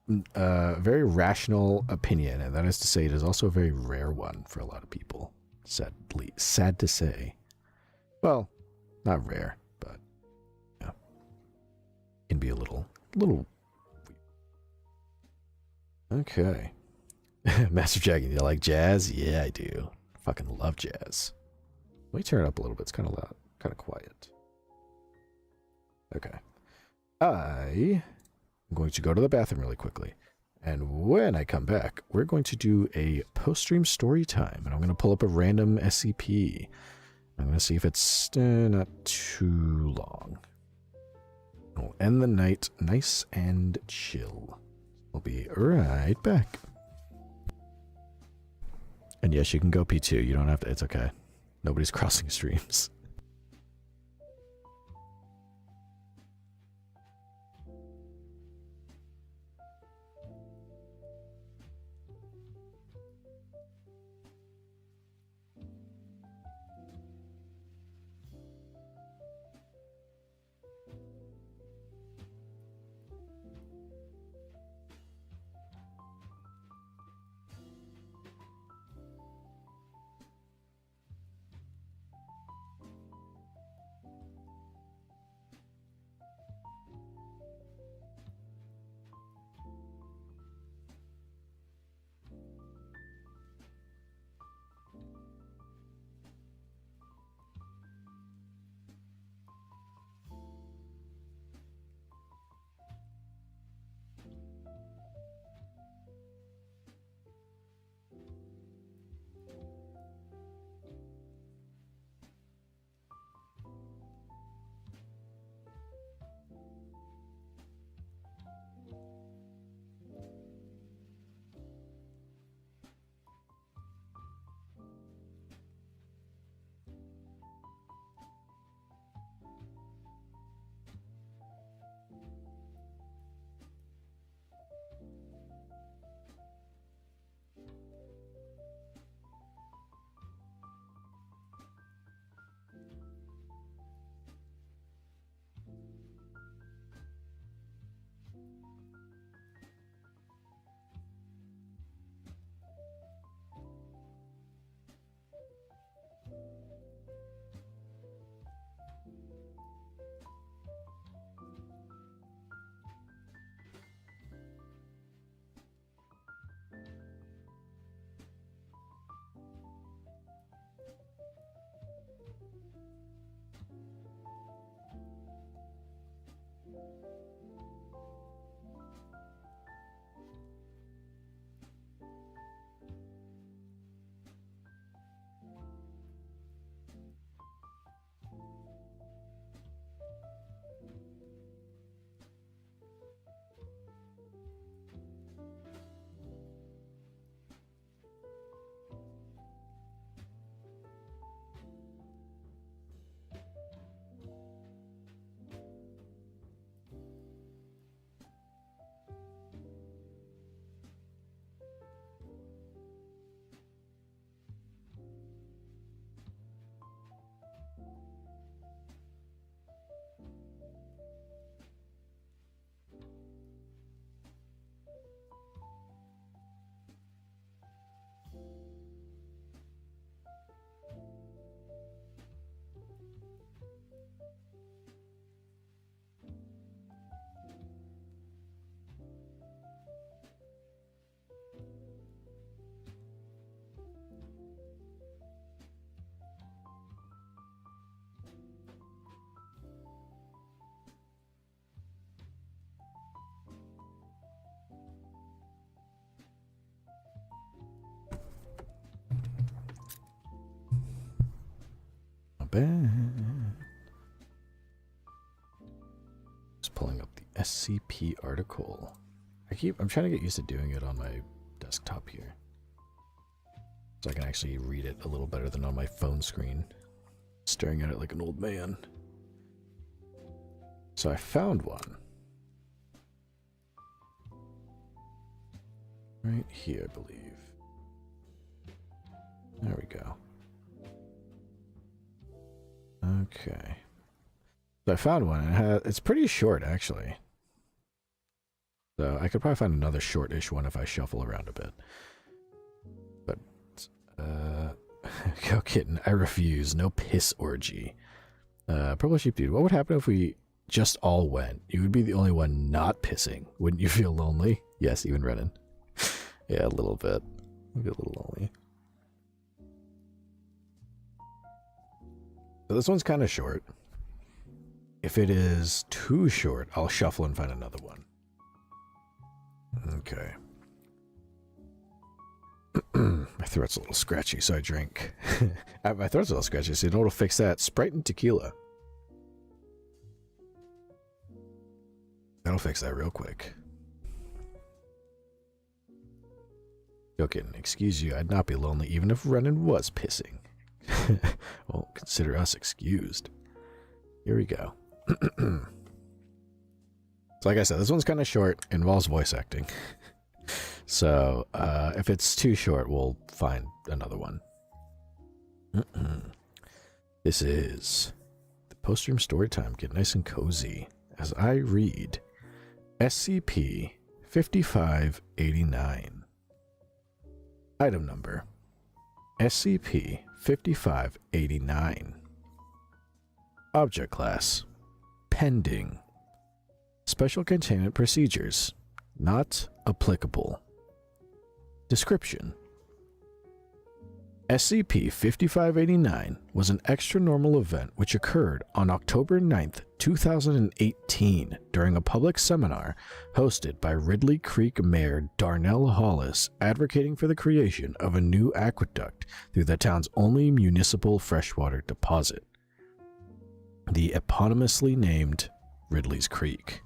rational opinion, and that is to say, it is also a very rare one for a lot of people. Sad to say. Well, not rare, but yeah, can be a little. Okay. Master Dragon, you like jazz? Yeah, I do. Fucking love jazz. Let me turn it up a little bit. It's kind of loud, kind of quiet. Okay. I'm going to go to the bathroom really quickly. And when I come back, we're going to do a post-stream story time. And I'm going to pull up a random SCP. I'm going to see if it's not too long. We'll end the night nice and chill. We'll be right back. And yes, you can go P2. You don't have to. It's okay. Nobody's crossing streams. Bad. Just pulling up the SCP article. I'm trying to get used to doing it on my desktop here, so I can actually read it a little better than on my phone screen, staring at it like an old man. So I found one. Right here, I believe. There we go. Okay. So I found one. It's pretty short, actually. So I could probably find another short-ish one if I shuffle around a bit. But, go kitten, I refuse. No piss orgy. Purple Sheep Dude, what would happen if we just all went? You would be the only one not pissing. Wouldn't you feel lonely? Yes, even Renan. Yeah, a little bit. Maybe a little lonely. So this one's kind of short. If it is too short, I'll shuffle and find another one. Okay. My throat's a little scratchy, so I drink. My throat's a little scratchy, so you know what'll fix that? Sprite and tequila. That'll fix that real quick. Joking, excuse you, I'd not be lonely even if Renan was pissing. Well, consider us excused. Here we go. So like I said, this one's kind of short, involves voice acting. So, if it's too short, we'll find another one. This is the post-stream story time. Get nice and cozy as I read SCP-5589. Item number SCP-5589. Object class pending. Special containment procedures not applicable. Description: SCP-5589 was an extra-normal event which occurred on October 9th, 2018 during a public seminar hosted by Ridley Creek Mayor Darnell Hollis advocating for the creation of a new aqueduct through the town's only municipal freshwater deposit, the eponymously named Ridley's Creek.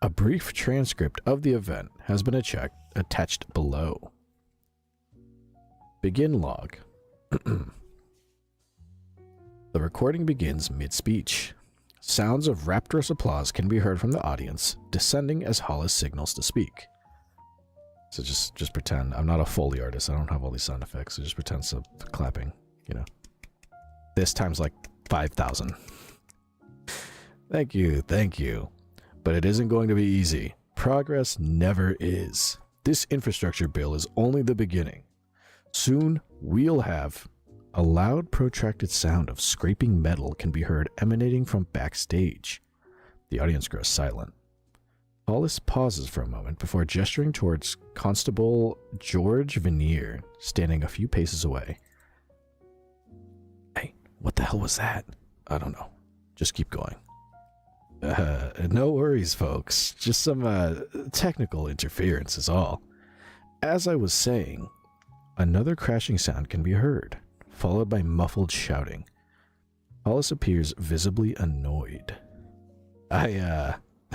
A brief transcript of the event has been attached below. Begin log. The recording begins mid-speech. Sounds of rapturous applause can be heard from the audience, descending as Hollis signals to speak. So just pretend. I'm not a Foley artist. I don't have all these sound effects. So just pretend some clapping, you know. This time's like 5,000. Thank you. But it isn't going to be easy. Progress never is. This infrastructure bill is only the beginning. Soon, we'll have a loud, protracted sound of scraping metal can be heard emanating from backstage. The audience grows silent. Hollis pauses for a moment before gesturing towards Constable George Veneer, standing a few paces away. Hey, what the hell was that? I don't know. Just keep going. No worries, folks. Just some technical interference is all. As I was saying, another crashing sound can be heard, followed by muffled shouting. Hollis appears visibly annoyed.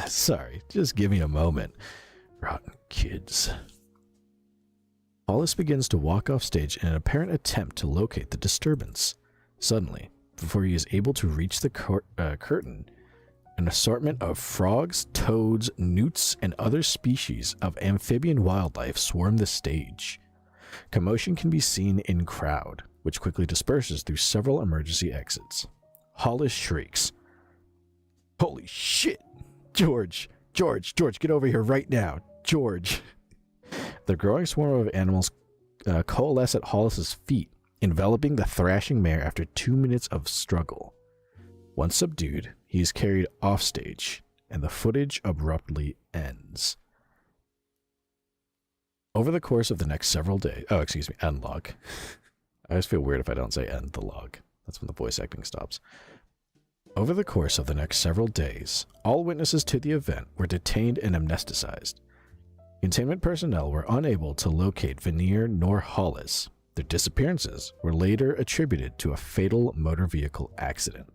Sorry, just give me a moment. Rotten kids. Hollis begins to walk off stage in an apparent attempt to locate the disturbance. Suddenly, before he is able to reach the curtain, an assortment of frogs, toads, newts, and other species of amphibian wildlife swarm the stage. Commotion can be seen in crowd, which quickly disperses through several emergency exits. Hollis shrieks, "Holy shit! George, get over here right now! George!" The growing swarm of animals coalesce at Hollis's feet, enveloping the thrashing mare after 2 minutes of struggle. Once subdued, he is carried off stage, and the footage abruptly ends. Over the course of the next several days... Oh, excuse me, end log. I always feel weird if I don't say end the log. That's when the voice acting stops. Over the course of the next several days, all witnesses to the event were detained and amnesticized. Containment personnel were unable to locate Veneer nor Hollis. Their disappearances were later attributed to a fatal motor vehicle accident.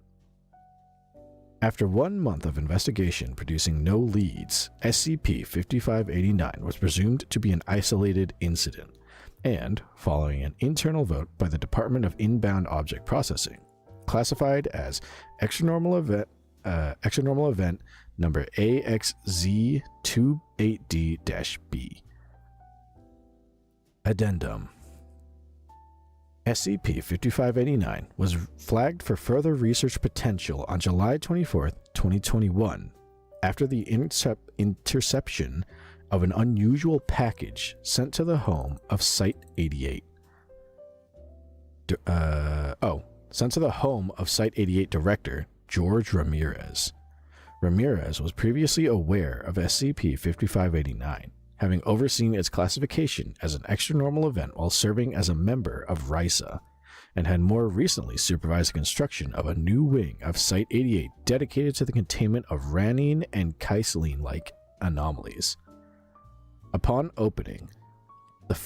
After 1 month of investigation producing no leads, SCP-5589 was presumed to be an isolated incident, and, following an internal vote by the Department of Inbound Object Processing, classified as extranormal event number AXZ28D-B. Addendum: SCP-5589 was flagged for further research potential on July 24, 2021, after the interception of an unusual package sent to the home of Site-88. Sent to the home of Site-88 director George Ramirez. Ramirez was previously aware of SCP-5589, having overseen its classification as an extranormal event while serving as a member of RISA, and had more recently supervised the construction of a new wing of Site-88 dedicated to the containment of ranine and caesaline-like anomalies. Upon opening, the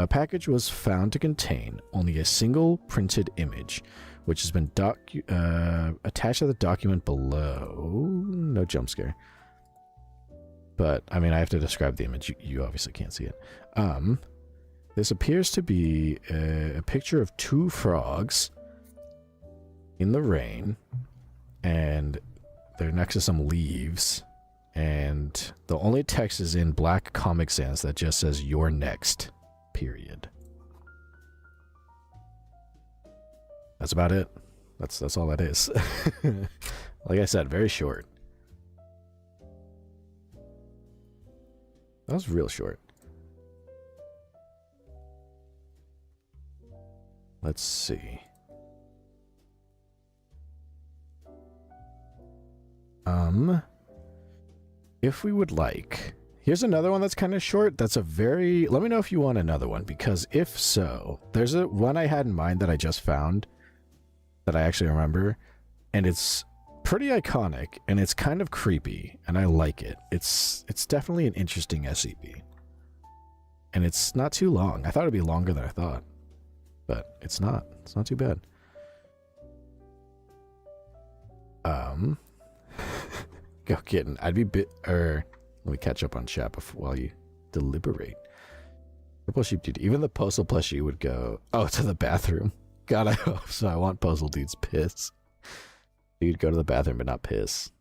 package was found to contain only a single printed image, which has been attached to the document below. No jump scare. But, I mean, I have to describe the image. You obviously can't see it. This appears to be a picture of two frogs in the rain, and they're next to some leaves, and the only text is in black Comic Sans that just says, "You're next," period. That's about it. That's all that is. Like I said, very short. That was real short. Let's see. If we would like, here's another one that's kind of short. That's a very, let me know if you want another one, because if so, there's a one I had in mind that I just found that I actually remember, and it's pretty iconic, and it's kind of creepy, and I like it. It's definitely an interesting SCP. And it's not too long. I thought it'd be longer than I thought. But it's not. It's not too bad. Go kitten. I'd be let me catch up on chat while you deliberate. Purple Sheep Dude. Even the Postal plushie would go, oh, to the bathroom. God, I hope so. I want Postal Dude's piss. Dude, go to the bathroom but not piss.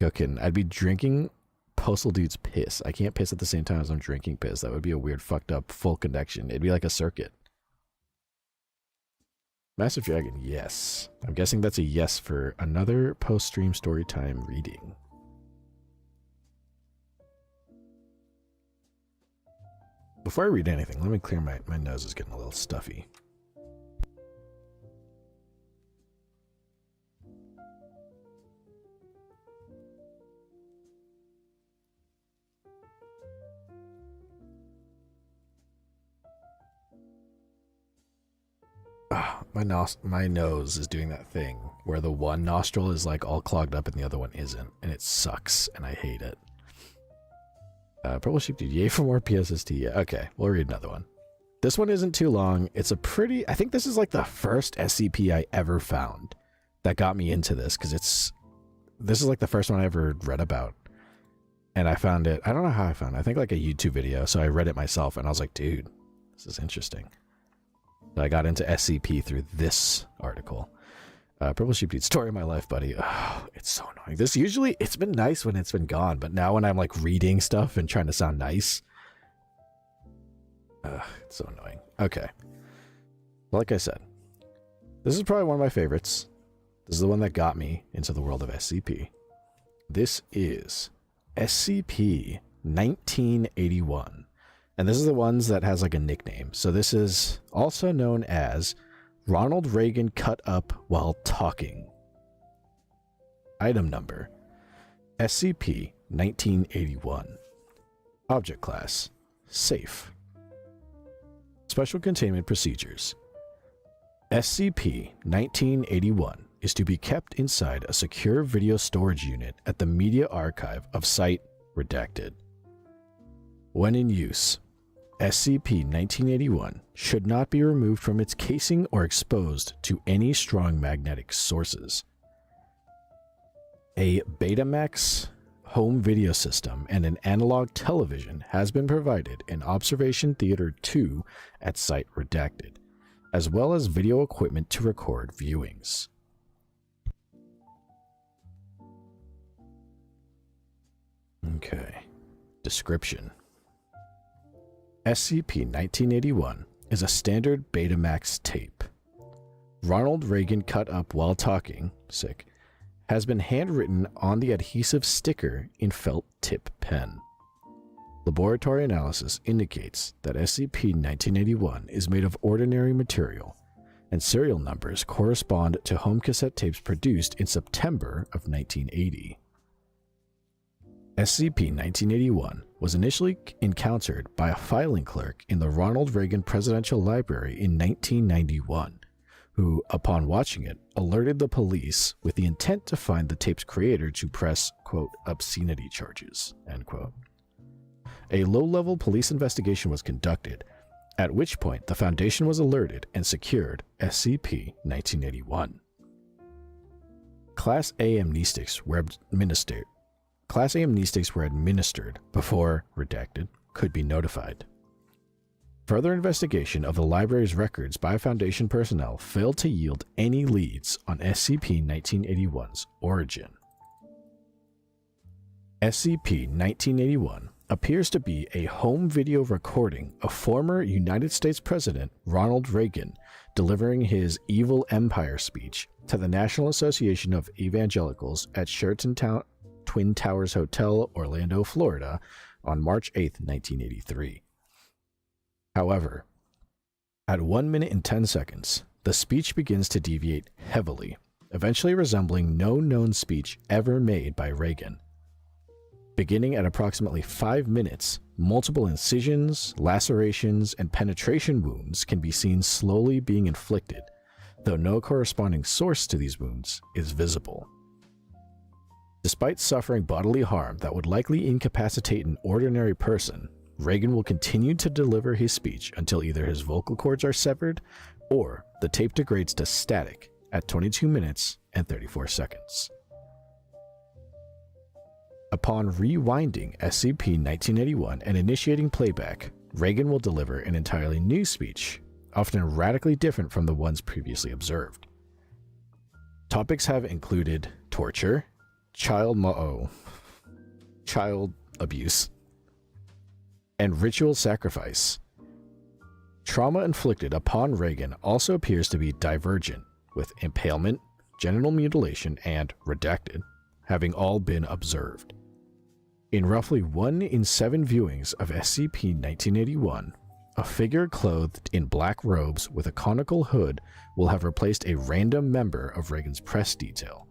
Go kitten. I'd be drinking Postal Dude's piss. I can't piss at the same time as I'm drinking piss. That would be a weird, fucked up, full connection. It'd be like a circuit. Massive Dragon, yes. I'm guessing that's a yes for another post-stream storytime reading. Before I read anything, let me clear my nose is getting a little stuffy. My nose is doing that thing where the one nostril is like all clogged up and the other one isn't, and it sucks, and I hate it. Purple Sheep Dude, yay for more PSST. Yeah, okay, we'll read another one. This one isn't too long. It's a pretty, I think this is like the first SCP I ever found that got me into this, because this is like the first one I ever read about. And I found it, I don't know how I found it. I think like a YouTube video, so I read it myself, and I was like, dude, this is interesting. So I got into SCP through this article. Purple Sheep Dude, story of my life, buddy. Oh, it's so annoying. This usually, it's been nice when it's been gone, but now when I'm like reading stuff and trying to sound nice, it's so annoying. Okay. Like I said, this is probably one of my favorites. This is the one that got me into the world of SCP. This is SCP-1981. And this is the ones that has like a nickname. So this is also known as Ronald Reagan cut up while talking. Item number SCP-1981. Object class safe. Special containment procedures. SCP-1981 is to be kept inside a secure video storage unit at the Media Archive of Site Redacted. When in use, SCP-1981 should not be removed from its casing or exposed to any strong magnetic sources. A Betamax home video system and an analog television has been provided in Observation Theater 2 at Site Redacted, as well as video equipment to record viewings. Okay. Description. SCP-1981 is a standard Betamax tape. Ronald Reagan cut up while talking, sick, has been handwritten on the adhesive sticker in felt tip pen. Laboratory analysis indicates that SCP-1981 is made of ordinary material, and serial numbers correspond to home cassette tapes produced in September of 1980. SCP-1981 was initially encountered by a filing clerk in the Ronald Reagan Presidential Library in 1991, who, upon watching it, alerted the police with the intent to find the tape's creator to press, quote, obscenity charges, end quote. A low-level police investigation was conducted, at which point the Foundation was alerted and secured SCP-1981. Class A amnestics were administered before, redacted, could be notified. Further investigation of the library's records by Foundation personnel failed to yield any leads on SCP-1981's origin. SCP-1981 appears to be a home video recording of former United States President Ronald Reagan delivering his Evil Empire speech to the National Association of Evangelicals at Sheraton Twin Towers Hotel, Orlando, Florida, on March 8, 1983. However, at 1 minute and 10 seconds, the speech begins to deviate heavily, eventually resembling no known speech ever made by Reagan. Beginning at approximately 5 minutes, multiple incisions, lacerations, and penetration wounds can be seen slowly being inflicted, though no corresponding source to these wounds is visible. Despite suffering bodily harm that would likely incapacitate an ordinary person, Reagan will continue to deliver his speech until either his vocal cords are severed or the tape degrades to static at 22 minutes and 34 seconds. Upon rewinding SCP-1981 and initiating playback, Reagan will deliver an entirely new speech, often radically different from the ones previously observed. Topics have included torture, child abuse, and ritual sacrifice. Trauma inflicted upon Reagan also appears to be divergent, with impalement, genital mutilation, and redacted having all been observed. In roughly 1 in 7 viewings of SCP-1981, a figure clothed in black robes with a conical hood will have replaced a random member of Reagan's press detail,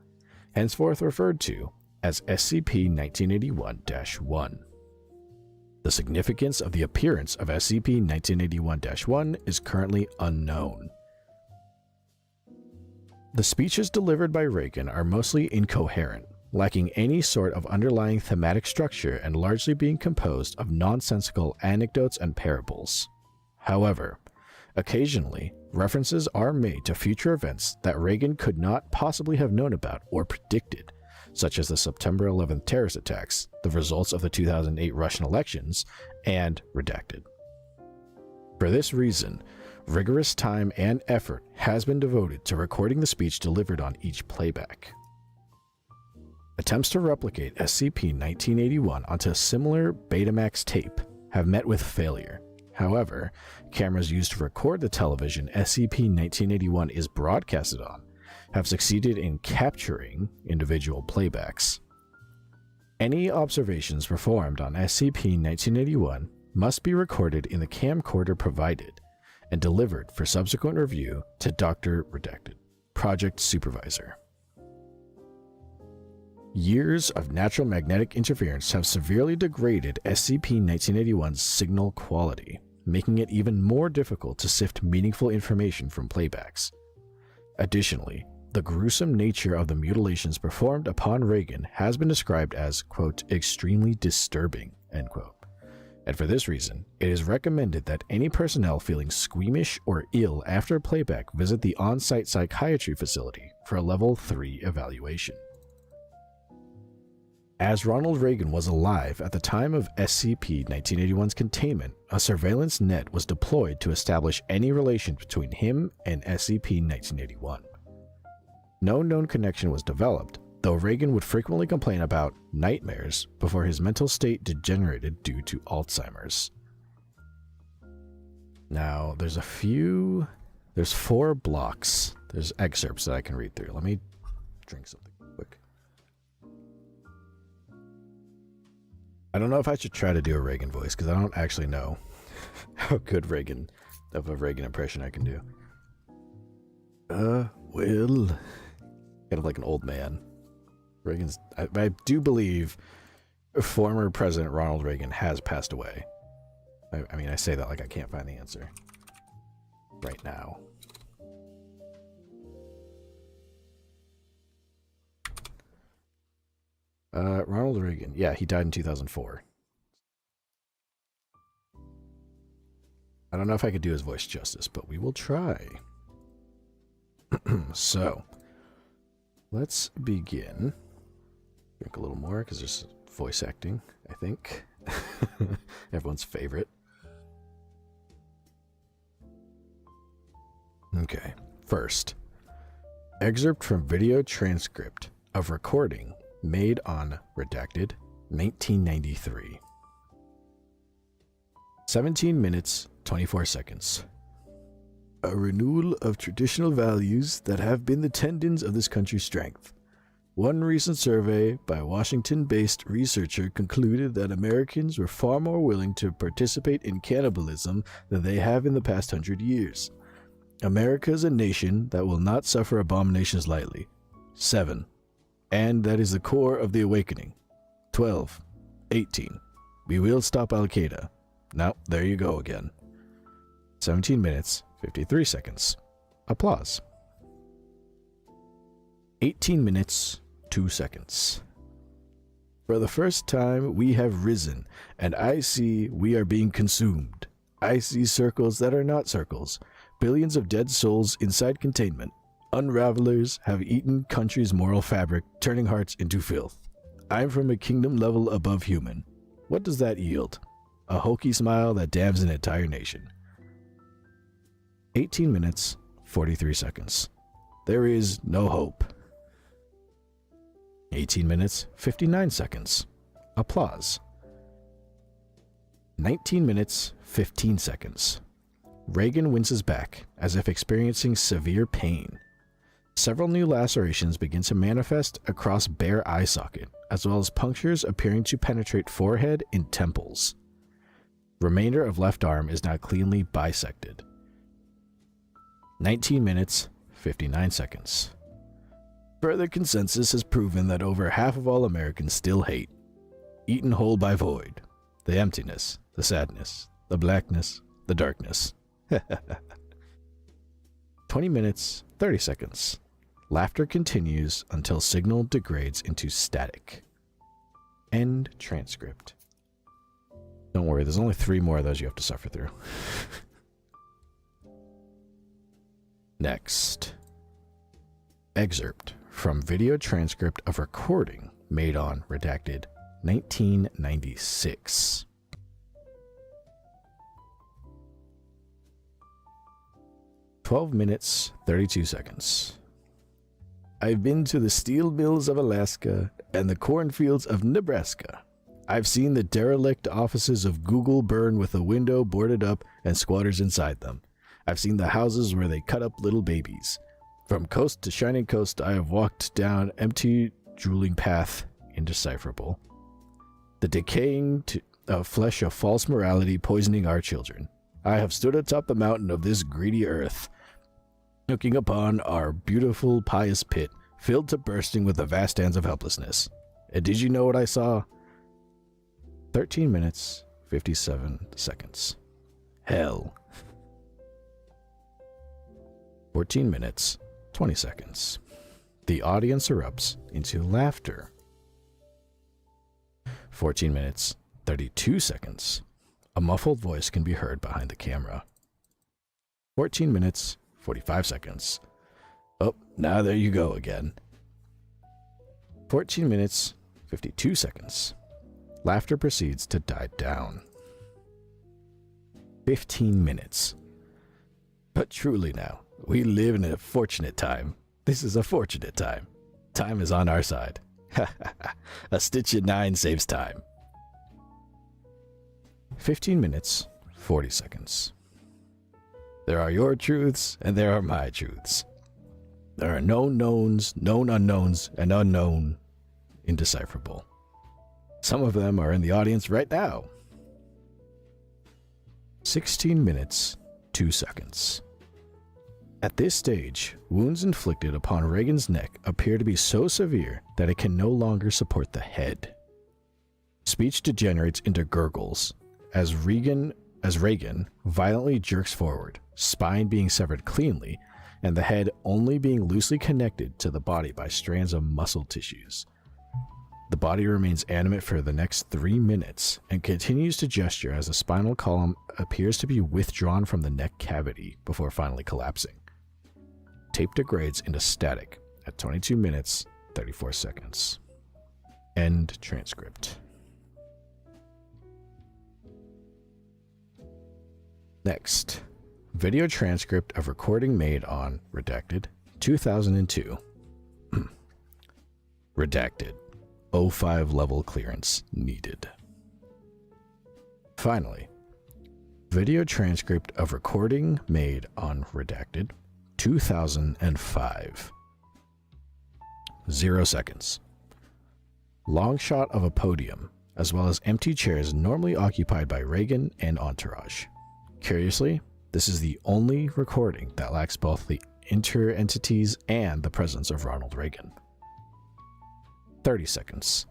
henceforth referred to as SCP-1981-1. The significance of the appearance of SCP-1981-1 is currently unknown. The speeches delivered by Reagan are mostly incoherent, lacking any sort of underlying thematic structure and largely being composed of nonsensical anecdotes and parables. However, occasionally, references are made to future events that Reagan could not possibly have known about or predicted, such as the September 11th terrorist attacks, the results of the 2008 Russian elections, and redacted. For this reason, rigorous time and effort has been devoted to recording the speech delivered on each playback. Attempts to replicate SCP-1981 onto a similar Betamax tape have met with failure. However, cameras used to record the television SCP-1981 is broadcasted on have succeeded in capturing individual playbacks. Any observations performed on SCP-1981 must be recorded in the camcorder provided and delivered for subsequent review to Dr. Redacted, Project Supervisor. Years of natural magnetic interference have severely degraded SCP-1981's signal quality, making it even more difficult to sift meaningful information from playbacks. Additionally, the gruesome nature of the mutilations performed upon Reagan has been described as, quote, extremely disturbing, end quote. And for this reason, it is recommended that any personnel feeling squeamish or ill after playback visit the on-site psychiatry facility for a level 3 evaluation. As Ronald Reagan was alive at the time of SCP-1981's containment, a surveillance net was deployed to establish any relation between him and SCP-1981. No known connection was developed, though Reagan would frequently complain about nightmares before his mental state degenerated due to Alzheimer's. Now, there's 4 blocks. There's excerpts that I can read through. Let me drink something quick. I don't know if I should try to do a Reagan voice, because I don't actually know how good of a Reagan impression I can do. Well, kind of like an old man. I do believe former President Ronald Reagan has passed away. I mean, I say that like I can't find the answer right now. Ronald Reagan. Yeah, he died in 2004. I don't know if I could do his voice justice, but we will try. So, let's begin. Drink a little more because there's voice acting, I think. Everyone's favorite. Okay, first, excerpt from video transcript of recording made on redacted 1993. 17 minutes, 24 seconds. A renewal of traditional values that have been the tendons of this country's strength. One recent survey by a Washington-based researcher concluded that Americans were far more willing to participate in cannibalism than they have in the past 100 years. America is a nation that will not suffer abominations lightly. 7. And that is the core of the awakening. 12. 18. We will stop Al-Qaeda. Now, there you go again. 17 minutes, 53 seconds. Applause. 18 minutes, 2 seconds. For the first time, we have risen, and I see we are being consumed. I see circles that are not circles. Billions of dead souls inside containment. Unravelers have eaten country's moral fabric, turning hearts into filth. I'm from a kingdom level above human. What does that yield? A hokey smile that damns an entire nation. 18 minutes, 43 seconds. There is no hope. 18 minutes, 59 seconds. Applause. 19 minutes, 15 seconds. Reagan winces back, as if experiencing severe pain. Several new lacerations begin to manifest across bare eye socket, as well as punctures appearing to penetrate forehead and temples. Remainder of left arm is now cleanly bisected. 19 minutes, 59 seconds. Further consensus has proven that over half of all Americans still hate. Eaten whole by void. The emptiness, the sadness, the blackness, the darkness. 20 minutes, 30 seconds. Laughter continues until signal degrades into static. End transcript. Don't worry, there's only 3 more of those you have to suffer through. Next. Excerpt from video transcript of recording made on redacted 1996. "12 minutes, 32 seconds. I've been to the steel mills of Alaska and the cornfields of Nebraska. I've seen the derelict offices of Google burn with a window boarded up and squatters inside them. I've seen the houses where they cut up little babies. From coast to shining coast, I have walked down empty, drooling path, indecipherable. The decaying flesh of false morality poisoning our children. I have stood atop the mountain of this greedy earth, looking upon our beautiful, pious pit, filled to bursting with the vast sands of helplessness. And did you know what I saw? 13 minutes, 57 seconds. Hell. 14 minutes, 20 seconds. The audience erupts into laughter. 14 minutes, 32 seconds. A muffled voice can be heard behind the camera. 14 minutes, 45 seconds. Oh, now there you go again. 14 minutes, 52 seconds. Laughter proceeds to die down. 15 minutes. But truly now, we live in a fortunate time. This is a fortunate time. Time is on our side. A stitch in 9 saves time. 15 minutes, 40 seconds. There are your truths, and there are my truths. There are known knowns, known unknowns, and unknown indecipherable. Some of them are in the audience right now. 16 minutes, 2 seconds. At this stage, wounds inflicted upon Reagan's neck appear to be so severe that it can no longer support the head. Speech degenerates into gurgles as Reagan violently jerks forward, spine being severed cleanly, and the head only being loosely connected to the body by strands of muscle tissues. The body remains animate for the next 3 minutes and continues to gesture as the spinal column appears to be withdrawn from the neck cavity before finally collapsing. Tape degrades into static at 22 minutes, 34 seconds. End transcript. Next, video transcript of recording made on redacted 2002. Redacted. 05 level clearance needed. Finally, video transcript of recording made on redacted 2005. 0 seconds. Long shot of a podium, as well as empty chairs normally occupied by Reagan and entourage. Curiously, this is the only recording that lacks both the inter-entities and the presence of Ronald Reagan. 30 seconds.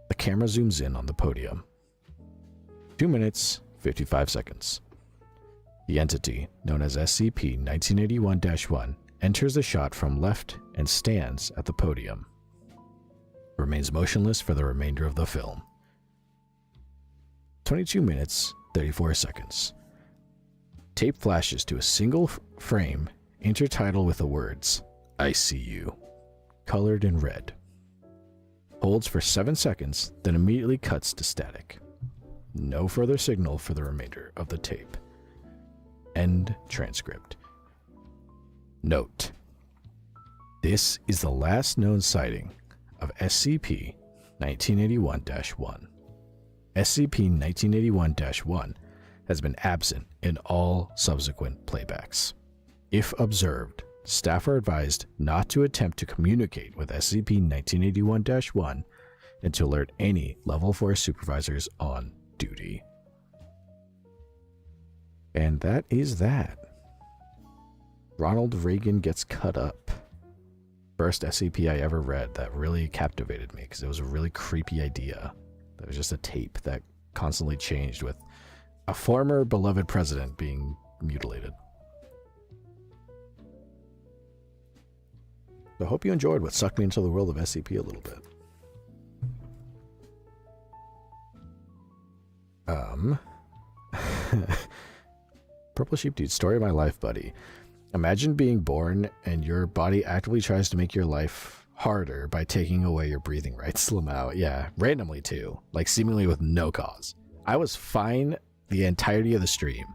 The camera zooms in on the podium. 2 minutes, 55 seconds. The entity, known as SCP-1981-1, enters the shot from left and stands at the podium. Remains motionless for the remainder of the film. 22 minutes, 34 seconds. Tape flashes to a single frame intertitled with the words, "I see you," colored in red. Holds for 7 seconds, then immediately cuts to static. No further signal for the remainder of the tape. End transcript. Note: this is the last known sighting of SCP-1981-1. SCP-1981-1 has been absent in all subsequent playbacks. If observed, staff are advised not to attempt to communicate with SCP-1981-1 and to alert any Level 4 supervisors on duty. And that is that. Ronald Reagan gets cut up. First SCP I ever read that really captivated me because it was a really creepy idea. That was just a tape that constantly changed with a former beloved president being mutilated. So I hope you enjoyed what sucked me into the world of SCP a little bit. Purple Sheep Dude, story of my life, buddy. Imagine being born and your body actively tries to make your life harder by taking away your breathing rights. Lamau, yeah, randomly too, like seemingly with no cause. I was fine the entirety of the stream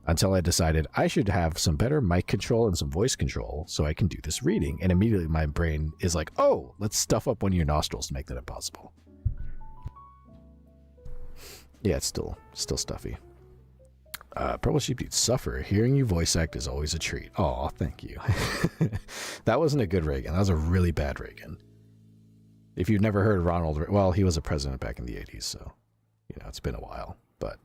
until I decided I should have some better mic control and some voice control so I can do this reading. And immediately my brain is like, oh, let's stuff up one of your nostrils to make that impossible. Yeah, it's still stuffy. Purple Sheep Dude, suffer. Hearing you voice act is always a treat. Oh, thank you. That wasn't a good Reagan. That was a really bad Reagan. If you've never heard Ronald, well, he was a president back in the 80s, so, you know, it's been a while. But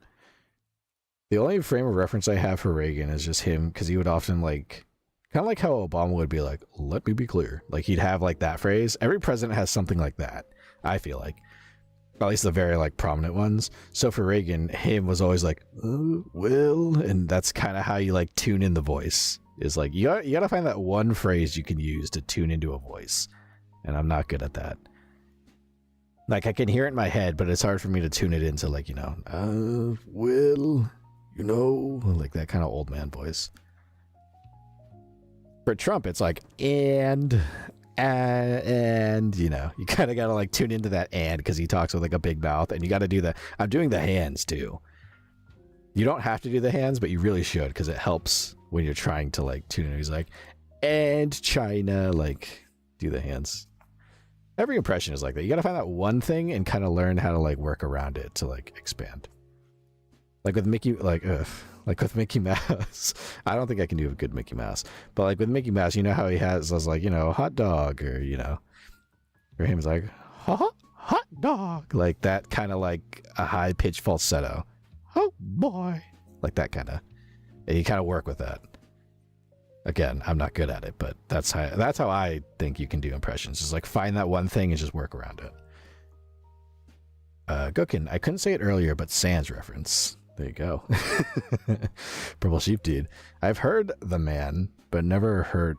the only frame of reference I have for Reagan is just him, because he would often, like, kind of like how Obama would be like, let me be clear. Like, he'd have, like, that phrase. Every president has something like that, I feel like. At least the very, like, prominent ones. So for Reagan, him was always like, well, and that's kind of how you, like, tune in the voice. Is like, you gotta find that one phrase you can use to tune into a voice. And I'm not good at that. Like, I can hear it in my head, but it's hard for me to tune it into, like, you know, well, you know, like that kind of old man voice. For Trump, it's like, and, you know, you kind of got to, like, tune into that and, because he talks with, like, a big mouth, and you got to do the, I'm doing the hands, too. You don't have to do the hands, but you really should, because it helps when you're trying to, like, tune in. He's like, and China, like, do the hands. Every impression is like that. You got to find that one thing and kind of learn how to, like, work around it to, like, expand. Like with Mickey, like with Mickey Mouse. I don't think I can do a good Mickey Mouse. But, like, with Mickey Mouse, you know how he has those, like, you know, hot dog, or, you know, or him is like, hot dog. Like that kind of, like, a high-pitched falsetto. Oh, boy. Like that kind of. And you kind of work with that. Again, I'm not good at it, but that's how I think you can do impressions. Just, like, find that one thing and just work around it. Gookin, I couldn't say it earlier, but Sans reference. There you go. Purple Sheep Dude. I've heard the man, but never heard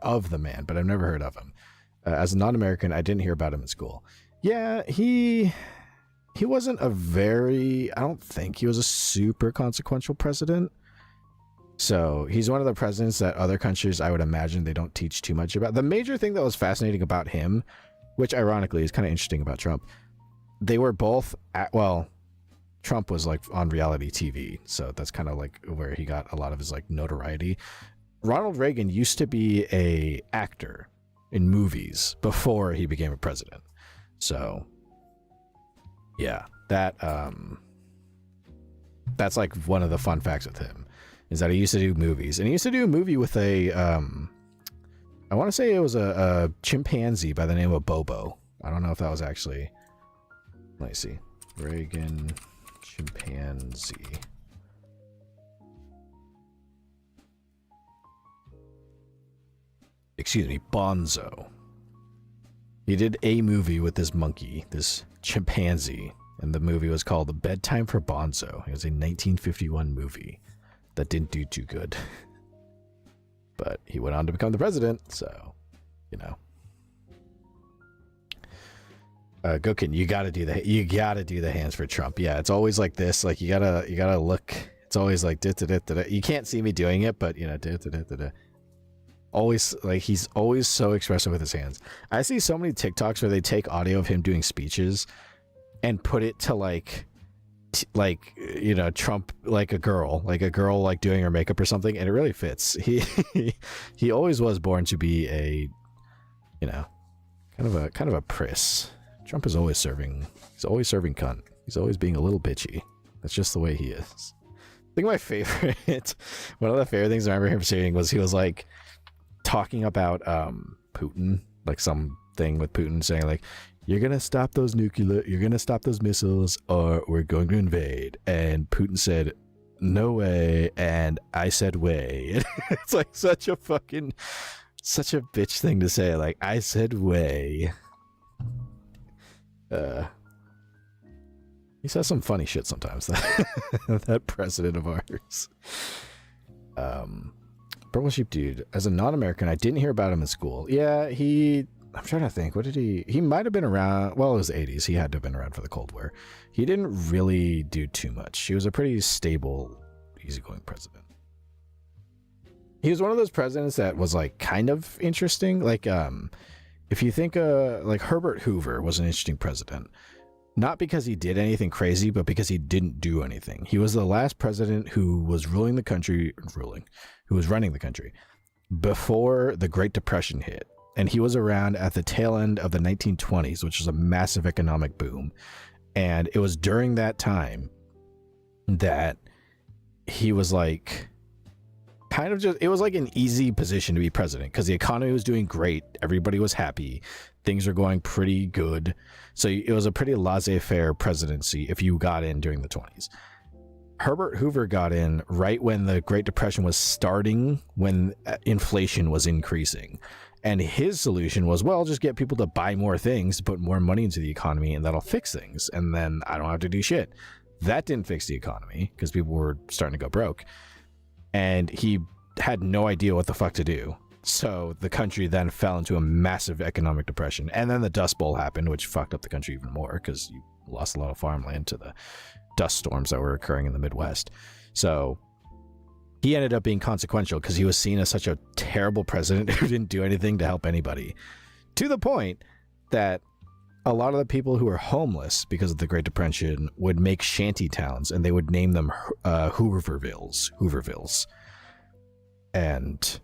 of the man, but I've never heard of him. As a non-American, I didn't hear about him in school. Yeah, he wasn't a very, I don't think he was a super consequential president. So he's one of the presidents that other countries, I would imagine, they don't teach too much about. The major thing that was fascinating about him, which ironically is kind of interesting about Trump, they were both well, Trump was like on reality TV, so that's kind of like where he got a lot of his like notoriety. Ronald Reagan used to be a actor in movies before he became a president. So yeah, that's like one of the fun facts with him, is that he used to do movies, and he used to do a movie with a I want to say it was a chimpanzee by the name of Bobo. I don't know if that was actually, let me see, Reagan chimpanzee. Excuse me, Bonzo. He did a movie with this monkey, this chimpanzee, and the movie was called The Bedtime for Bonzo. It was a 1951 movie that didn't do too good. But he went on to become the president, so, you know. Gokin, you gotta do the hands for Trump. Yeah, it's always like this. Like you gotta look. It's always like da-da-da-da-da. You can't see me doing it, but you know, da-da-da-da-da. Always, like, he's always so expressive with his hands. I see so many TikToks where they take audio of him doing speeches and put it to like you know, Trump, like a girl like doing her makeup or something, and it really fits. He always was born to be a, you know, kind of a priss. Trump is always serving. He's always serving cunt. He's always being a little bitchy. That's just the way he is. I think my favorite, one of the favorite things I remember him saying was he was like talking about Putin, like something with Putin saying like, you're gonna stop those missiles, or we're going to invade. And Putin said, no way. And I said, way. It's like such a bitch thing to say. Like, I said, way. He says some funny shit sometimes. That president of ours. Purple Sheep Dude. As a non-American, I didn't hear about him in school. Yeah, I'm trying to think. What did he might have been around. Well, it was the 80s. He had to have been around for the Cold War. He didn't really do too much. He was a pretty stable, easygoing president. He was one of those presidents that was like kind of interesting. Like, if you think like Herbert Hoover was an interesting president, not because he did anything crazy, but because he didn't do anything. He was the last president who was running the country before the Great Depression hit. And he was around at the tail end of the 1920s, which was a massive economic boom. And it was during that time that he was like, kind of just, it was like an easy position to be president because the economy was doing great. Everybody was happy. Things were going pretty good. So it was a pretty laissez-faire presidency if you got in during the 20s. Herbert Hoover got in right when the Great Depression was starting, when inflation was increasing. And his solution was, well, just get people to buy more things, to put more money into the economy, and that'll fix things. And then I don't have to do shit. That didn't fix the economy because people were starting to go broke. And he had no idea what the fuck to do. So the country then fell into a massive economic depression. And then the Dust Bowl happened, which fucked up the country even more because you lost a lot of farmland to the dust storms that were occurring in the Midwest. So he ended up being consequential because he was seen as such a terrible president who didn't do anything to help anybody. To the point that a lot of the people who were homeless because of the Great Depression would make shanty towns and they would name them Hoovervilles. And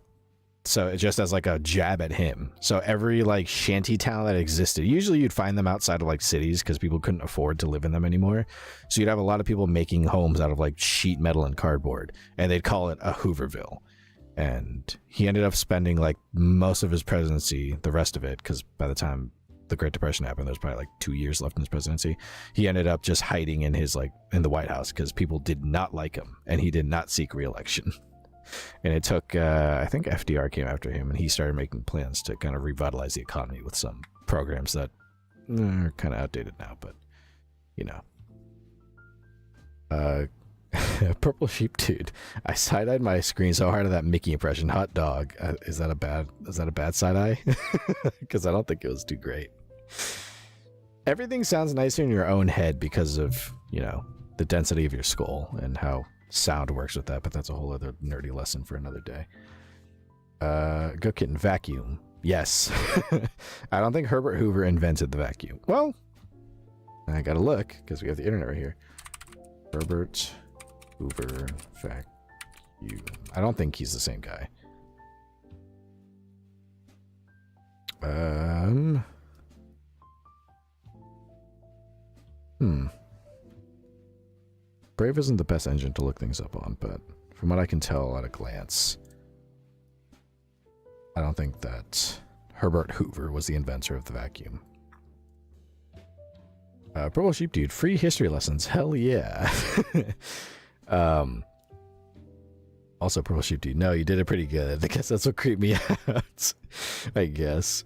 so it just as like a jab at him. So every like shanty town that existed, usually you'd find them outside of like cities because people couldn't afford to live in them anymore. So you'd have a lot of people making homes out of like sheet metal and cardboard, and they'd call it a Hooverville. And he ended up spending like most of his presidency, the rest of it, because by the time the Great Depression happened, there's probably like 2 years left in his presidency. He ended up just hiding in his in the White House because people did not like him, and he did not seek re-election. And it took, I think FDR came after him, and he started making plans to kind of revitalize the economy with some programs that are kind of outdated now, but you know. Purple Sheep Dude, I side-eyed my screen so hard at that Mickey impression. Hot dog. Is that a bad side-eye? Because I don't think it was too great. everything sounds nicer in your own head because of, you know, the density of your skull and how sound works with that, but that's a whole other nerdy lesson for another day. Go kitten, vacuum. Yes. I don't think Herbert Hoover invented the vacuum. Well, I gotta look, because we have the internet right here. Herbert Hoover vacuum. I don't think he's the same guy. Brave isn't the best engine to look things up on, but from what I can tell at a glance, I don't think that Herbert Hoover was the inventor of the vacuum. Purple Sheep Dude, free history lessons. Hell yeah. Also, Purple Sheep Dude, no, you did it pretty good. I guess that's what creeped me out. I guess.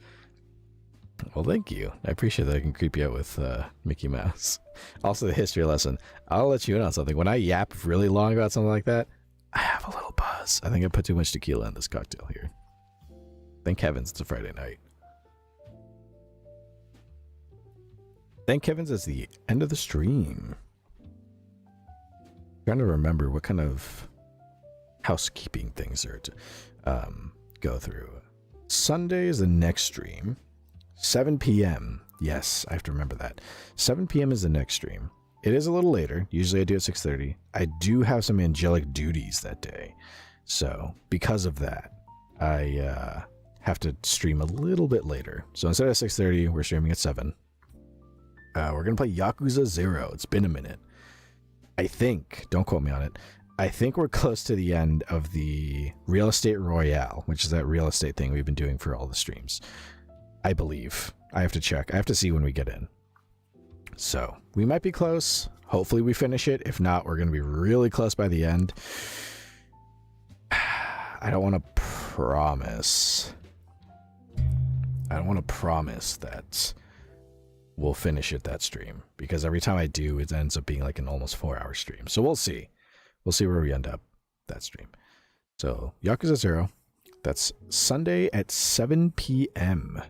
Well, thank you. I appreciate that I can creep you out with Mickey Mouse. Also, the history lesson. I'll let you in on something. When I yap really long about something like that, I have a little buzz. I think I put too much tequila in this cocktail here. Thank heavens it's a Friday night. Thank heavens it's the end of the stream. I'm trying to remember what kind of housekeeping things are to go through. Sunday is the next stream. 7 p.m. Yes, I have to remember that. 7 p.m. is the next stream. It is a little later. Usually I do at 6:30. I do have some angelic duties that day. So because of that, I have to stream a little bit later. So instead of 6:30, we're streaming at 7. We're going to play Yakuza 0. It's been a minute. I think, don't quote me on it, I think we're close to the end of the Real Estate Royale, which is that real estate thing we've been doing for all the streams. I believe. I have to check. I have to see when we get in. So, we might be close. Hopefully we finish it. If not, we're going to be really close by the end. I don't want to promise. I don't want to promise that we'll finish it that stream, because every time I do, it ends up being like an almost 4-hour stream. So we'll see. We'll see where we end up that stream. So, Yakuza 0. That's Sunday at 7 p.m.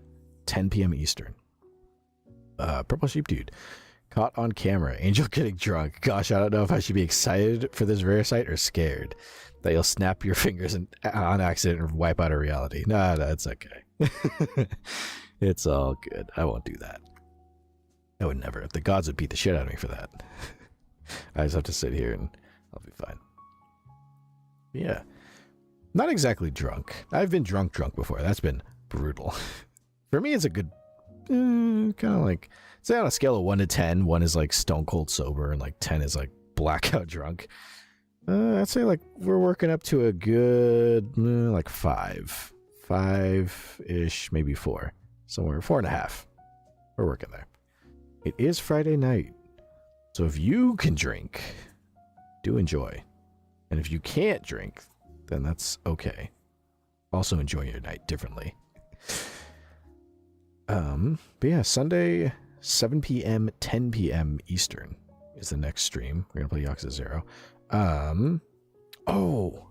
10 p.m. Eastern. Purple Sheep Dude. Caught on camera. Angel getting drunk. Gosh, I don't know if I should be excited for this rare sight or scared that you'll snap your fingers on accident and wipe out a reality. No, it's okay. It's all good. I won't do that. I would never. The gods would beat the shit out of me for that. I just have to sit here and I'll be fine. Yeah. Not exactly drunk. I've been drunk before. That's been brutal. For me, it's a good, kind of like, say on a scale of 1 to 10, 1 is like stone cold sober and like 10 is like blackout drunk. I'd say like we're working up to a good, like 5. 5-ish, maybe 4. Somewhere, 4.5. We're working there. It is Friday night. So if you can drink, do enjoy. And if you can't drink, then that's okay. Also enjoy your night differently. But yeah, Sunday, 7 p.m., 10 p.m. Eastern is the next stream. We're going to play Yakuza 0. Oh,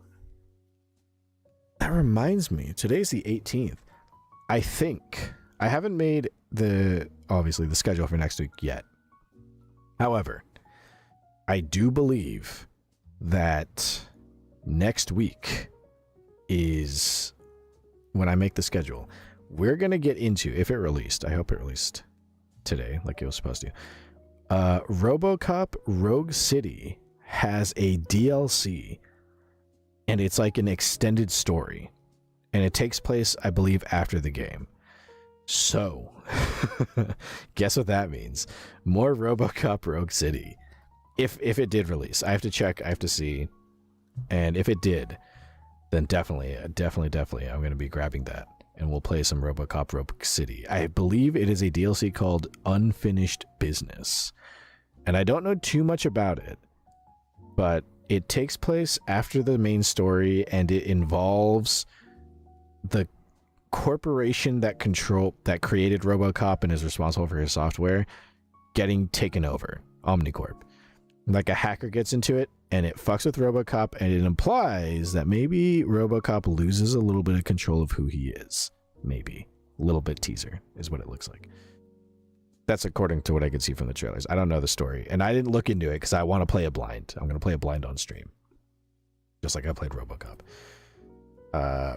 that reminds me. Today's the 18th. I think I haven't made obviously the schedule for next week yet. However, I do believe that next week is when I make the schedule. We're going to get into, if it released, I hope it released today like it was supposed to. RoboCop Rogue City has a DLC, and it's like an extended story, and it takes place, I believe, after the game. So, guess what that means? More RoboCop Rogue City. If it did release. I have to check, I have to see. And if it did, then definitely, I'm going to be grabbing that. And we'll play some RoboCop Rogue City. I believe it is a DLC called Unfinished Business. And I don't know too much about it, but it takes place after the main story, and it involves the corporation that created RoboCop and is responsible for his software getting taken over, Omnicorp. Like a hacker gets into it and it fucks with RoboCop, and it implies that maybe RoboCop loses a little bit of control of who he is. Maybe. A little bit teaser is what it looks like. That's according to what I could see from the trailers. I don't know the story, and I didn't look into it because I want to play a blind. I'm gonna play a blind on stream, just like I played RoboCop.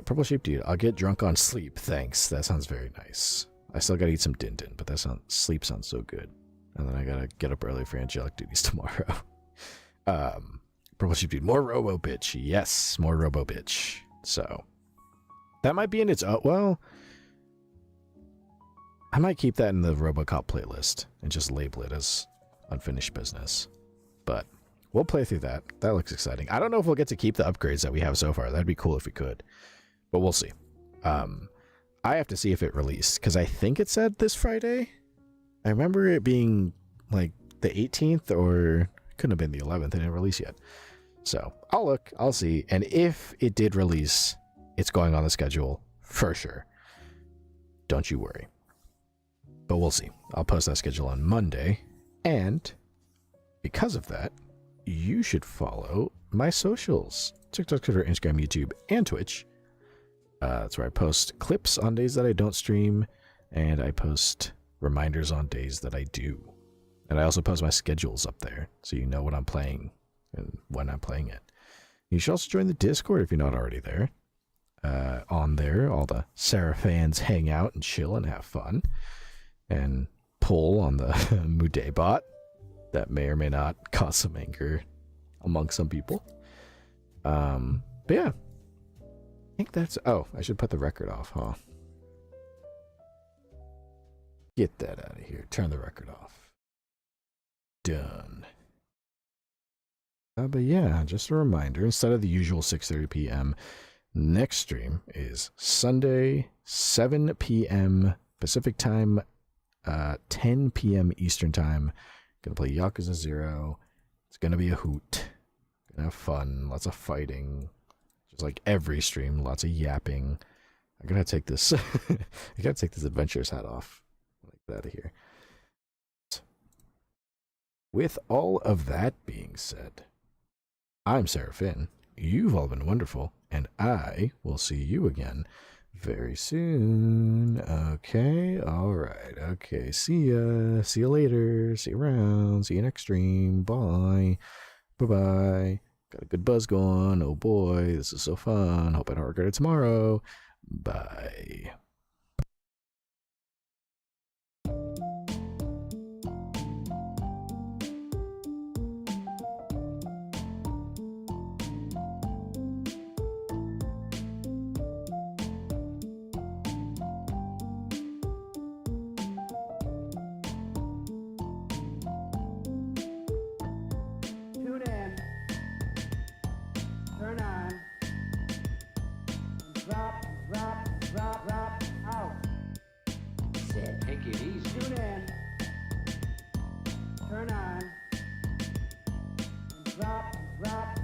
Purple Sheep Dude, I'll get drunk on sleep. Thanks. That sounds very nice. I still gotta eat some din din, but sleep sounds so good. And then I gotta get up early for angelic duties tomorrow. Purple Sheep Dude, more Robo Bitch. Yes, more Robo Bitch. So that might be in its well. I might keep that in the RoboCop playlist and just label it as unfinished business. But we'll play through that. That looks exciting. I don't know if we'll get to keep the upgrades that we have so far. That'd be cool if we could. But we'll see. I have to see if it released, because I think it said this Friday. I remember it being like the 18th, or it couldn't have been the 11th. It didn't release yet. So I'll look. I'll see. And if it did release, it's going on the schedule for sure. Don't you worry. But we'll see. I'll post that schedule on Monday. And because of that, you should follow my socials. TikTok, Twitter, Instagram, YouTube, and Twitch. That's where I post clips on days that I don't stream. And I post reminders on days that I do. And I also post my schedules up there, so you know what I'm playing and when I'm playing it. You should also join the Discord if you're not already there. On there, all the Seraph fans hang out and chill and have fun. And pull on the Mude bot. That may or may not cause some anger among some people. But yeah. I think that's... Oh, I should put the record off, huh? Get that out of here. Turn the record off. Done. But yeah, just a reminder. Instead of the usual 6:30 p.m., next stream is Sunday, 7 p.m. Pacific time, 10 p.m. Eastern time. Gonna play Yakuza 0. It's gonna be a hoot. Gonna have fun. Lots of fighting. Just like every stream, lots of yapping. I gotta take this. I gotta take this adventurer's hat off. Get out of here. With all of that being said, I'm Seraphin. You've all been wonderful, and I will see you again very soon. Okay, alright, okay, see ya. See you later. See you around. See you next stream. Bye. Bye-bye. Got a good buzz going. Oh boy, this is so fun. Hope I don't regret it tomorrow. Bye. Tune in, turn on, and drop out. Said, take it easy. Tune in, turn on, and drop